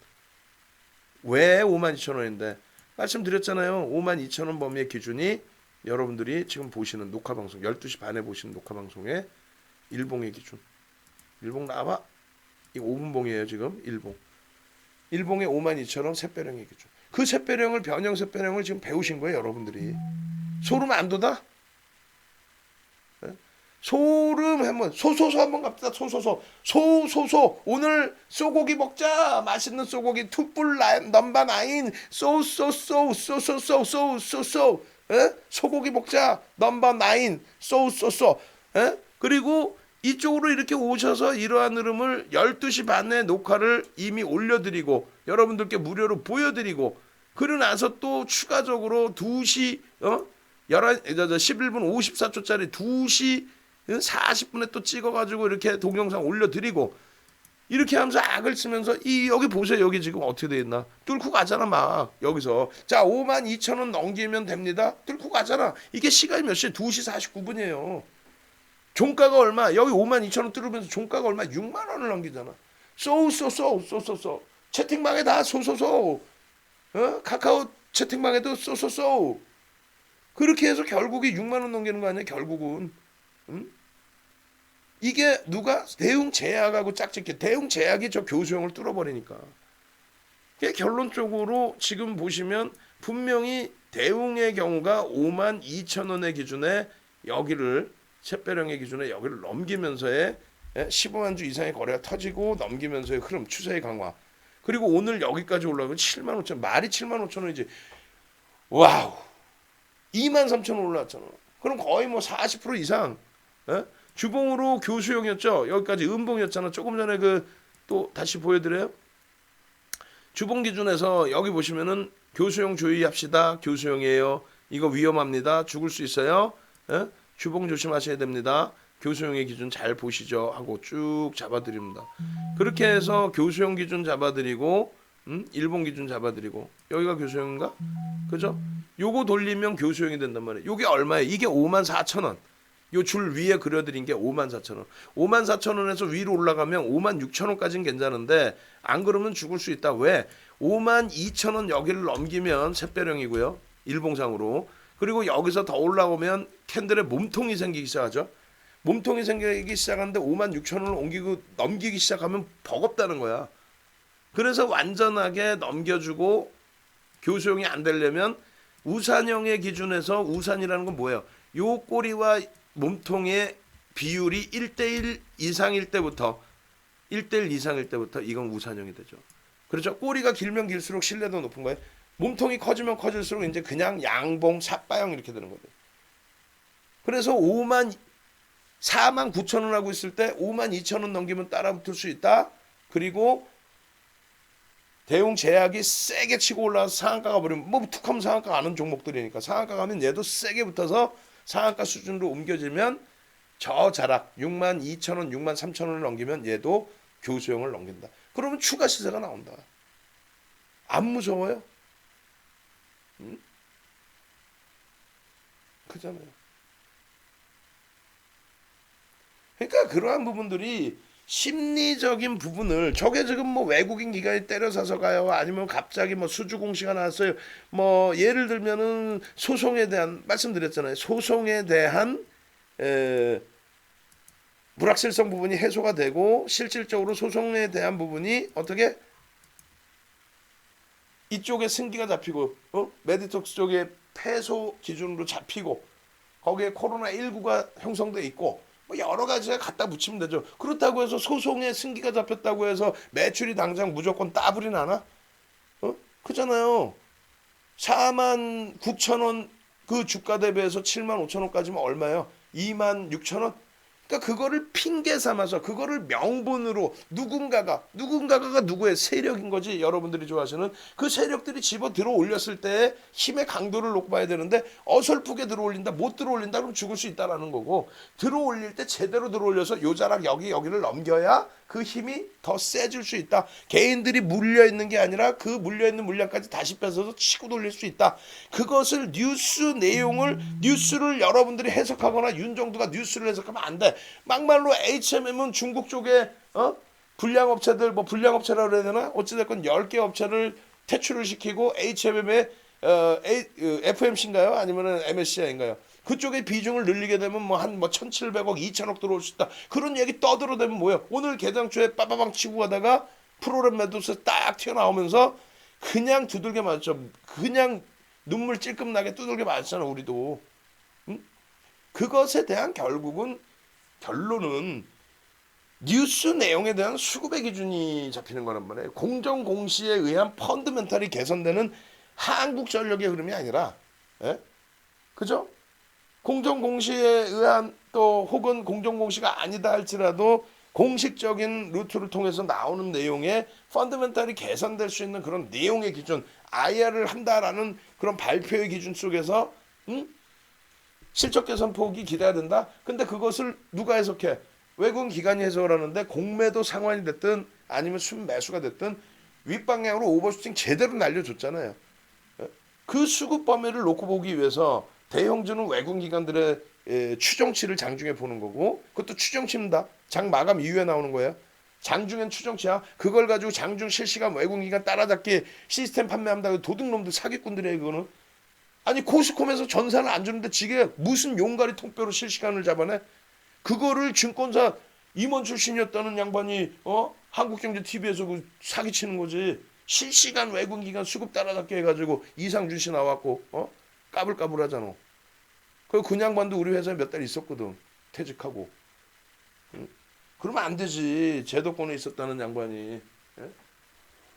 왜 52,000원인데? 말씀드렸잖아요. 52,000원 범위의 기준이 여러분들이 지금 보시는 녹화방송 12시 반에 보시는 녹화방송의 일봉의 기준. 일봉 나와? 이 5분봉이에요 지금 일봉. 일봉의 52,000원 샛별형의 기준. 그 샛별형을 변형 샛별형을 지금 배우신 거예요 여러분들이. 소름 안 돋아? 소름 한번 소소소 한번 갑시다. 소소소 오늘 쏘고기 먹자. 맛있는 쏘고기 투뿔 넘바 나인 소소소 소고기 먹자 넘바 나인 소소소 그리고 이쪽으로 이렇게 오셔서 이러한 흐름을 12시 반에 녹화를 이미 올려드리고 여러분들께 무료로 보여드리고 그러고 나서 또 추가적으로 2시 11분 54초짜리 2시 40분에 또 찍어가지고 이렇게 동영상 올려드리고 이렇게 하면서 악을 쓰면서 여기 보세요. 여기 지금 어떻게 돼 있나? 뚫고 가잖아 막 여기서. 자 52,000원 넘기면 됩니다. 뚫고 가잖아. 이게 시간이 몇 시에 2시 49분이에요. 종가가 얼마? 여기 52,000원 뚫으면서 종가가 얼마? 6만 원을 넘기잖아. 쏘 채팅방에 다 쏘 카카오 채팅방에도 쏘 그렇게 해서 결국에 6만 원 넘기는 거 아니야 결국은. 이게 누가? 대웅제약하고 짝짓기. 대웅제약이 저 교수형을 뚫어버리니까. 결론적으로 지금 보시면 분명히 대웅의 경우가 52,000원의 기준에 여기를 샛별형의 기준에 여기를 넘기면서의 15만 주 이상의 거래가 터지고 넘기면서의 흐름 추세의 강화. 그리고 오늘 여기까지 올라가면 7만 5천 말이 7만 5천 원이지. 와우 2만 3천 원 올랐잖아. 그럼 거의 뭐 40% 이상 주봉으로 교수형이었죠. 여기까지 음봉이었잖아. 조금 전에 또 다시 보여드려요. 주봉 기준에서 여기 보시면은 교수형 주의합시다. 교수형이에요. 이거 위험합니다. 죽을 수 있어요. 주봉 조심하셔야 됩니다. 교수형의 기준 잘 보시죠 하고 쭉 잡아드립니다. 그렇게 해서 교수형 기준 잡아드리고 일본 기준 잡아드리고 여기가 교수형인가? 그죠? 요거 돌리면 교수형이 된단 말이에요. 요게 얼마예요? 이게 54,000원. 요 줄 위에 그려드린 게 54,000원. 54,000원에서 위로 올라가면 56,000원까지는 괜찮은데 안 그러면 죽을 수 있다. 왜? 52,000원 여기를 넘기면 샛별형이고요. 일봉상으로. 그리고 여기서 더 올라오면 캔들의 몸통이 생기기 시작하죠. 몸통이 생기기 시작하는데 56,000원을 옮기고 넘기기 시작하면 버겁다는 거야. 그래서 완전하게 넘겨주고 교수용이 안 되려면 우산형의 기준에서 우산이라는 건 뭐예요? 요 꼬리와 몸통의 비율이 1대1 이상일 때부터 1대1 이상일 때부터 이건 우산형이 되죠. 그렇죠? 꼬리가 길면 길수록 신뢰도 높은 거예요. 몸통이 커지면 커질수록 이제 그냥 양봉, 삿바형 이렇게 되는 거예요. 그래서 4만 9천 원 하고 있을 때 5만 2천 원 넘기면 따라붙을 수 있다. 그리고 대웅 제약이 세게 치고 올라와서 상한가 가버리면 뭐 툭하면 상한가 가는 종목들이니까 상한가 가면 얘도 세게 붙어서 상한가 수준으로 옮겨지면 저 자락 6만 2천 원, 6만 3천 원을 넘기면 얘도 교수형을 넘긴다. 그러면 추가 시세가 나온다. 안 무서워요? 응? 그잖아요. 그러니까 그러한 부분들이 심리적인 부분을 저게 지금 뭐 외국인 기관이 때려사서 가요 아니면 갑자기 뭐 수주 공시가 나왔어요 뭐 예를 들면은 소송에 대한 말씀드렸잖아요 소송에 대한 불확실성 부분이 해소가 되고 실질적으로 소송에 대한 부분이 어떻게 이쪽에 승기가 잡히고 메디톡스 쪽에 패소 기준으로 잡히고 거기에 코로나19가 형성돼 있고 뭐 여러 가지에 갖다 붙이면 되죠. 그렇다고 해서 소송에 승기가 잡혔다고 해서 매출이 당장 무조건 따블이 나나? 그잖아요. 4만 9천 원 그 주가 대비해서 7만 5천 원까지면 얼마예요? 2만 6천 원? 그러니까 그거를 핑계 삼아서 그거를 명분으로 누군가가 누구의 세력인 거지 여러분들이 좋아하시는 그 세력들이 집어 들어 올렸을 때 힘의 강도를 놓고 봐야 되는데 어설프게 들어 올린다 못 들어 올린다 그럼 죽을 수 있다라는 거고 들어 올릴 때 제대로 들어 올려서 요 자락 여기를 넘겨야 그 힘이 더 세질 수 있다. 개인들이 물려 있는 게 아니라 그 물려 있는 물량까지 다시 뺏어서 치고 돌릴 수 있다. 그것을 뉴스를 여러분들이 해석하거나 윤정두가 뉴스를 해석하면 안 돼. 막말로 H&M은 중국 쪽에 불량업체들 뭐 불량업체라고 해야 되나 어찌됐건 10개 업체를 퇴출을 시키고 H&M의 FMC인가요? 아니면 MSCI인가요? 그쪽에 비중을 늘리게 되면 뭐 한 1,700억, 2천억 들어올 수 있다. 그런 얘기 떠들어대면 뭐예요? 오늘 개장초에 빠바방 치고 가다가 프로그램 매도세 딱 튀어나오면서 그냥 두들겨 맞았죠. 그냥 눈물 찔끔 나게 두들겨 맞았잖아 우리도. 응? 그것에 대한 결론은 뉴스 내용에 대한 수급의 기준이 잡히는 거란 말이에요. 공정 공시에 의한 펀드멘탈이 개선되는 한국전력의 흐름이 아니라, 그죠? 공정 공시에 의한 또 혹은 공정 공시가 아니다 할지라도 공식적인 루트를 통해서 나오는 내용에 펀드멘탈이 개선될 수 있는 그런 내용의 기준, IR을 한다라는 그런 발표의 기준 속에서 실적 개선 폭이 기대해야 된다. 근데 그것을 누가 해석해? 외국인 기관이 해석을 하는데 공매도 상환이 됐든 아니면 순매수가 됐든 윗방향으로 오버슈팅 제대로 날려줬잖아요. 그 수급 범위를 놓고 보기 위해서 대형주는 외국인 기관들의 추정치를 장중에 보는 거고 그것도 추정치입니다. 장 마감 이후에 나오는 거예요. 장중엔 추정치야. 그걸 가지고 장중 실시간 외국인 기관 따라잡기 시스템 판매한다고 도둑놈들 사기꾼들이에요. 그거는. 아니 코스콤에서 전산을 안 주는데 지게 무슨 용가리 통뼈로 실시간을 잡아내? 그거를 증권사 임원 출신이었다는 양반이 한국경제TV에서 그 사기치는 거지. 실시간 외국인기관 수급 따라잡기 해가지고 이상준 씨 나왔고 까불까불하잖아. 그 양반도 우리 회사에 몇 달 있었거든. 퇴직하고. 그러면 안 되지. 제도권에 있었다는 양반이.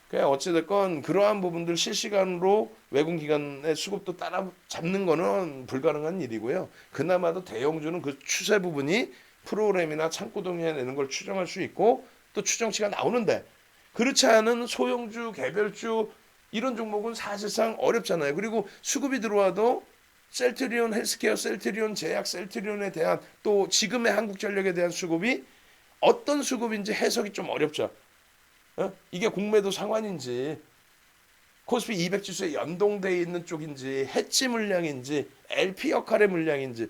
그냥 어찌됐건 그러한 부분들 실시간으로 외국기관의 수급도 따라잡는 거는 불가능한 일이고요. 그나마도 대형주는 그 추세 부분이 프로그램이나 창구동에 내는 걸 추정할 수 있고 또 추정치가 나오는데 그렇지 않은 소형주, 개별주 이런 종목은 사실상 어렵잖아요. 그리고 수급이 들어와도 셀트리온 헬스케어, 셀트리온 제약, 셀트리온에 대한 또 지금의 한국전력에 대한 수급이 어떤 수급인지 해석이 좀 어렵죠. 이게 공매도 상환인지 코스피 200 지수에 연동되어 있는 쪽인지 해치 물량인지 LP 역할의 물량인지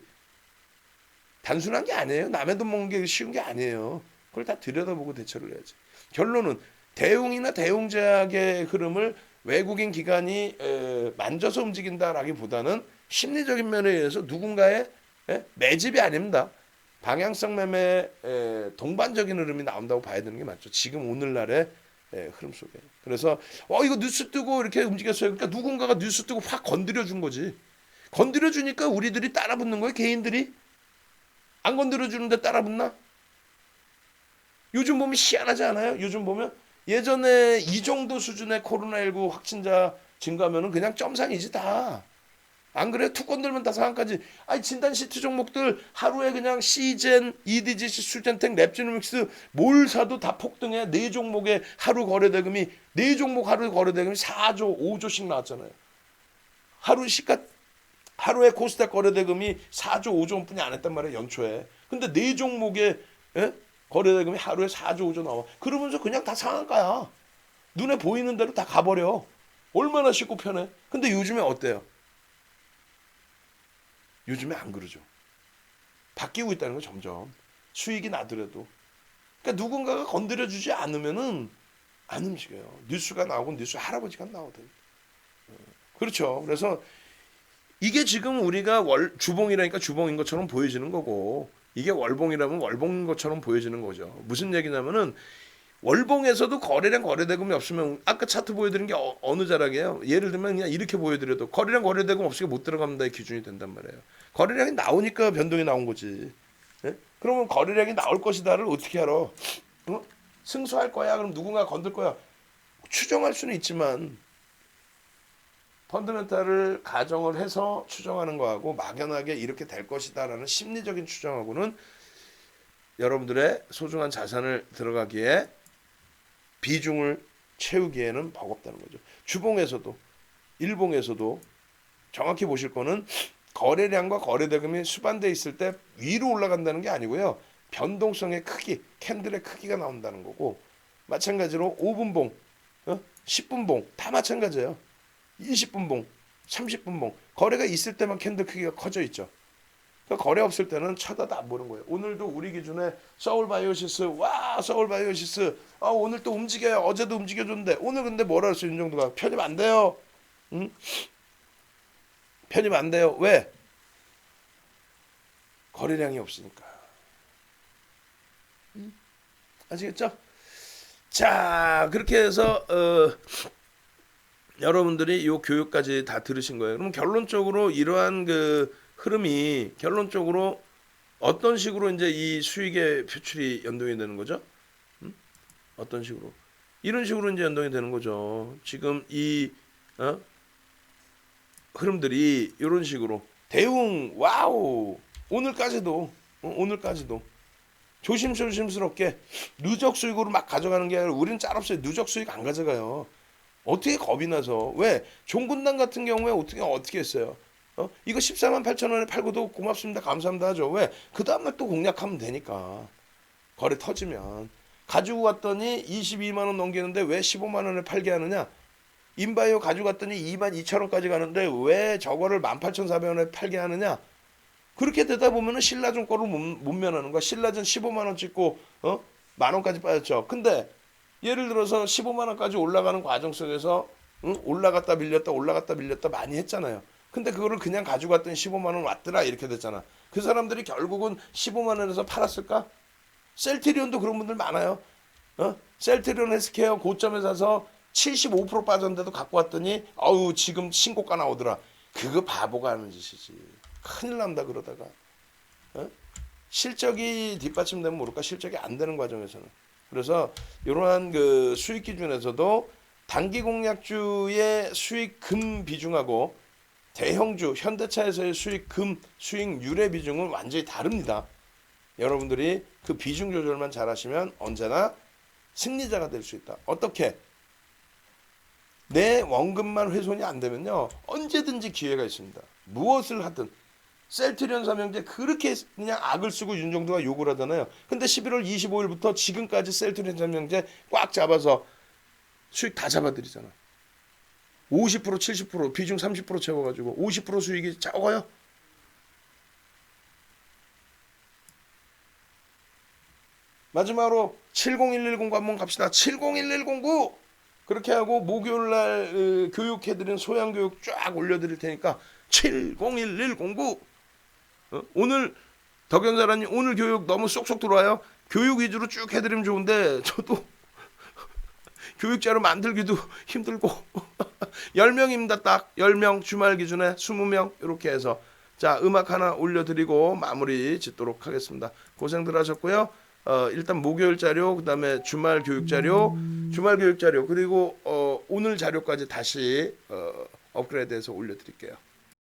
단순한 게 아니에요. 남의 돈 먹는 게 쉬운 게 아니에요. 그걸 다 들여다보고 대처를 해야지. 결론은 대웅이나 대웅제약의 흐름을 외국인 기관이 만져서 움직인다라기보다는 심리적인 면에 의해서 누군가의 매집이 아닙니다. 방향성 매매 동반적인 흐름이 나온다고 봐야 되는 게 맞죠. 지금 오늘날의 흐름 속에. 그래서 이거 뉴스 뜨고 이렇게 움직였어요. 그러니까 누군가가 뉴스 뜨고 확 건드려 준 거지. 건드려 주니까 우리들이 따라 붙는 거예요. 개인들이. 안 건드려 주는데 따라 붙나? 요즘 보면 희한하지 않아요? 요즘 보면 예전에 이 정도 수준의 코로나19 확진자 증가하면은 그냥 점상이지 다. 안 그래? 툭 건들면 다 상한까지. 아니 진단 시트 종목들 하루에 그냥 시젠, 이디지시, 술젠텍, 랩지노믹스 뭘 사도 다 폭등해. 네 종목의 하루 거래대금이 4조, 5조씩 나왔잖아요. 하루에 코스닥 거래대금이 4조, 5조뿐이 안 했단 말이에요. 연초에. 근데 네 종목의 거래대금이 하루에 4조, 5조 나와. 그러면서 그냥 다 상한가야. 눈에 보이는 대로 다 가버려. 얼마나 쉽고 편해. 근데 요즘에 어때요? 요즘에 안 그러죠. 바뀌고 있다는 거 점점. 수익이 나더라도. 그러니까 누군가가 건드려주지 않으면은 안 움직여요. 뉴스가 나오고 뉴스 할아버지가 나오든. 그렇죠. 그래서 이게 지금 우리가 주봉이라니까 주봉인 것처럼 보여지는 거고, 이게 월봉이라면 월봉인 것처럼 보여지는 거죠. 무슨 얘기냐면은 월봉에서도 거래량 거래대금이 없으면 아까 차트 보여드린 게 어느 자락이에요. 예를 들면 그냥 이렇게 보여드려도 거래량 거래대금 없으면 못 들어갑니다의 기준이 된단 말이에요. 거래량이 나오니까 변동이 나온 거지. 예? 그러면 거래량이 나올 것이다를 어떻게 알아? 승수할 거야. 그럼 누군가 건들 거야. 추정할 수는 있지만 펀더멘탈을 가정을 해서 추정하는 거하고 막연하게 이렇게 될 것이다라는 심리적인 추정하고는 여러분들의 소중한 자산을 들어가기에 비중을 채우기에는 버겁다는 거죠. 주봉에서도 일봉에서도 정확히 보실 거는 거래량과 거래대금이 수반돼 있을 때 위로 올라간다는 게 아니고요. 변동성의 크기, 캔들의 크기가 나온다는 거고, 마찬가지로 5분봉, 10분봉 다 마찬가지예요. 20분봉, 30분봉 거래가 있을 때만 캔들 크기가 커져 있죠. 그러니까 거래 없을 때는 쳐다도 안 보는 거예요. 오늘도 우리 기준에 서울바이오시스, 서울바이오시스 오늘 또 움직여요. 어제도 움직여줬는데 오늘 근데 뭐라 했어 윤정도가? 편입 안 돼요. 응? 편입 안 돼요. 왜? 거래량이 없으니까. 아시겠죠? 자, 그렇게 해서 여러분들이 이 교육까지 다 들으신 거예요. 그럼 결론적으로 이러한 그 흐름이 결론적으로 어떤 식으로 이제 이 수익의 표출이 연동이 되는 거죠? 어떤 식으로? 이런 식으로 이제 연동이 되는 거죠. 지금 이 흐름들이 이런 식으로 대웅 와우 오늘까지도 조심스럽게 누적 수익으로 막 가져가는 게 아니라 우리는 짤없이 누적 수익 안 가져가요. 어떻게 겁이 나서 왜 종군당 같은 경우에 어떻게 했어요? 이거 14만 8천 원에 팔고도 고맙습니다 감사합니다 하죠. 왜? 그 다음날 또 공략하면 되니까 거래 터지면 가지고 갔더니 22만 원 넘기는데 왜 15만 원에 팔게 하느냐? 인바이오 가지고 갔더니 2만 2천 원까지 가는데 왜 저거를 18,400원에 팔게 하느냐? 그렇게 되다 보면은 신라전 거를 못 면하는 거야. 신라전 15만 원 찍고 만 원까지 빠졌죠. 근데 예를 들어서 15만 원까지 올라가는 과정 속에서 올라갔다 밀렸다 많이 했잖아요. 근데 그거를 그냥 가지고 갔더니 15만 원 왔더라 이렇게 됐잖아. 그 사람들이 결국은 15만 원에서 팔았을까? 셀트리온도 그런 분들 많아요. 셀트리온 헬스케어 고점에 사서 75% 빠졌는데도 갖고 왔더니 지금 신고가 나오더라. 그거 바보가 하는 짓이지. 큰일 난다 그러다가. 실적이 뒷받침되면 모를까 실적이 안 되는 과정에서는. 그래서 이러한 그 수익 기준에서도 단기 공략주의 수익금 비중하고 대형주 현대차에서의 수익금 수익률의 비중은 완전히 다릅니다. 여러분들이 그 비중 조절만 잘하시면 언제나 승리자가 될 수 있다. 어떻게? 내 원금만 훼손이 안 되면요 언제든지 기회가 있습니다. 무엇을 하든. 셀트리온 삼형제 그렇게 그냥 악을 쓰고 윤정도가 욕을 하잖아요. 근데 11월 25일부터 지금까지 셀트리온 삼형제 꽉 잡아서 수익 다 잡아드리잖아. 50% 70% 비중 30% 채워가지고 50% 수익이 적어요. 마지막으로 70110 한번 갑시다. 70110 그렇게 하고 목요일 날 교육해드린 소양교육 쫙 올려드릴 테니까 70110 오늘 덕현사라님 오늘 교육 너무 쏙쏙 들어와요. 교육 위주로 쭉 해드리면 좋은데 저도 교육자료 만들기도 힘들고 10명입니다. 딱 10명 주말 기준에 20명 이렇게 해서 자 음악 하나 올려드리고 마무리 짓도록 하겠습니다. 고생들 하셨고요. 일단 목요일 자료 그다음에 주말 교육 자료 그리고 오늘 자료까지 다시 업그레이드해서 올려드릴게요.